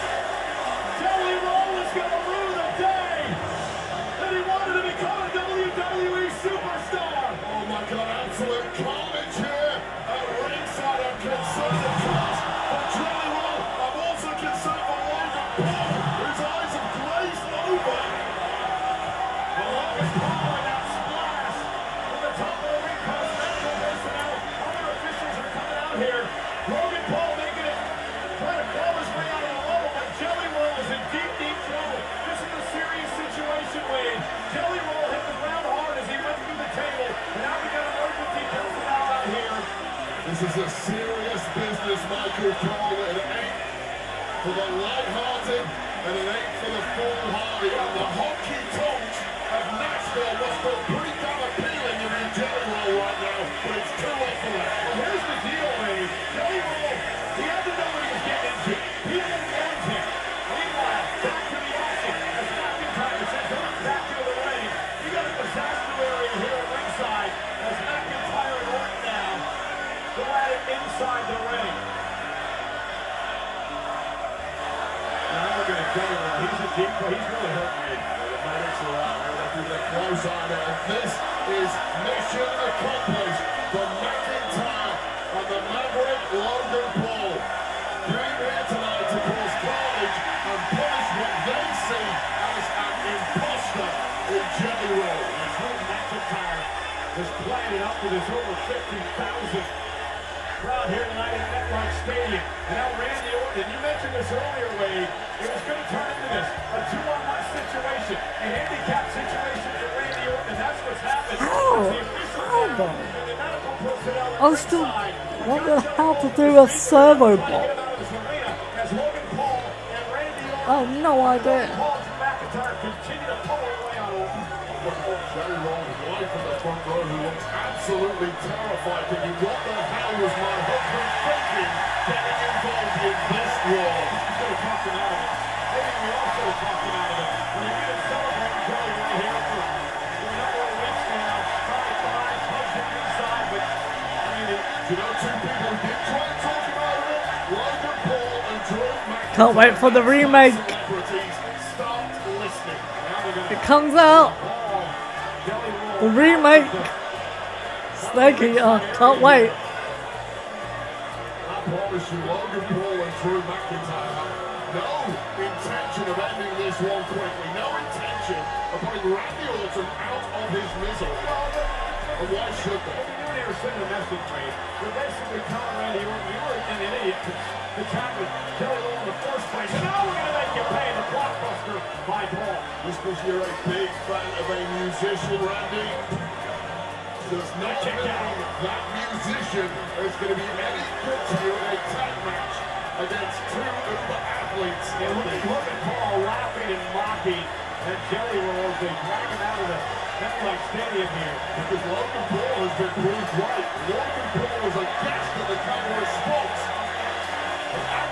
Jelly Roll is going to rue the day that he wanted to become a WWE superstar. Oh my God, absolute carnage here at ringside. I'm concerned, of course, for Jelly Roll. I'm also concerned for Logan Paul, whose eyes have glazed over. Well, Logan Paul in that splash from the top of the ring post. Medical personnel, other officials are coming out here. Logan Paul making it, trying to claw his way out of the hole, but Jelly Roll is in deep, deep trouble. This is a serious situation, Wade. Jelly Roll hit the ground hard as he went through the table, and now we got emergency personnel out here. This is a serious business, Michael Cole. It ain't for the light-hearted, and it ain't for the foolhardy. And the honky-tonks of Nashville must feel pretty damn appealing if you're Jelly Roll right now, but it's too late for that. Well, here's the deal, Wade. Jelly Roll, he had to know what he was getting into. He didn't want him. Meanwhile, back to the action. As McIntyre says, back to the ring. You got a disaster area here at ringside. As McIntyre and Orton now go at it inside the ring. Now we're going to Jelly Roll. He's a deep play. He's really hurting me. The medics are out there. They're through their close eye there. And this is mission accomplished for McIntyre and the Maverick Logan Paul. Came here tonight to cause carnage and punish what they see as an imposter in Jelly Roll. And Drew McIntyre is playing it up with his over 50,000 crowd here tonight at MetLife Stadium. And now Randy Orton, you mentioned this earlier, Wade, it was going to turn into this, a 2-on-1 situation, a handicap situation for Randy Orton, and that's what's happened. How? As the officials How now, though? and the medical personnel at I still ringside, wonder how to do a servo trying to bot. get him out of this arena as Logan Paul and Randy Orton, I have no idea. Paul and McIntyre continue to pull away on Orton. Jelly Roll's wife in the front row who looks absolutely terrified, thinking, what the hell was my husband thinking getting involved in this war? Should have talked him out of it. Maybe we all should have talked him out of it. When you've been celebrating Jelly right here for a number of weeks now, trying to find hugs him inside, but I mean, Do you know two people who did try and talk him out of it? Logan Paul and Drew McIntyre. Can't wait for the remake. Celebrities, start listening. now we're going to It comes out. Jelly Roll. The remake. Snake Eater. Can't wait. I promise you, Logan Paul and Drew McIntyre have no intention of ending this one quickly. No intention of putting Randy Orton out of his misery. And why should they? What we're doing here is sending a message, Wade. We're basically telling Randy Orton, you were an idiot to tackle Jelly Roll in the first place. And now we're going to make you pay the blockbuster by Paul. Just because you're a big fan of a musician, Randy, does not mean that musician is going to be any good to you in a tag match against two Uber athletes. And look at Paul laughing and mocking at Jelly Roll as they drag him out of the MetLife Stadium here. Because Logan Paul has been proved right. Logan Paul was a guest at the camera response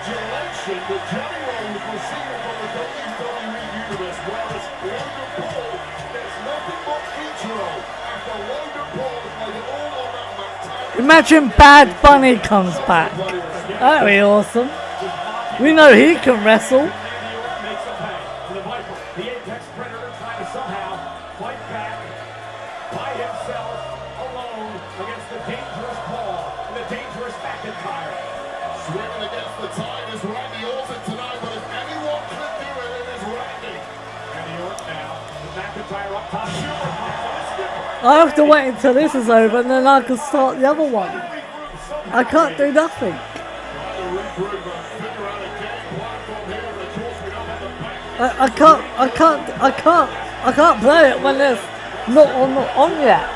adulation that Jelly Roll was receiving from the WWE Universe, whereas Logan Paul gets nothing but intro after Logan Paul has made it all on that mat. Imagine Bad Bunny comes back. That'd be awesome. We know he can wrestle. Randy Orton makes a pay. The Viper, the apex predator, trying to somehow fight back by himself, alone, against the dangerous Paul and the dangerous McIntyre. Swimming against the tide is Randy Orton tonight, but if anyone can do it, it is Randy. Randy Orton now, with McIntyre up top, Schumer comes on the skipper. I have to wait until this is over and then I can start the other one. I can't do nothing. I can't play it when it's not on yet.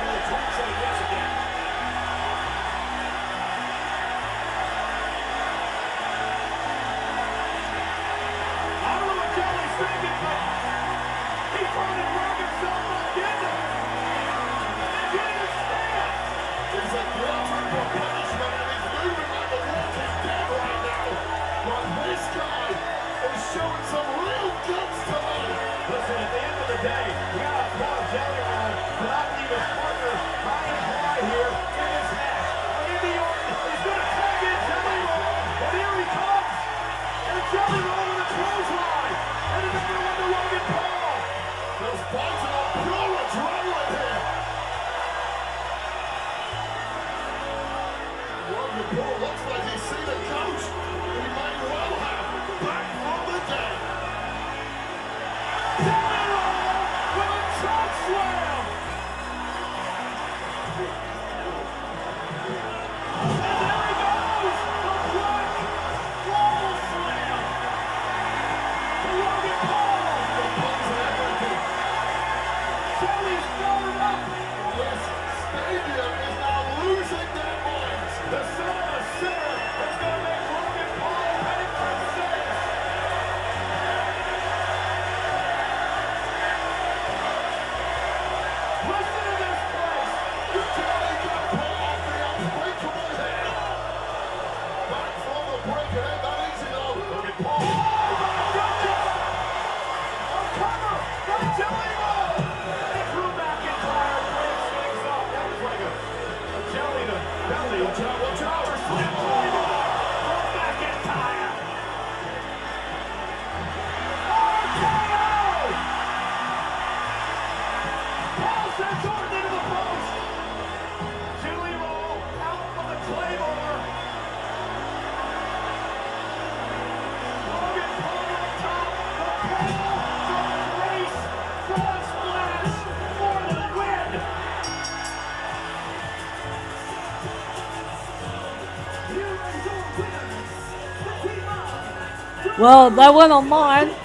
Well, that went on mine. Well,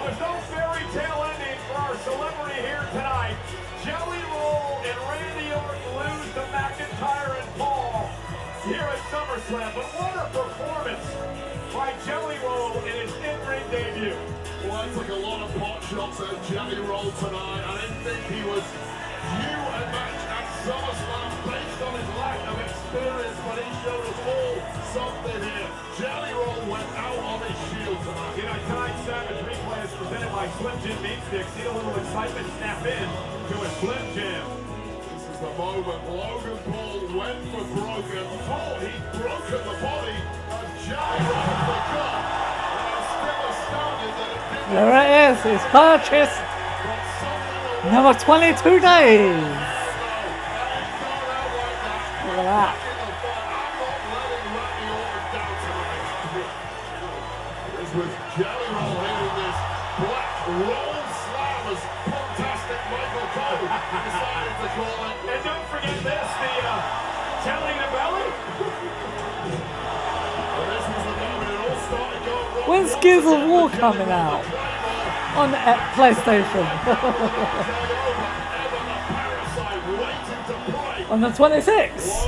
there's no fairy tale ending for our celebrity here tonight. Jelly Roll and Randy Orton lose to McIntyre and Paul here at Summerslam. But what a performance by Jelly Roll in his in-ring debut. Well, I took a lot of pot shots at Jelly Roll tonight. I didn't think he was new a match at Summerslam based on his lack of experience, but he showed us all something here. Jelly Roll went out on his shield tonight. You know, tonight's Savage Replay is presented by Slim Jim Meat Sticks. See a little excitement snap in to a Slim Jim. This is the moment Logan Paul went for broken. Thought he'd broken the body of Jelly Roll for God. And I'm still astounded that it didn't. There it is. It's purchased. Number 22 days. Look at that. This was Jelly Roll hitting this black roll slam as fantastic Michael Cole decided to call it. And don't forget this, the telling the belly. And this was the moment it all started going wrong. When's Gears of War coming out? On the PlayStation. On the 26th.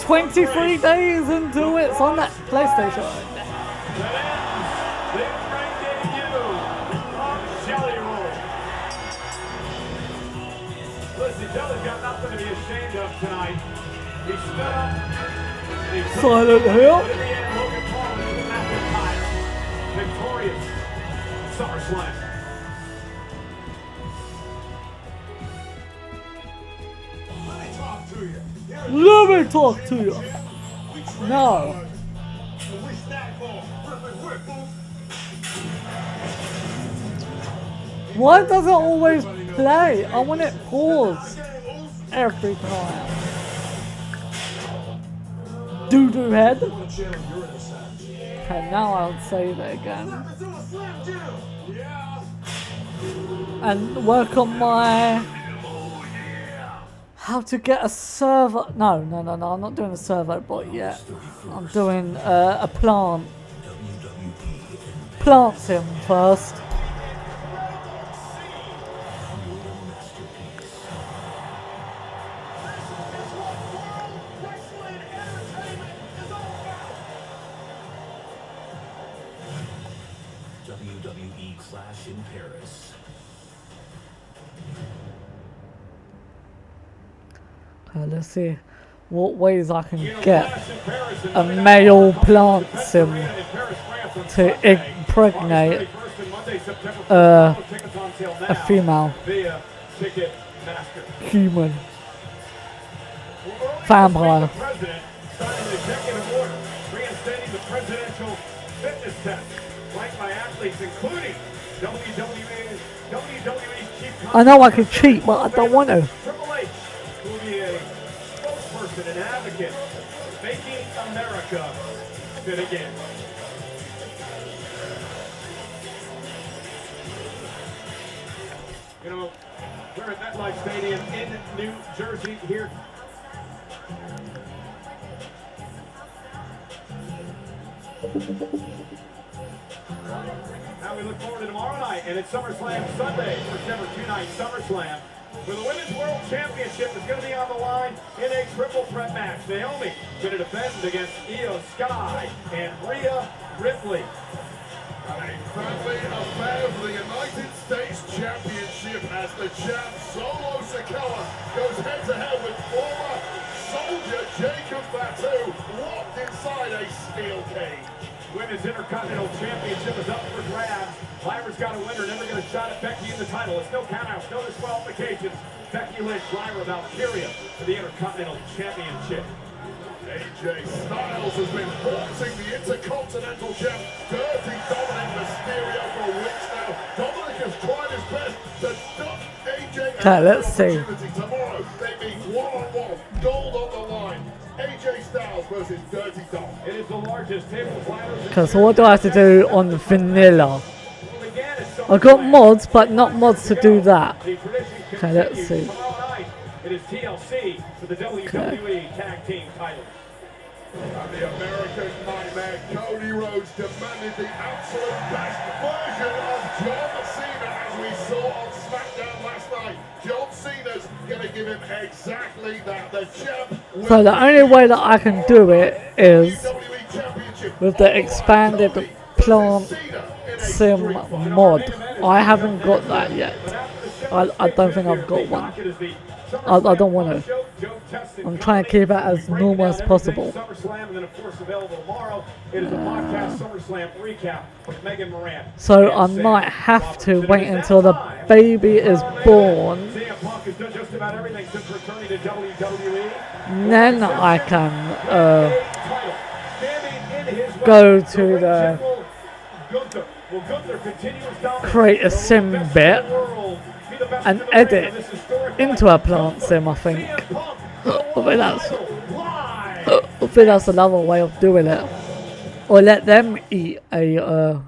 23 days until it's on that PlayStation. Listen, Jelly's got nothing to be ashamed of. stood up. He took Silent it, Hill. but in the end, Logan Paul and Drew McIntyre victorious. SummerSlam. Let me talk to you. Let me talk to you. No. Wish that for ripple. Why does it always play? I want it paused every time. Doo-doo head. Okay, now I'll save it again. And work on my... How to get a server... No, I'm not doing a servo bot yet. I'm doing a plant. Plant sim first. WWE Clash in Paris. Let's see what ways I can get a male plant sim to impregnate a female human vampire. Signing an executive order reinstating the presidential fitness test, ranked by athletes including WWE's chief. I know I can cheat, but I don't want to. Triple H will be a spokesperson and advocate, making America good again. You know, we're at MetLife Stadium in New Jersey here. Now we look forward to tomorrow night, and it's SummerSlam Sunday, first ever two-night SummerSlam, where the Women's World Championship is going to be on the line in a triple threat match. Naomi going to defend against Io Sky and Rhea Ripley. And a friendly affair for the United States Championship as the champ Solo Sikoa goes head-to-head with former soldier Jacob Fatu, locked inside a steel cage. Women's Intercontinental Championship is up for grabs. Lyra's got a winner, never going to shot at Becky in the title. It's no countouts, no disqualifications. Becky Lynch, Lyra Valkyria for the Intercontinental Championship. AJ Styles has been forcing the Intercontinental champ Dirty Dominic Mysterio for weeks now. Dominic has tried his best to stop AJ. Okay, let's see. Tomorrow they meet one-on-one, gold on the line. AJ Styles versus Dirty Dom. It is the largest table of ladders. Okay, so what do I have to do on vanilla? I got mods, but not mods to do that. Okay, let's see. Tomorrow night, it is TLC for the WWE Tag Team titles. And the American Nightmare Cody Rhodes demanded the absolute best version of John Cena, as we saw on SmackDown last night. John Cena's going to give him exactly that. The champ. So the only way that I can do it is with the expanded plant sim mod. I haven't got that yet. I don't think I've got one. I don't want to. I'm trying to keep it as normal as possible. So I might have to wait until the baby is born. Then I can go to the create a sim bit and edit into a plant sim, I think. I think that's another way of doing it. Or let them eat a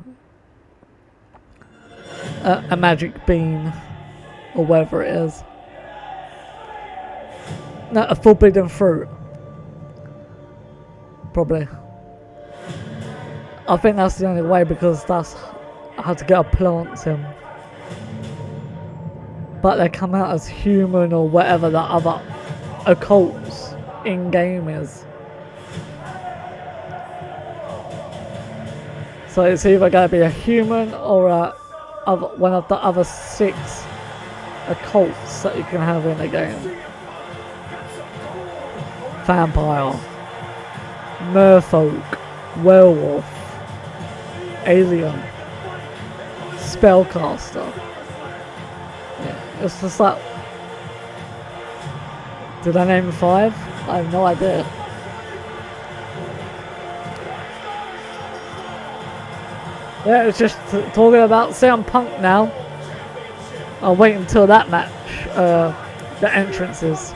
magic bean or whatever it is. No, a forbidden fruit. Probably. I think that's the only way, because that's how to get a plant sim. But they come out as human or whatever the other occults in game is. So it's either going to be a human or one of the other 6 occults that you can have in the game. vampire, merfolk, werewolf, alien, spellcaster. Yeah, it's just like, did I name 5? I have no idea. Yeah, it's just talking about CM Punk now. I'll wait until that match, the entrances.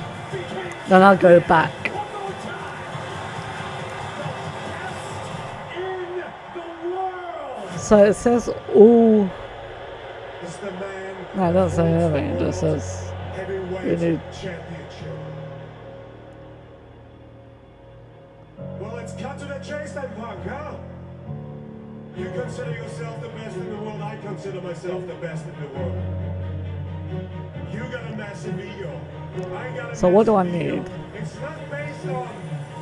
Then I'll go back. So it says all. No, it doesn't say anything. It just says you need. Well, let's cut to the chase then, Punk, huh? You consider yourself the best in the world. I consider myself the best in the world. You got a massive ego. I got a So what do I massive ego. need? It's not based on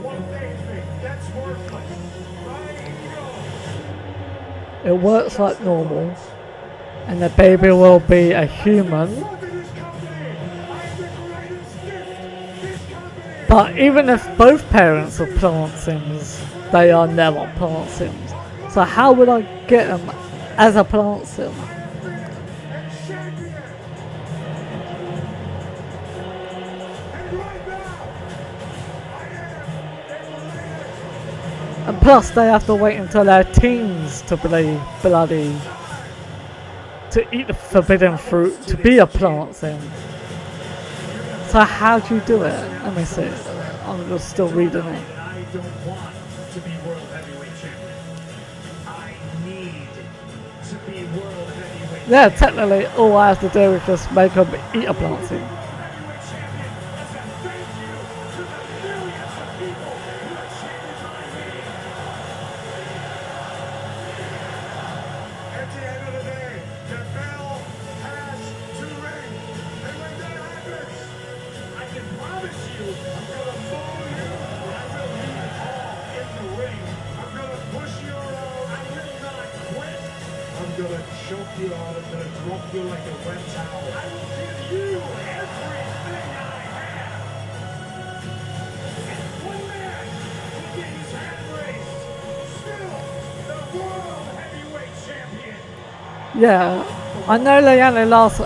what they think. That's worthless. My ego. It works like normal, and the baby will be a human. But even if both parents are plant sims, they are never plant sims. So how would I get them as a plant sim? And plus they have to wait until they're teens to be bloody, to eat the forbidden fruit, to be a plant sim. So how do you do it? Let me see. I'm just still reading it. I don't want to be world heavyweight champion. I need to be world heavyweight. Yeah, technically all I have to do is just make them eat a plant sim. Heavyweight champion. As a thank you to the millions of people who have championed me. At the end of the day, the bell has to ring. And when that happens, I can promise you, I'm gonna follow you. I will leave it all in the ring. I'm gonna push you around. I will not quit. I'm gonna choke you out. I'm gonna drop you like a wet towel. I will give you everything I have. And one man will get his hand raised. Still the world heavyweight champion. Yeah, I know they only last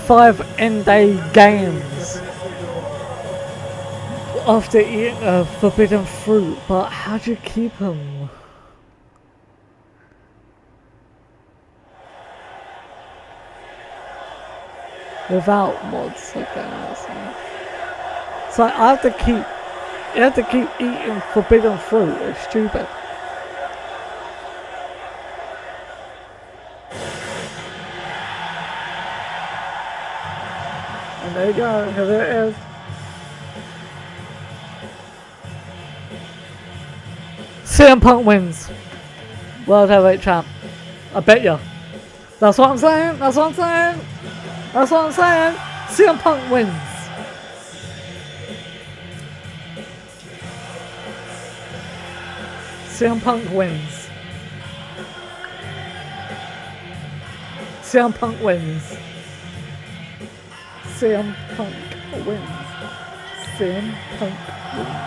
5 in-day games after eating a forbidden fruit, but how do you keep them? Without mods, okay. So I have to keep, you have to keep eating forbidden fruit. It's stupid. And there you go, here it is. CM Punk wins. World Heavyweight Champ. I bet ya. That's what I'm saying, that's what I'm saying. That's what I'm saying. CM Punk wins. CM Punk wins. CM Punk wins. CM Punk wins. CM Punk wins.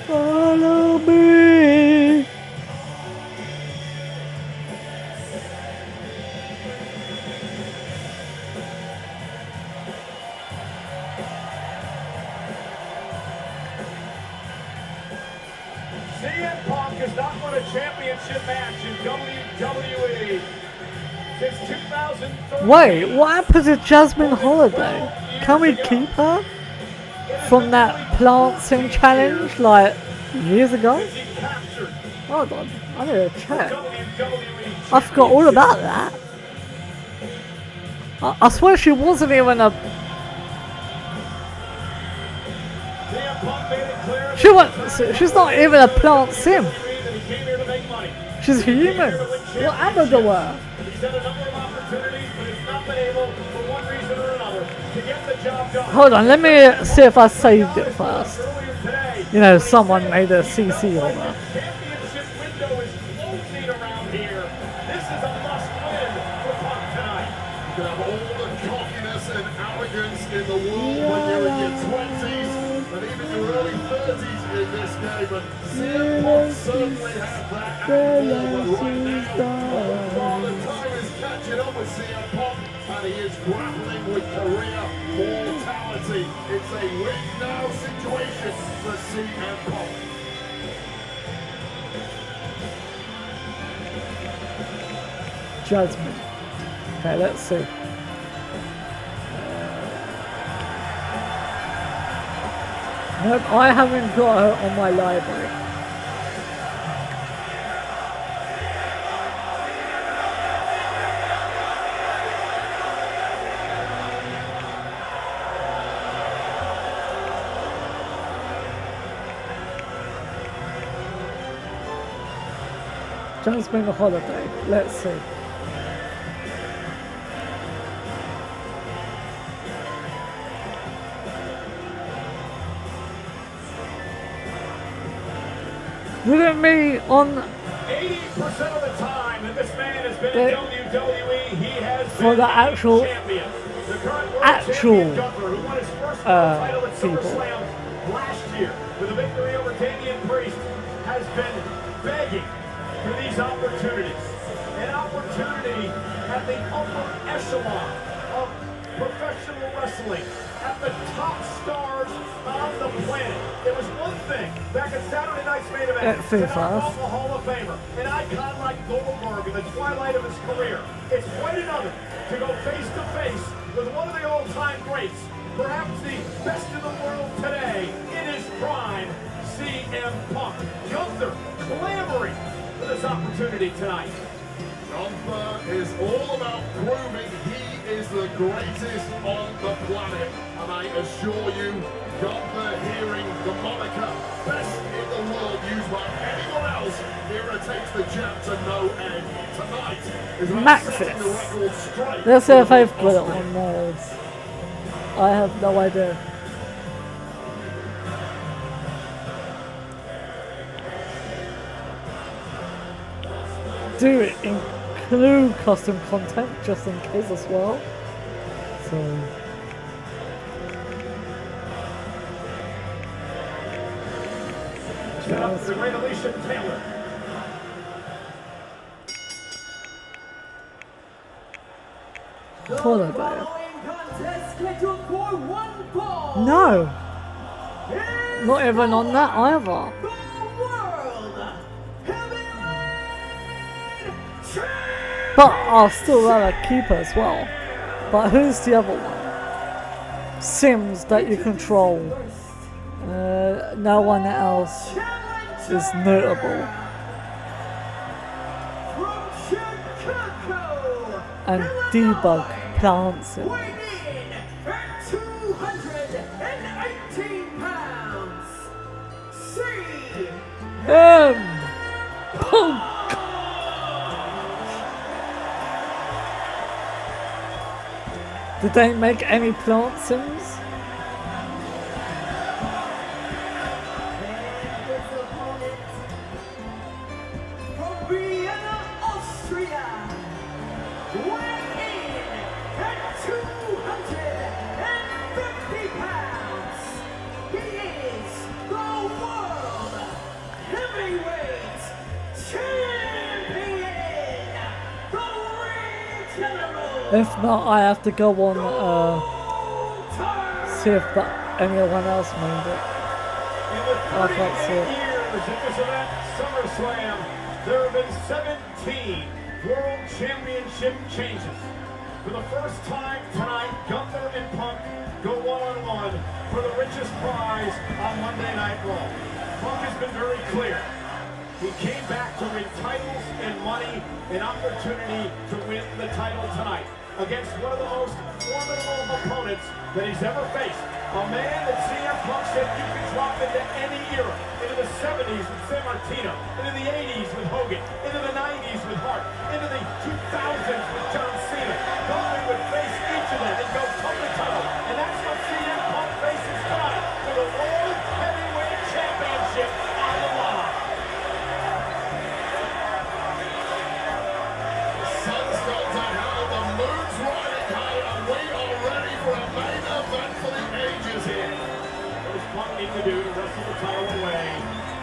Follow me. CM Punk has not won a championship match in WWE since 2003. Wait, what happened to Jasmine Holiday? Can we keep her from that plant sim challenge like years ago? He captured Hold on, I need to the check. WWE I forgot all about that. I swear she wasn't even a. She's not even a plant sim. She's human. What happened to her? He's had a number of opportunities, but he's not been able, for one reason or another, to get the job done. Hold on, let me see if I saved it first. You know, someone made a CC on her. Championship window is closing around here. This is a must-win for Punk tonight. You can have all the cockiness and arrogance in the world when you're in your 20s and even your early 30s in this game, but CM Punk certainly has that and more, but right now, Father Time is catching up with CM Punk and he is grappling with career mortality. It's a win-now situation for CM Punk. Judgment. Okay, let's see. Nope, I haven't got her on my library. Jasmine Holiday. Let's see. Wouldn't me on 80% of the time that this man has been in WWE, he has for been the actual champion. The current world champion Gunther, who won his first world title at SummerSlam last year with a victory over Damian Priest, has been begging for these opportunities. An opportunity at the upper echelon of professional wrestling, at the top stars on the planet. It was one thing back at Saturday night's main event to knock off a Hall of Famer, an icon like Goldberg in the twilight of his career. It's quite another to go face to face with one of the all-time greats, perhaps the best in the world today, in his prime, CM Punk. Gunther clamoring for this opportunity tonight. Gunther is all about proving he is the greatest on the planet. And I assure you, Gunther hearing the moniker best in the world used by anyone else irritates the jab to no end. Tonight is about setting the record straight. let's see if I've got it on theirs. I have no idea. Do it include custom content just in case as well. So Up the great Alicia Taylor. Holiday. Contest scheduled for one fall. No, not even on that either. The World Heavyweight Champion. But I'll still rather keep her as well. But who's the other one? Sims that you control. No one else is notable. From Chicago. And debug plant sims. Weighing in at 218 pounds. Punk. Did they make any plant sims? From Vienna, Austria, weighing in at 250 pounds, he is the World Heavyweight Champion, the Ring General. If not, I have to go on see if anyone else made it. In the I can't see it. 38 years in this event, SummerSlam, there have been 17 World Championship changes. For the first time tonight, Gunther and Punk go one-on-one for the richest prize on Monday Night Raw. Punk has been very clear. He came back to win titles and money, an opportunity to win the title tonight against one of the most formidable opponents that he's ever faced. A man that CM Punk said you could drop into any era. Into the 70s with San Martino, into the 80s with Hogan, into the 90s with Hart, into the 2000s with John Cena. Gunther would face each of them and go toe to toe. And that's what CM Punk faces tonight for the World Heavyweight Championship on the line. Sun's gone to hell, the moon's riding high, and we are ready for a main event for the ages here. What does Punk need to do to wrestle the title away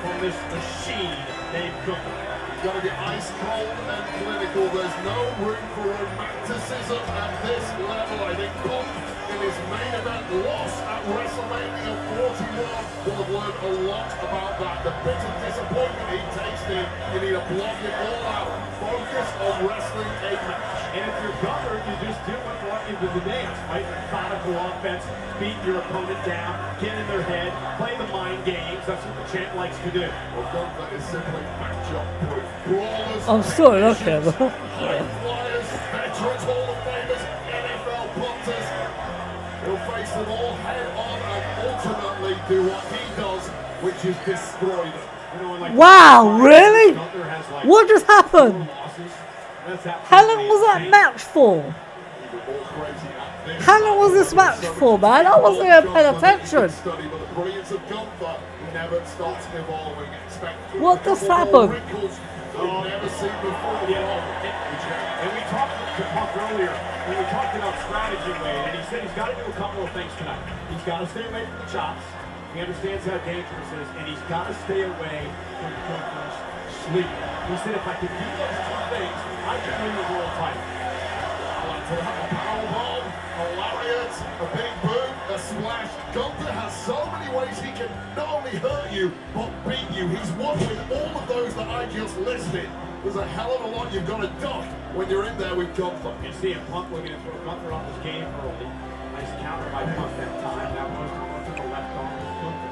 from this machine named Gunther? You've got to be ice cold and clinical. There's no room for romanticism at this level. I think Punk, in his main event loss at WrestleMania 41, will have learned a lot about that. The bitter disappointment he takes in. You need to block it all out. Focus on wrestling a match. And if you're Gunther, you just do what brought you to the dance, right? Methodical offense, beat your opponent down, get in their head, play the mind games. That's what the champ likes to do. Well, Gunther is simply matchup proof. Brawlers, I'm still looking. high flyers, veterans, Hall of Famers, NFL punters. He'll face them all head on and ultimately do what he does, which is destroy them. You know, like Wow, really? Gunther has like What just 4 happened? losses. That's How long was that absolutely match for? Even more crazy at this. How long was this match for, man? I wasn't even paying attention. Study, but the brilliance of Gunther never stops evolving. Expect What just a couple more happened? wrinkles we've never seen before. And we talked to Punk earlier, when we talked about strategy, Wade, and he said he's got to do a couple of things tonight. He's got to stay away from the chops. He understands how dangerous it is, and he's got to stay away from Gunther's sleep. He said, if I can do those 2 things, I can win the world title. I like to have a powerbomb, a lariat, a big boot, a splash. Gunther has so many ways he can not only hurt you, but beat you. He's won with all of those that I just listed. There's a hell of a lot you've got to duck when you're in there with Gunther. You see him Punk looking to throw Gunther off his game early. Nice counter by Punk that time. That was to the left arm of Gunther.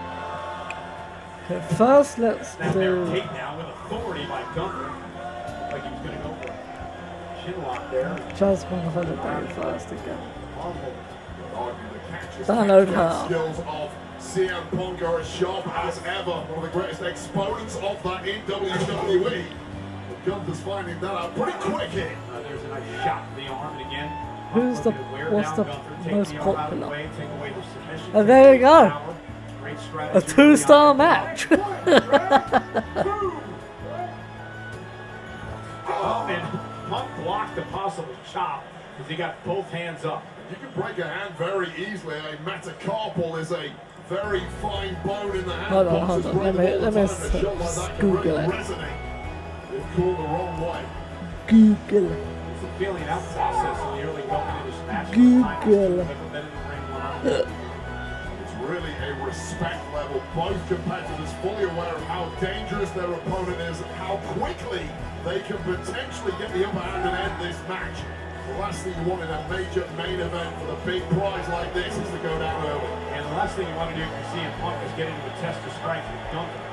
Okay, first let's Snap there, do. takedown with authority by Gunther. Looked like he was going to go for a chin lock there. Jasmine Holiday first again. Argue the catches, Download catch her. skills of CM Punk are as sharp as ever. One of the greatest exponents of that in WWE. But Gunther's finding that out pretty quick here. There's a nice shot to the arm, and again, Who's the- looking to wear what's down the Gunther, take most the arm out of the popular? way, take away the submission, Oh, take there away you the go. power. Great A strategy. 2-star match. Oh, and Punk blocked the possible chop because he got both hands up. You can break a hand very easily. A metacarpal is a very fine bone in the hand. Hold on, Boxers hold on. break Let them me all the time. A shot like that can Google really it. resonate if called the wrong way. Google. It's a feeling out process in the early going into this match. Google. It's really a respect level. Both competitors fully aware of how dangerous their opponent is and how quickly they can potentially get the upper hand and end this match. The last thing you want in a major main event for the big prize like this is to go down early. And the last thing you want to do if you see him Punk is get into a test of strength with Gunther.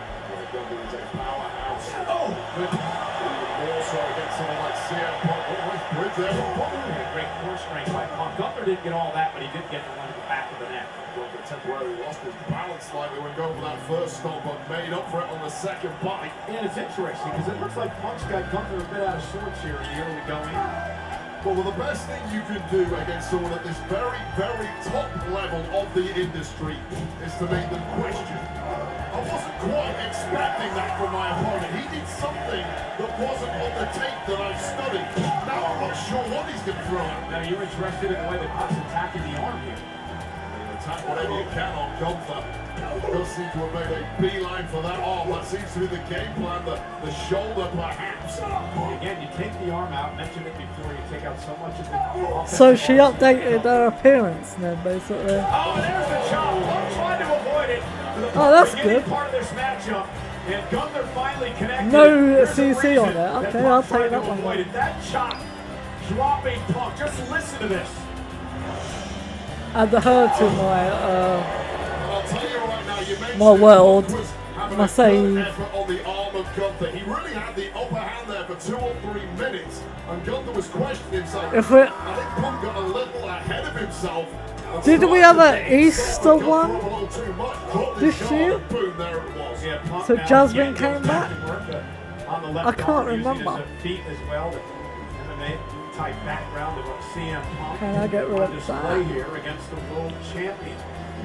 Gunther is a powerhouse. Oh! Good. Even more so against someone like CM Punk. Oh, nice bridge there from Punk. Great core strength by Punk. Gunther didn't get all that, but he did get the one to the back of the neck. Gunther temporarily lost his balance slightly when going for that first stomp, but made up for it on the second bite. And it's interesting because it looks like Punk's got Gunther a bit out of sorts here in the early going. Well, the best thing you can do against someone at this very, very top level of the industry is to make them question. I wasn't quite expecting that from my opponent. He did something that wasn't on the tape that I've studied. Now I'm not sure what he's going to throw at me. Now you're interested in the way that Punk's attacking the arm here. Attack whatever you can on Gunther. Does seem to have made a beeline for that arm. That seems to be the game plan. The shoulder, perhaps. Again, you take the arm out, mentioned it before, you take out so much of the So she updated her appearance then, basically. Oh, and there's the chop. Punk tried to avoid it. Oh, that's Beginning good. part of this matchup, and Gunther finally connected. No There's a CC reason on it. that Okay, Punk I'll tried take to that one. avoid it. That chop dropping Punk. Just listen to this. Add the her to my And I'll tell you right now, you mentioned my world. was having My a save. good effort on the arm of Gunther. He really had the upper hand there for 2 or 3 minutes, and Gunther was questioning himself. If we I think Punk got a little ahead of himself. and did we started have to an think Easter Gunther one a little too much. Dropped this his guard, year? and boom, there it was. Yeah, Punk So now Jasmine again came goes back? to work, on the left I can't arm, using remember. His feet as well. The MMA type background of what CM Punk Can I get rid on of display that? here against the world champion.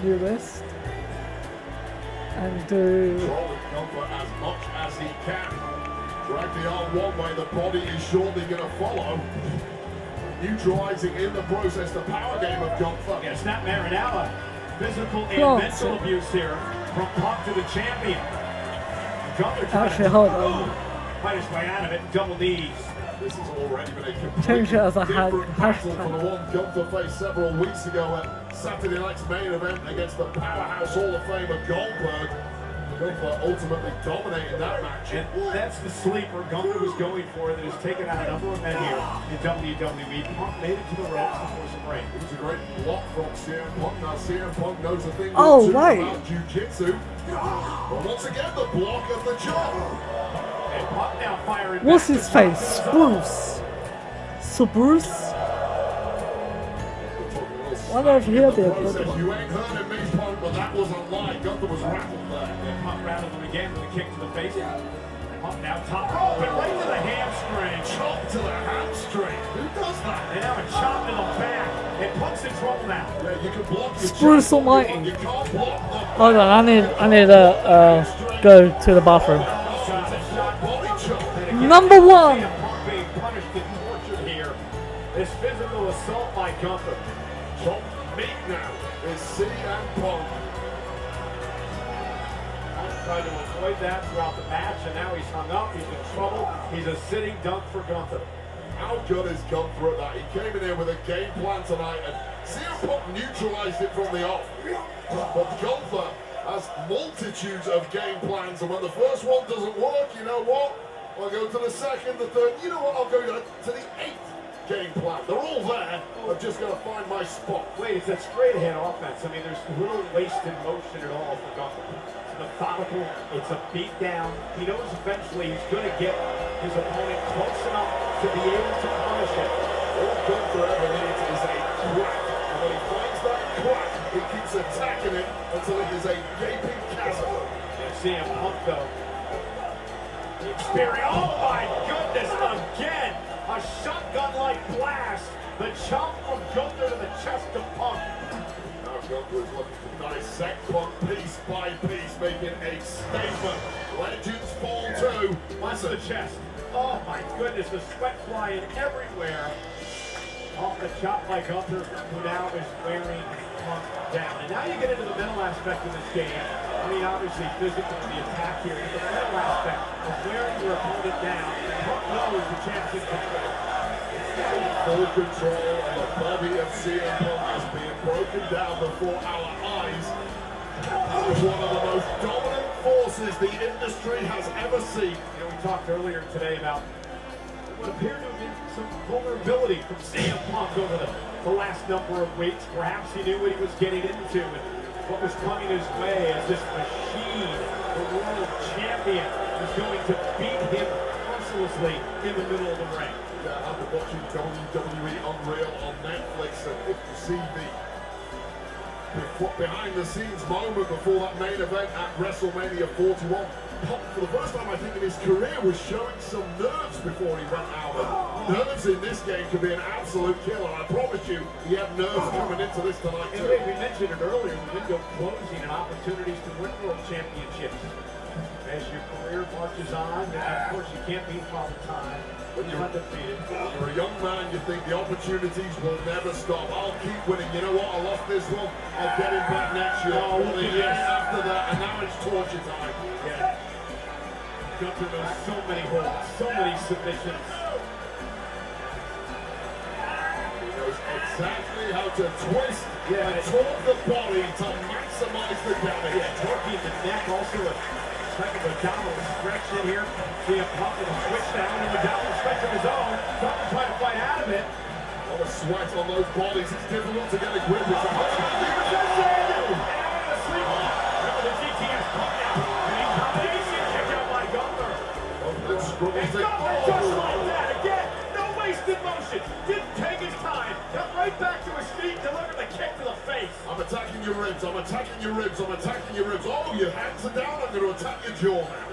newest and do Controlling Gunther as much as he can. Drag the arm one way, the body is shortly going to follow. Neutralizing in the process the power game of Gunther. Yeah, snapmare and now a physical and Plant mental it. abuse here from Punk to the champion. Gunther trying Actually, to hold on. fight his way out of it, double knees. This has already been a completely Change it as a different battle hashtag. from the one Gunther faced several weeks ago at Saturday night's main event against the powerhouse Hall of Famer Goldberg. Gunther ultimately dominated that match. And that's the sleeper Gunther was going for that has taken out a number of men here in WWE. Punk made it to the ropes to force a break. It was a great block from CM Punk. Now CM Punk knows a thing Oh, or two right. about jiu-jitsu. But once again, the block of the jaw. And Punk now firing what's back his to face? Spruce. So Bruce? Wonder if he'll be a good Says, one. you ain't heard of me, Punk, but that was a lie. Gunther was rattled there. And Punk rattled him again with a kick to the face. Punk now top rope, but right to the hamstring. Chop to the hamstring. Who does that? And now a chop to the back. And Punk's in trouble now. Yeah, you can block your Spruce chop, Almighty. You can't block the Hold on, I need to go to the bathroom. body chop. Number one. CM Punk being punished and tortured here. This physical assault by Gunther. Chop meat now is CM Punk. Punk tried to avoid that throughout the match, and now he's hung up. He's in trouble. He's a sitting duck for Gunther. How good is Gunther at that? He came in here with a game plan tonight, and CM Punk neutralized it from the off. But Gunther has multitudes of game plans, and when the first one doesn't work, you know what? I'll go to the second, the third. You know what? I'll go to the 8th game plan. They're all there. I've just got to find my spot. Wait, it's that straight ahead offense. I mean, there's little wasted motion at all for Gunther. It's methodical. It's a beat down. He knows eventually he's going to get his opponent close enough to be able to punish him. All Gunther ever needs is a crack. And when he finds that crack, he keeps attacking it until it is a gaping chasm. And CM Punk, though, the experience. Oh, my goodness, again. A shotgun-like blast. The chop from Gunther to the chest of Punk. Now Gunther is looking to dissect Punk piece by piece, making a statement. Legends fall too. Onto the chest. Oh my goodness, the sweat flying everywhere. Off the chop by Gunther, who now is wearing Punk down. And now you get into the mental aspect of this game. I mean, obviously physical the attack here, but the mental aspect of wearing your opponent down. Punk knows the chance is control. Full control and the body of CM Punk is being broken down before our eyes. He's one of the most dominant forces the industry has ever seen. You know, we talked earlier today about what appeared to have been some vulnerability from CM Punk over the last number of weeks. Perhaps he knew what he was getting into and what was coming his way as this machine, the world champion, is going to beat him mercilessly in the middle of the ring. Yeah, I've been watching WWE Unreal on Netflix, and if you see the behind-the-scenes moment before that main event at WrestleMania 41, Punk, for the first time I think in his career, was showing some nerves before he went out. And nerves in this game could be an absolute killer. I promise you, he had nerves coming into this tonight And too. we mentioned it earlier, the window closing and opportunities to win world championships. As your career marches on, and of course you can't beat Father Time, but you're undefeated. You're a young man, you think the opportunities will never stop. I'll keep winning. You know what? I lost this one. I'll get him back next year. Oh, Or the year after that, and now it's torture time. Yeah. Gunther knows so many holds, so many submissions. He knows exactly how to twist Yeah. and torque the body to maximize the damage. Yeah, torquing the neck, also a type of abdominal stretch in here. See a Punk with a switch down and an abdominal stretch of his own. Gunther trying to fight out of it. A lot of sweat on those bodies. It's difficult to get a grip. It's a And Gunther just like that again. No wasted motion. Didn't take his time. Got right back to his feet, delivered the kick to the face. I'm attacking your ribs, I'm attacking your ribs, I'm attacking your ribs. Oh, your hands are down, I'm going to attack your jaw now.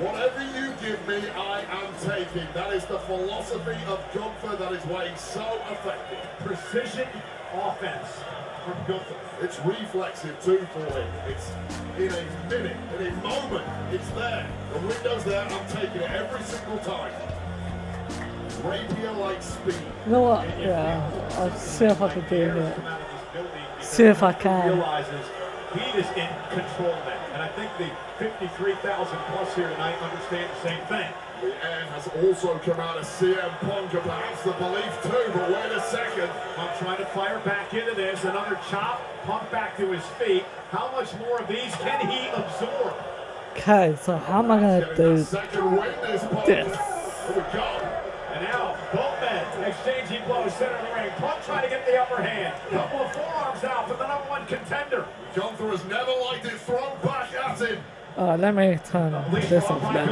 Whatever you give me, I am taking. That is the philosophy of Gunther. That is why he's so effective. Precision offense from Gunther. It's reflexive too for him. It's in a minute, in a moment, it's there. The window's there, I'm taking it every single time. Rapier-like speed. You know what? Yeah, I'll see if I can do it. See if I can. Realizes he is in control now. And I think the 53,000 plus here tonight understand the same thing. The air has also come out of CM Punk, and perhaps the belief too, but wait a second. Punk trying to fire back into this. Another chop. Punk back to his feet. How much more of these can he absorb? Okay, so how am I going to do Second win this Punk. this? Here we go. And now, both men exchanging blows center of the ring. Punk trying to get the upper hand. Couple of forearms out for the #1 contender. Gunther has never liked it thrown back at him. Let me turn this off then.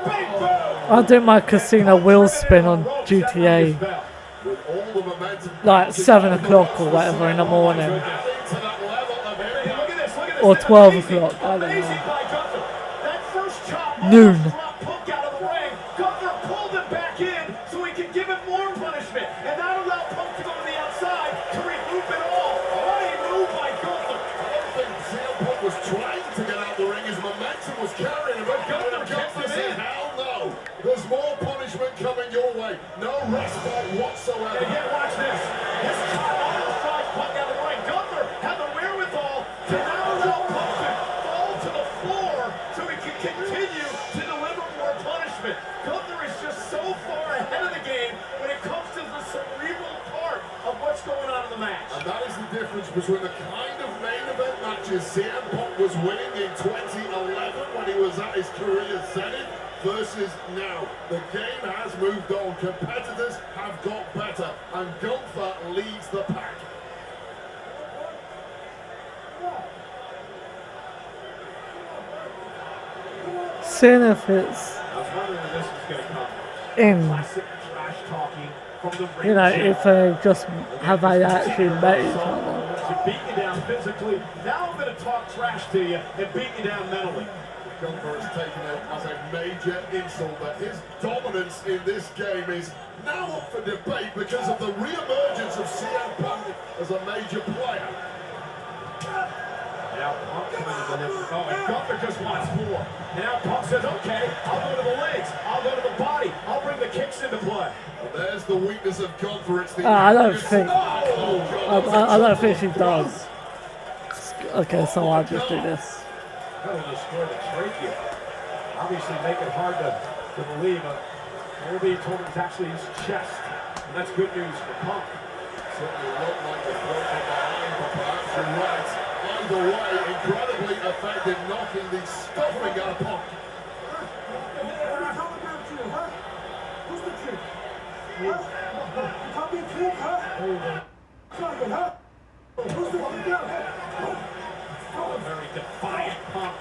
Big boom! I'll do my casino wheel spin on GTA With all the momentum like 7 o'clock or whatever in the morning. to that level of Hey, look at this, look at this. Or That's 12 amazing. o'clock, I don't know. Amazing by Gunther. That first chop Noon. almost dropped Punk out of the ring. Gunther pulled him back in so he could give him more punishment. And that allowed Punk to go to the outside to regroup it all. What a move by Gunther. I don't think CM Punk was trying to get out the ring. His momentum was carrying him. But Gunther said, hell no. There's more punishment coming your way. No respite whatsoever. And yet, watch this. This chop almost drives Punk out of the ring. Gunther had the wherewithal to now allow Punk to fall to the floor so he can continue to deliver more punishment. Gunther is just so far ahead of the game when it comes to the cerebral part of what's going on in the match. And that is the difference between the kind of main event matches CM Punk was winning in 2011 when he was at his career zenith versus now. The game has moved on. Competitors have got better, and Gunther leads the pack. Seeing if it's I was wondering when this was going to come. in, Classic trash talking from the ring. you know, if they just have they actually met each other. To beat you down physically. Now I'm going to talk trash to you and beat you down mentally. Gunther has taken it as a major insult that his dominance in this game is now up for debate because of the re-emergence of CM Punk as a major player. Now Punk coming to deliver. Oh, and Gunther just wants more. And now Punk says, okay, I'll go to the legs. I'll go to the body. I'll bring the kicks into play. Well, there's the weakness of Gunther. It's the I don't think. Oh, I don't think she does. Okay, so I'll just do this. That'll destroy the trachea. Obviously make it hard to believe. Maybe he told him it's actually his chest. And that's good news for Punk. certainly looked like the throw from behind, but perhaps you're right. Either way, incredibly effective, knocking the stuffing out of Punk. A very defiant Punk.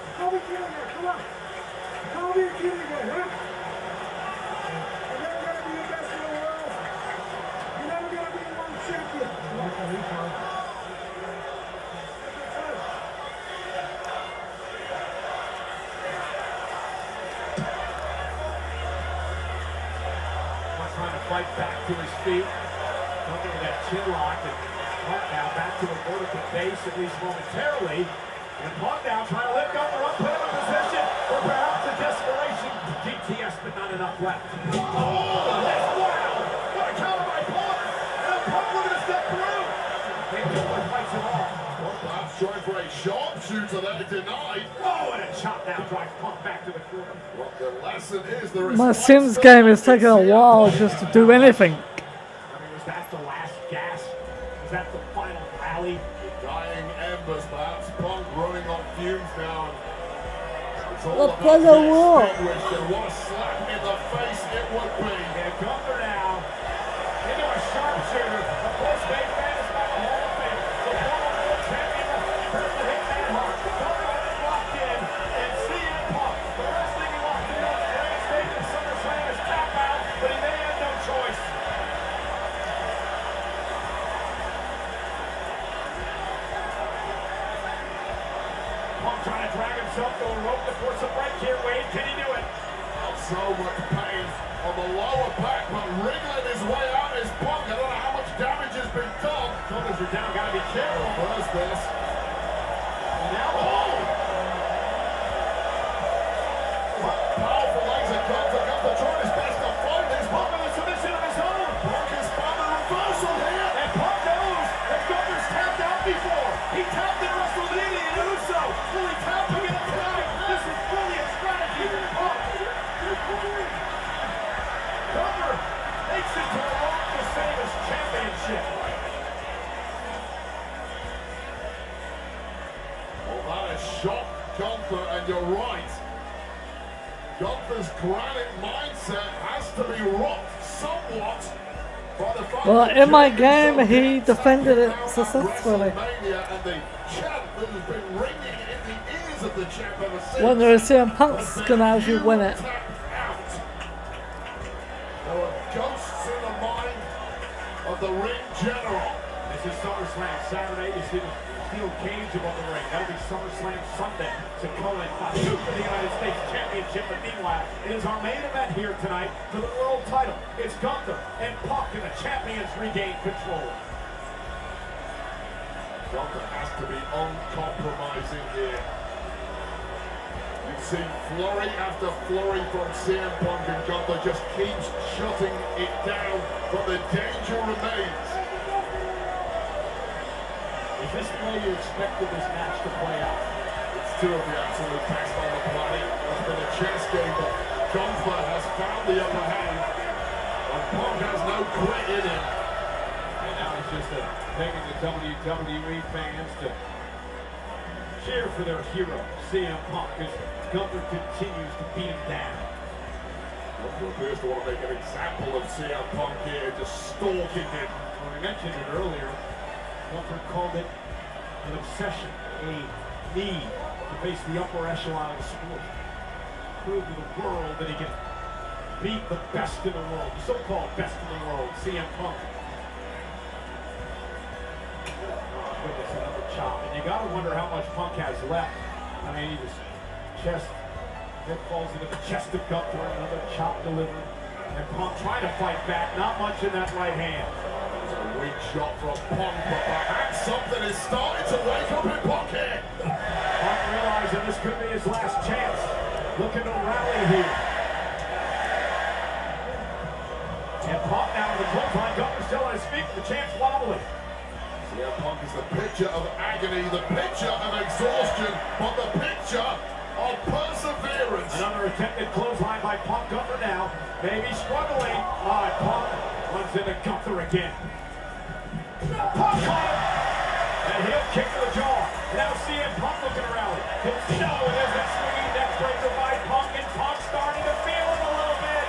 Trying to fight back to his feet. Looking at that chin lock, and Punk now back to a vertical base, at least momentarily. And Punk now trying to lift Gunther up, put him in position for perhaps a desperation GTS, but not enough left. Oh, that's wild! What a counter by Punk! And Punk looking to step through. And Gunther fights it off. Well, perhaps trying for a sharpshooter that is denied. Oh, and a chop now drives Punk back to the corner. Well, the lesson is there is My Sims game is taking a while just to do anything. I mean, was that the last gas? Was that the final rally? dying embers, perhaps Punk running on fumes now. It's all What about the being war? extinguished, and what a slap in the face it would be. And Gunther now into a sharpshooter. Of course, big fan is by the Hall of Fame. The former world champion, Kurt the Hitman Hart. Gunther locked in, and CM Punk, the last thing he locked in on the United States trying to drag himself to a rope to force a break here. Wade, can he do it? So much pain on the lower back, but wriggling his way out is Punk. I don't know how much damage has been done. Shoulders are down, gotta be careful. First this. And now, Powerful legs of Gunther. Gunther trying his best to find this. Punk with a submission of his own. Punk has found a reversal here. And Punk knows that Gunther's tapped out before. He tapped in WrestleMania and Uso. Will he tap again tonight? This is fully a strategy for Punk. Gunther makes it to the rope to save his championship. Well, that has shocked Gunther, and you're right. Gunther's granite mindset has to be rocked somewhat by the fact Well, that in my Jey game, himself he is defended it now at successfully. WrestleMania, and the chant that has been ringing in the ears of the champ ever since. Wonder if CM Punk's gonna actually win it. There are ghosts in the mind of the ring general. This is SummerSlam Saturday. You see the steel cage above the ring. That'll be SummerSlam Sunday. Sakoa fight for the United States Championship. But meanwhile, it is our main event here tonight for the world title. It's Gunther and Punk, and the champions regain control. Gunther has to be uncompromising here. You've seen flurry after flurry from CM Punk, and Gunther just keeps shutting it down, but the danger remains. Is this the way you expected this match to play out? It's two of the absolute best on the planet. It's been a chess game, but Gunther has found the upper hand, and Punk has no quit in him. And now it's just begging the WWE fans to cheer for their hero, CM Punk, as Gunther continues to beat him down. Gunther appears to want to make an example of CM Punk here, just stalking him. Well, we mentioned it earlier. Gunther called it an obsession, a need to face the upper echelon of sport. Prove to the world that he can beat the best in the world, the so-called best in the world, CM Punk. Oh, goodness, another chop. And you gotta wonder how much Punk has left. I mean, he was chest, head falls into the chest of Gunther, another chop delivered. And Punk trying to fight back, not much in that right hand. A weak shot from Punk, but perhaps something is starting to wake up in Punk here. Punk realizing this could be his last chance. Looking to rally here. And Punk now to the clothesline. Gunther still on his feet. The champ's wobbling. CM Punk is the picture of agony, the picture of exhaustion, but the picture of perseverance. Another attempted clothesline by Punk. Gunther now maybe struggling. Ah, Punk runs into Gunther again. Punk caught him. And he'll kick to the jaw. Now CM Punk looking to rally. He'll show it as that swinging neck breaker by Punk, and Punk starting to feel it a little bit.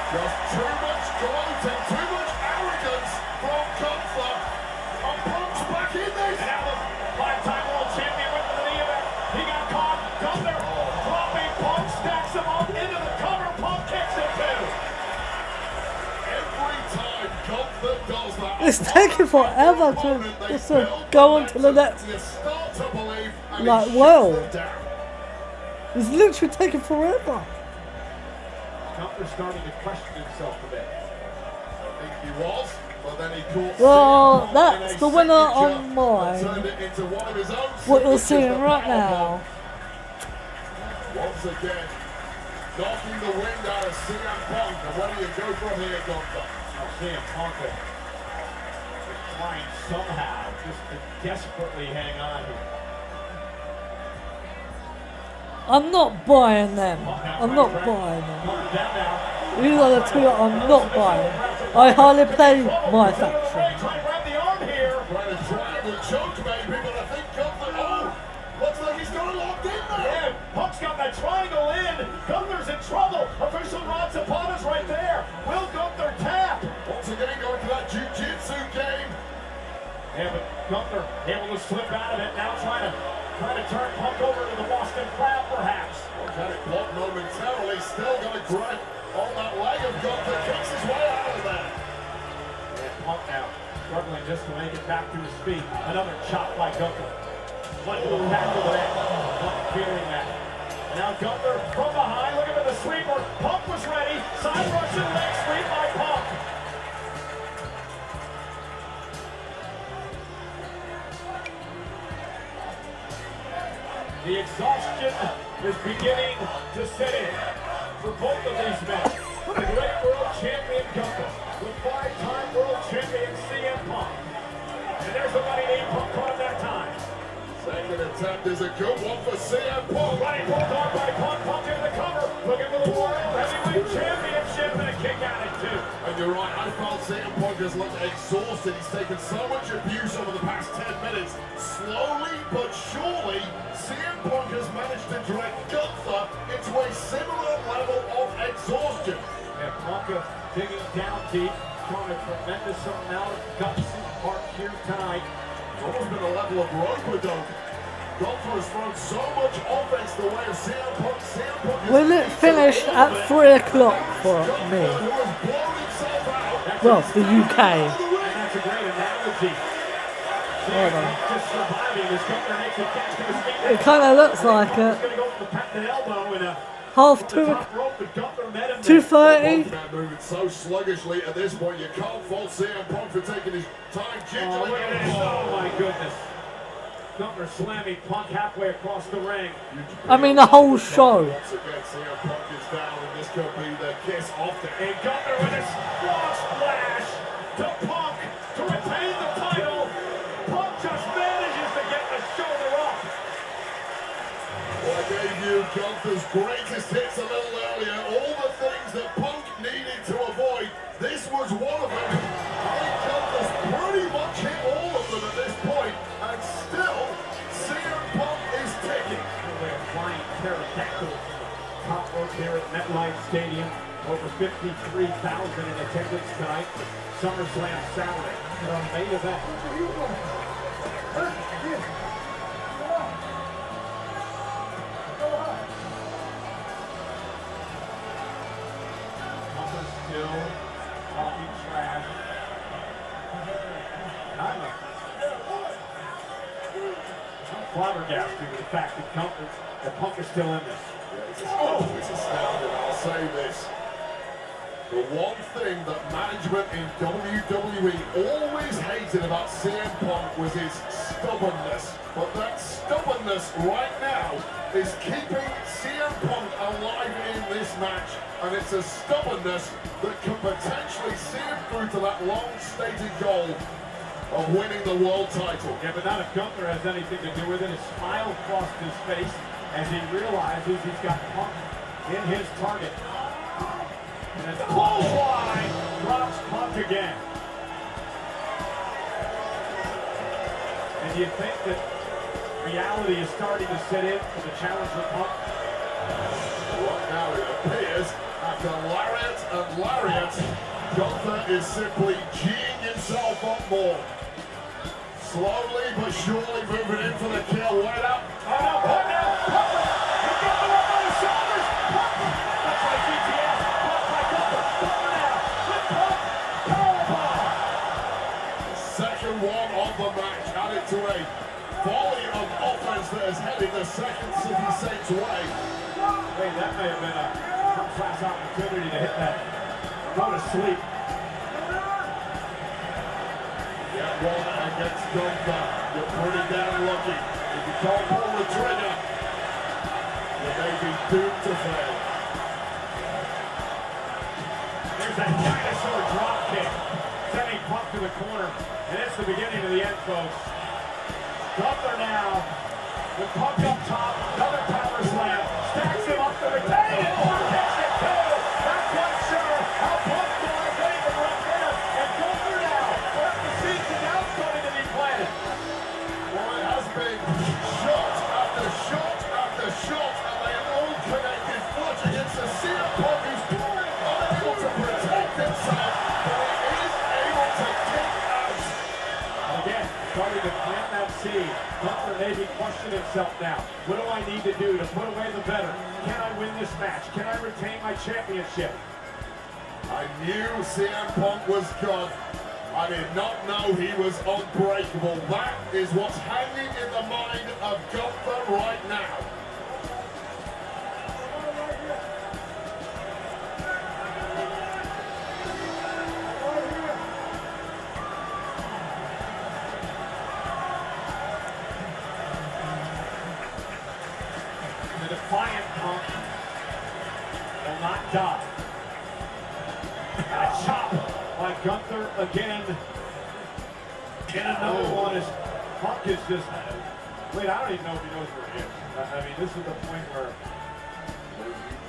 Just too much gloat and too much arrogance from Gunther. And Punk's back in this. And now the five-time world champion went to the knee event. He got caught. Gunther dropping Punk, stacks him up into the cover. Punk kicks him too. Every time Gunther does that, It's taking forever to go on to the next. you start to believe, and Like, it well. shuts them down. It's literally taking forever. Gunther's starting to question himself a bit. I think he was, but then he caught Well, CM Punk that's in the a winner signature on mine. and turned it into one of his own What you're signatures, seeing the right power now. bomb. Once again, knocking the wind out of CM Punk. And where do you go from here, Gunther? CM Punk is trying somehow just to desperately hang on here. I'm not buying them. I'm not buying them. Gunther down now. These are the two that I'm not buying. I hardly play my faction. Trying to grab the arm here. Trying to triangle choke, maybe, but I think Gunther, looks like he's got it locked in there. Yeah, Punk's got that triangle in. Gunther's in trouble. Official Rod Zapata's right there. Will Gunther tap? Once again, going to that jiu-jitsu game. Yeah, but Gunther able to slip out of it. Now trying to turn Punk over to the Boston Crab, perhaps. Got it blocked momentarily. Still got a grip on that leg of Gunther. Kicks his way out of there. And Punk now struggling just to make it back to his feet. Another chop by Gunther. Went to the back of the neck. Punk feeling that. And now Gunther from behind, looking for the sweeper. Punk was ready. Side Russian leg sweep by Punk. The exhaustion is beginning to set in for both of these men. The great world champion Gunther, the 5-time world champion CM Punk. And there's the running knee. Punk caught him that time. Second attempt is a good one for CM Punk. Running bulldog by Punk. Punk into the cover. Looking for the World Heavyweight Championship and a kick out at 2. And you're right, I felt CM Punk has looked exhausted. He's taken so much abuse over the past 10 minutes. Slowly but surely, CM Punk has managed to drag Gunther into a similar level of exhaustion. And Punk digging down deep, showing a tremendous amount of guts and heart here tonight. It's almost been a level of rope-a-dope. Gunther has thrown so much offense the way of CM Punk. CM Punk is Will it finish at 3 o'clock for me? who has blown himself out. Well, the UK. And that's a great analogy. Hold on. Just surviving as Gunther makes a catch to his feet. It kind of looks like He's it. going to go for the patented elbow and Half the 2, top rope, but Gunther met him there. 2:30. Punk moving so sluggishly at this point. You can't fault CM Punk for taking his time Oh, gingerly. look at this. Oh, my goodness. Gunther slamming Punk halfway across the ring. I mean, the whole show. Once again, CM Punk is down, and this could be the kiss off the And Gunther with a strong splash to Punk to retain the title. Punk just manages to get the shoulder up. Well, I gave you Gunther's greatest hits a little earlier. All the things that Punk needed to avoid. This was one of them. I think Gunther's pretty much hit all of them at this point, and still, CM Punk is ticking. They're flying pterodactyls from the top rope here at MetLife Stadium. Over 53,000 in attendance tonight. Summerslam Saturday. And our main event. Gunther still talking trash. I'm flabbergasted with the fact that Punk is still in this. It's astounding, I'll say this. The one thing that management in WWE always hated about CM Punk was his stubbornness. But that stubbornness right now is keeping CM Punk alive in this match. And it's a stubbornness that can potentially see him through to that long-stated goal of winning the world title. Yeah, but not if Gunther has anything to do with it. A smile crossed his face as he realizes he's got Punk in his target. And a clothesline drops Punk again. And do you think that reality is starting to set in for the challenger Punk? Right now it appears, after lariat and lariat, Gunther is simply G'ing himself up more. Slowly but surely moving in for the kill. Wait up. Oh no, Punk now! Punk! He got the rope on his shoulders! Punk! That's like GTS. Punk by Gunther. Gunther now with Punk. Powerbomb! Second one of the match, added to a volley of offense that is heading the second City Saints way. Hey, that may have been a first-class opportunity to hit that. Go to sleep. Get one against Gunther. You're pretty damn lucky. If you can't pull the trigger, you may be doomed to fail. There's that dinosaur drop kick, sending Punk to the corner, and it's the beginning of the end, folks. Gunther now, with Punk up top, another power slam, stacks him up to retain it, kicks it too. Not quite sure how Punk's going to get him right there, and Gunther now, where the seeds are now starting to be planted. Well, it has been shot after shot after shot, and they have all connected flush against the CM Punk, who's unable to protect himself, but he is able to kick out. Again, starting to plant that seed. Gunther may be questioning himself now. What do I need to do to put away the better? Can I win this match? Can I retain my championship? I knew CM Punk was gone. I did not know he was unbreakable. That is what's hanging in the mind of Gunther right now. defiant Punk will not die. A chop by Gunther again. And another one is Punk is just, wait, I don't even know if he knows where he is. I mean, this is the point where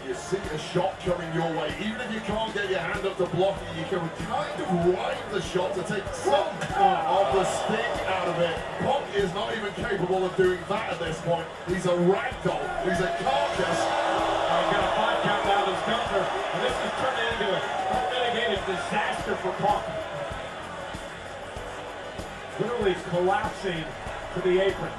you see a shot coming your way. Even if you can't get your hand up to block it, you can kind of ride the shot to take some of the sting out of it. Punk is not even capable of doing that at this point. He's a ragdoll. He's a carcass. He's got a 5 count down to Gunther, and this is turning into a unmitigated disaster for Punk. Literally collapsing to the apron.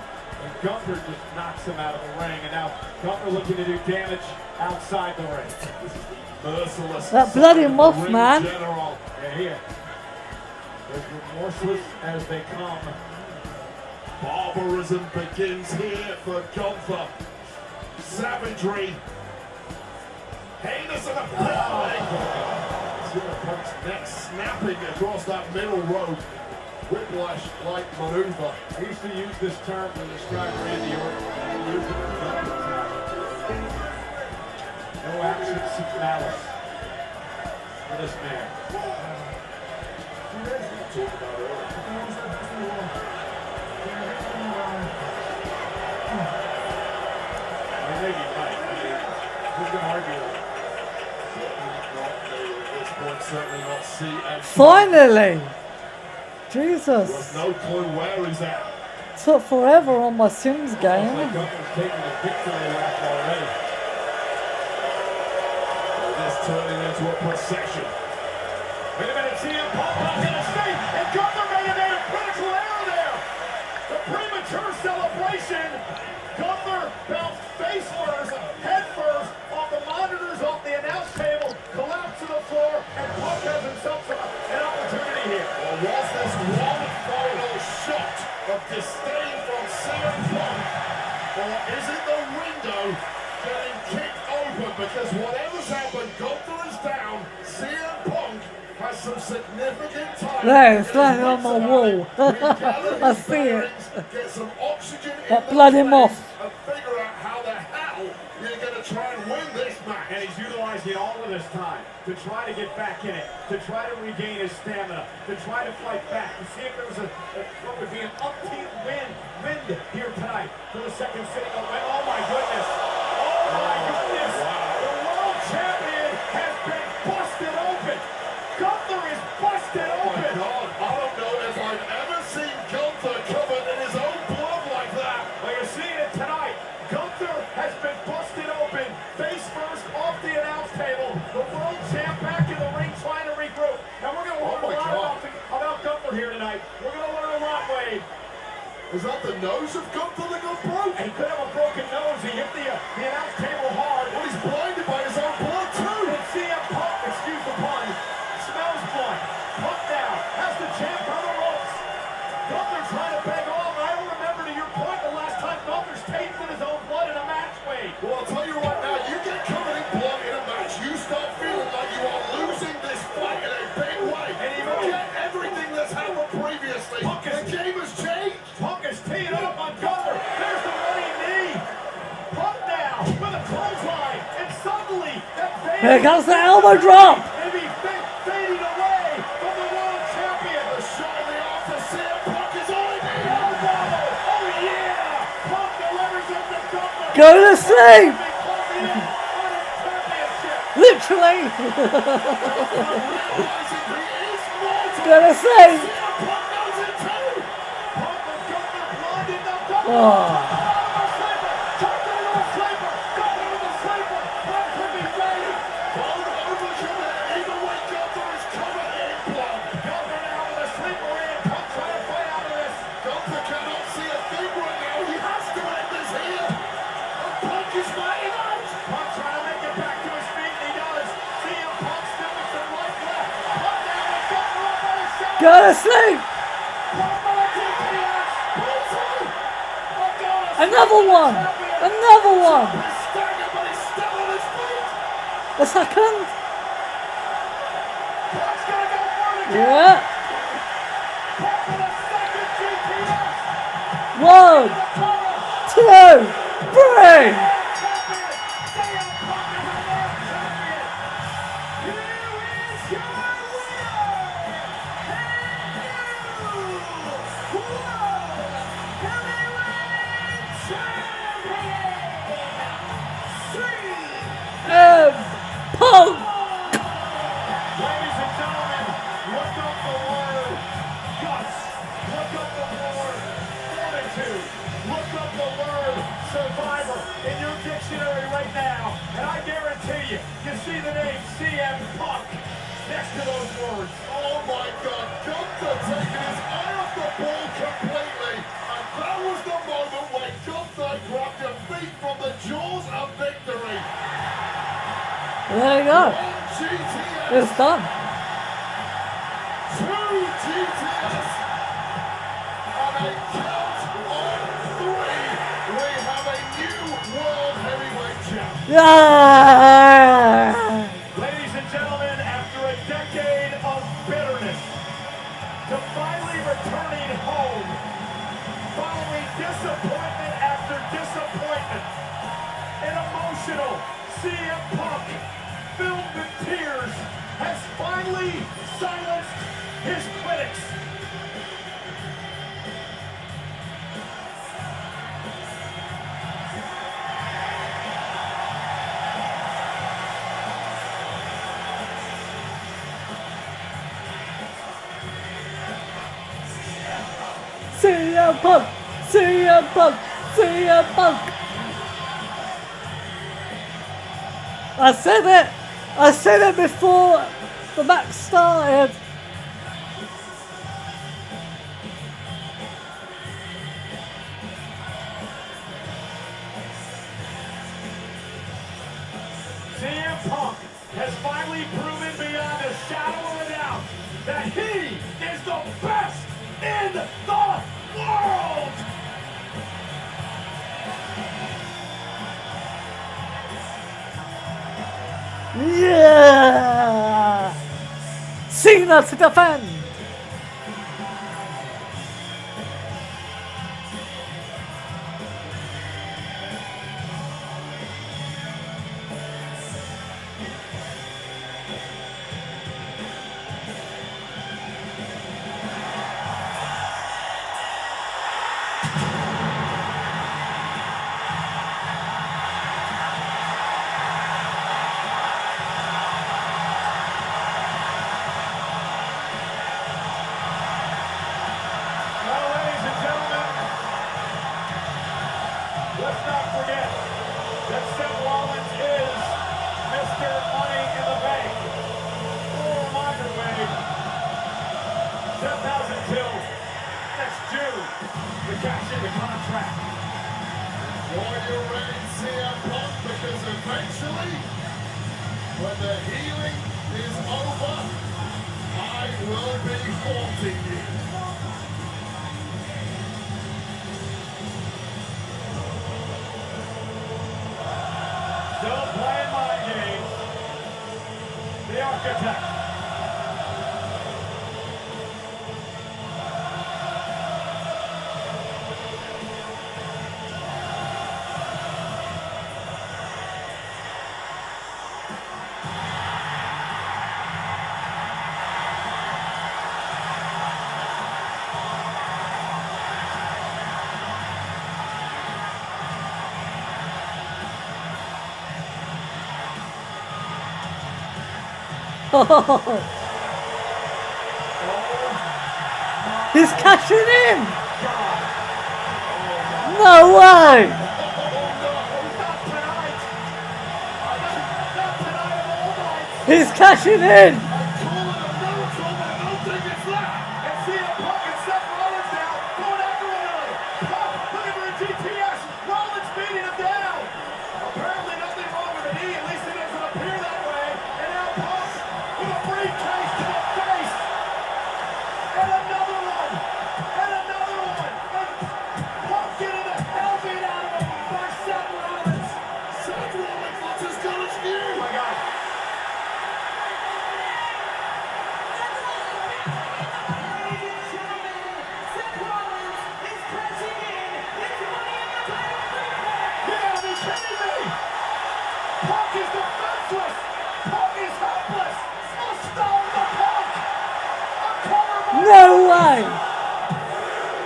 And Gunther just knocks him out of the ring. And now Gunther looking to do damage outside the ring. This is the merciless. That bloody muff, ring man. general. Yeah, here. As remorseless as they come. Barbarism begins here for Gunther. Savagery. Heinous and a Punk's neck snapping across that middle rope. Whiplash-like maneuver. I used to use this term to describe Randy Orton. I used it for Gunther. No absence of malice for this man. I think he's right. I mean, who's going to argue with him? At this point, certainly not CM. Finally! There's Jesus. no clue where he's at. Took forever on my Sims Like game. Gunther's taking a victory lap already. This turning into a procession. Wait a minute, CM Punk up in the state, and Gunther made a critical error there. The premature celebration. Gunther bounced face first, head first, off the monitors, off the announce table, collapsed to the floor, and Punk has himself an opportunity here. Or was this one final shot of disdain from CM Punk? Or is it the window getting kicked open? Because whatever's happened, Gunther is down. CM Punk has some significant time. There, it's like on my wall. I see it. Get some oxygen That in bloody the moth. and figure out how the hell you're going to try and win this match. And he's utilizing all of this time to try to get back in it, to try to regain his stamina, to try to fight back, to see if there was what would be an umpteenth wind here tonight for the second sitting of win. Oh my goodness! Oh my goodness! The world champion has been busted open. Gunther is busted Oh my open. God, I don't know if I've ever seen Gunther covered in his own blood like that. Well, you're seeing it tonight. Gunther has been busted open, face first off the announce table. The world champ back in the ring trying to regroup. And we're going to learn my a God. lot about Gunther here tonight. We're going to learn a lot, Wade. Is that the nose of Gunther that got broke? And he could have a broken nose. He hit the announce table hard. Well, he's blinded by his own blood too. And CM Punk, excuse the pun, smells blood. Punk down, has the champ on the ropes. Gunther trying to beg off. I don't remember, to your point, the last time Gunther's tasted his own blood in a match, Wade. Well, I'll tell you right now, you get covered in blood in a match, you start feeling like you are losing this fight in a big way. And he Forget everything that's happened previously. The game has changed. Punk is teeing up on Gunther. There's the running knee. Punk down with a clothesline. And suddenly, that fade Here comes the elbow drop. maybe fading away from the world champion. The shot in the arm for CM Punk is all he needed. Elbow. Oh yeah. Punk delivers it to Gunther. Go to sleep. Be closing in on his championship. Literally. Realizing he is mortal. Go to sleep. CM Punk knows it too. Punk with Gunther blinded the Gunther. Oh. Both overcoming either way Gunther is covered in blood. Gunther cannot see a thing right now. He has to end this here. And Punk is fighting out. Go to sleep. Another one. Another one. He's staggered, but he's still on his feet. A second. Yeah. 1, 2, 3. There you go. GTS, It's done. 2 GTS, and a count of 3. We have a new World Heavyweight Champion. Yeah. Ladies and gentlemen, after a decade of bitterness, to finally returning home, following disappointment after disappointment, an emotional CM Punk, filled with tears, has finally silenced his critics. CM Punk. CM Punk. CM Punk. I said it. I said it before the match started. CM Punk has finally proven beyond a shadow of a doubt that he is the best in the world! Yeah! Cena to defend! Well, ladies and gentlemen, let's not forget that Seth Rollins is Mr. Money in the Bank. A little reminder, Wade. Seth has until next June to cash in the contract. Enjoy your reign, CM Punk, because eventually, when the healing is over, I will be haunting you. Still playing mind games. The Architect. He's cashing in! No way! Not tonight. Not tonight of all nights. He's cashing in! And CM Punk and Seth Rollins now going after one another. Punk looking for a GTS. Rollins beating him down. Apparently nothing wrong with the knee. At least it doesn't appear that way. And now Punk with a briefcase to the face. And another one. And another one. And Punk getting the hell beat out of him by Seth Rollins. Seth Rollins looks as good as new. Oh my God. You gotta be kidding me! Punk is defenseless! Punk is helpless! A stone the Punk! A corner No way!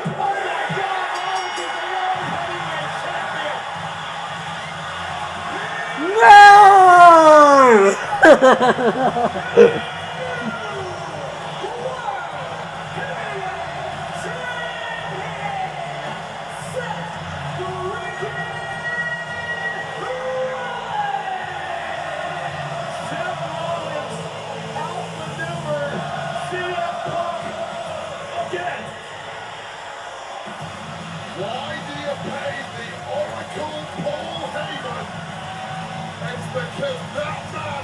Oh my God! Rollins is the World Heavyweight Champion! No! Seth Rollins outmaneuvered CM Punk again! Why do you pay the Oracle Paul Heyman It's because that man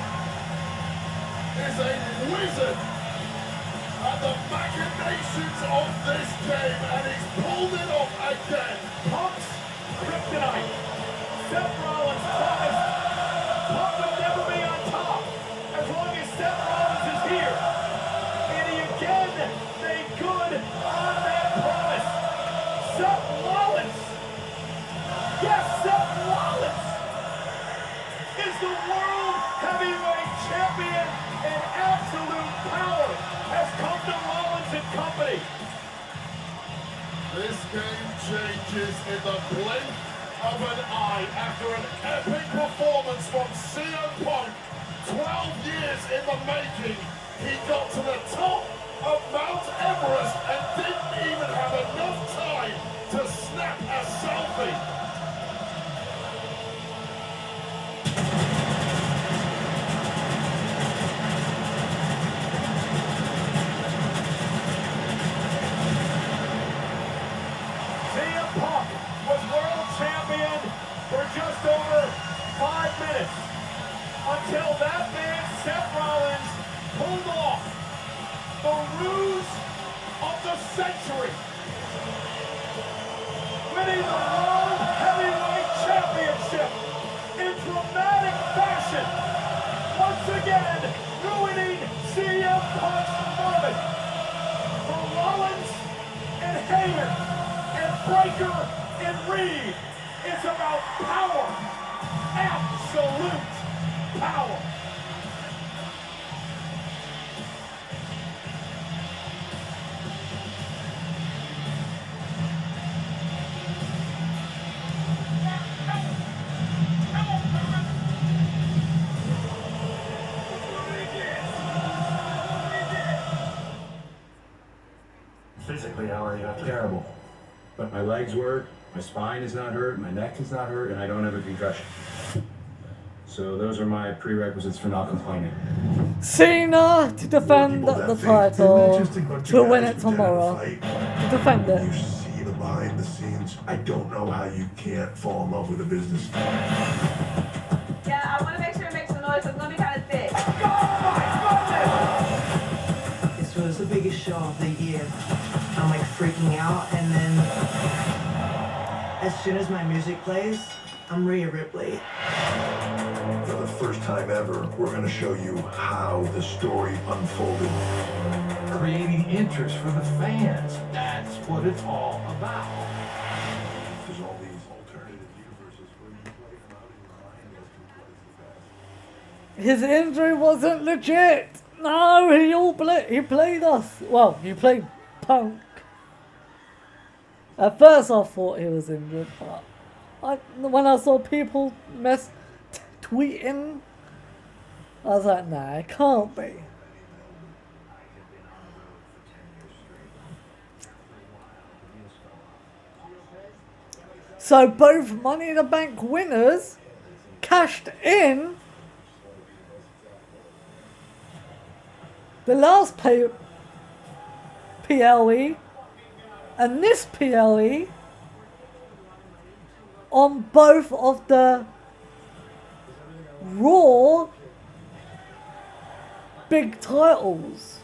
is a wizard at the machinations of this game, and he's pulled it off again. Punk's kryptonite. Seth Rollins promised Punk would never be on top as long as Seth Rollins is here. And he again made good on that promise. Seth Rollins, yes, Seth Rollins is the World Heavyweight Champion, and absolute power has come to Rollins and company. This game changes in the blink of an eye after an epic performance from CM Punk. 12 years in the making. He got to the top of Mount Everest and didn't even have enough time to snap a selfie. CM Punk was world champion for just over 5 minutes until that man, Seth Rollins, pulled off the ruse of the century, winning the World Heavyweight Championship in dramatic fashion, once again ruining CM Punk's moment. For Rollins and Heyman and Breaker and Reed, it's about power, absolute power. Physically, how are you? Terrible. But my legs work, my spine is not hurt, my neck is not hurt, and I don't have a concussion. So those are my prerequisites for not complaining. Cena to defend the title, to win it tomorrow, to defend You it. see the behind the scenes. I don't know how you can't fall in love with the business. Yeah, I want to make sure it makes some noise. It's gonna be kind of thick. This was the biggest show of the year. I'm like freaking out, and then as soon as my music plays, I'm Rhea Ripley. For the first time ever, we're going to show you how the story unfolded. Creating interest for the fans. That's what it's all about. There's all these alternative universes where you play them out in your mind as to what is the best. His injury wasn't legit. No, he played us. Well, he played Punk. At first I thought he was injured, but when I saw people tweeting, I was like, nah, it can't be. So both Money in the Bank winners cashed in the last PLE and this PLE on both of the Raw big titles.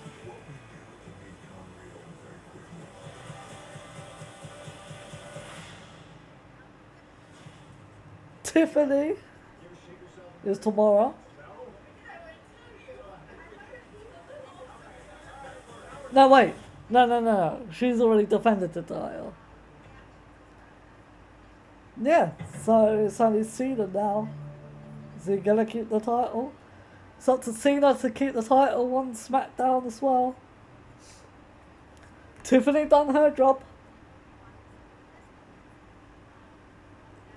Tiffany is tomorrow. No, wait. No. She's already defended the title. Yeah, so it's only Cena now. Is he gonna keep the title? It's up to Cena to keep the title on SmackDown as well. Tiffany done her job.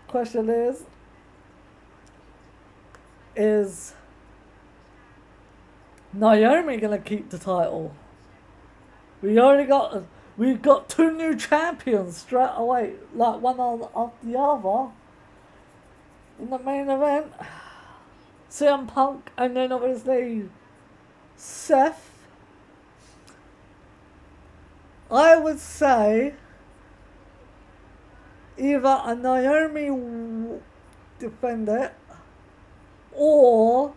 Question is Naomi gonna keep the title? We've got two new champions straight away, like one after the other in the main event. CM Punk and then obviously Seth. I would say either a Naomi defend it or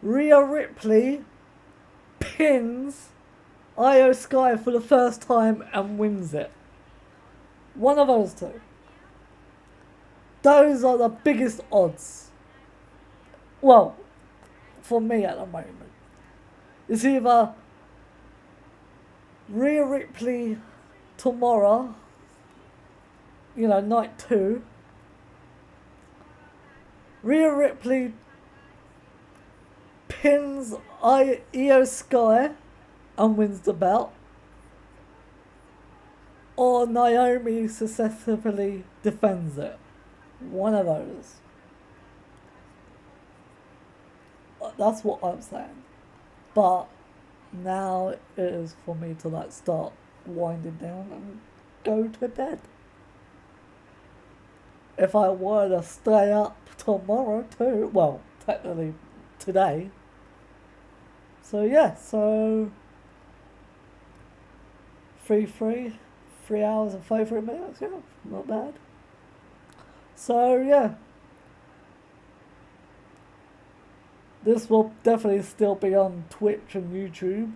Rhea Ripley pins Io Sky for the first time and wins it. One of those two. Those are the biggest odds. Well, for me at the moment. It's either Rhea Ripley tomorrow, night 2. Rhea Ripley pins Io Sky and wins the belt. Or Naomi successfully defends it. One of those. That's what I'm saying. But now it is for me to start winding down and go to bed. If I were to stay up tomorrow too, well, technically today. So yeah, so 3 hours and 33 minutes, yeah, not bad. So yeah, this will definitely still be on Twitch and YouTube.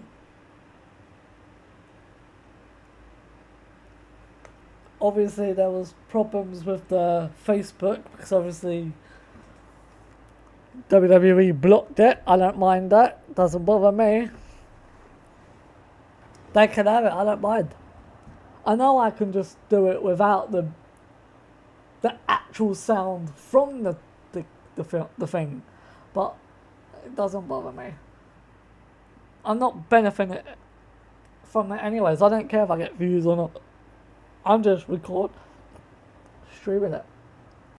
Obviously there was problems with the Facebook because obviously WWE blocked it. I don't mind that. Doesn't bother me. They can have it. I don't mind. I know I can just do it without the actual sound from the thing, but it doesn't bother me. I'm not benefiting from it anyways. I don't care if I get views or not. I'm just streaming it.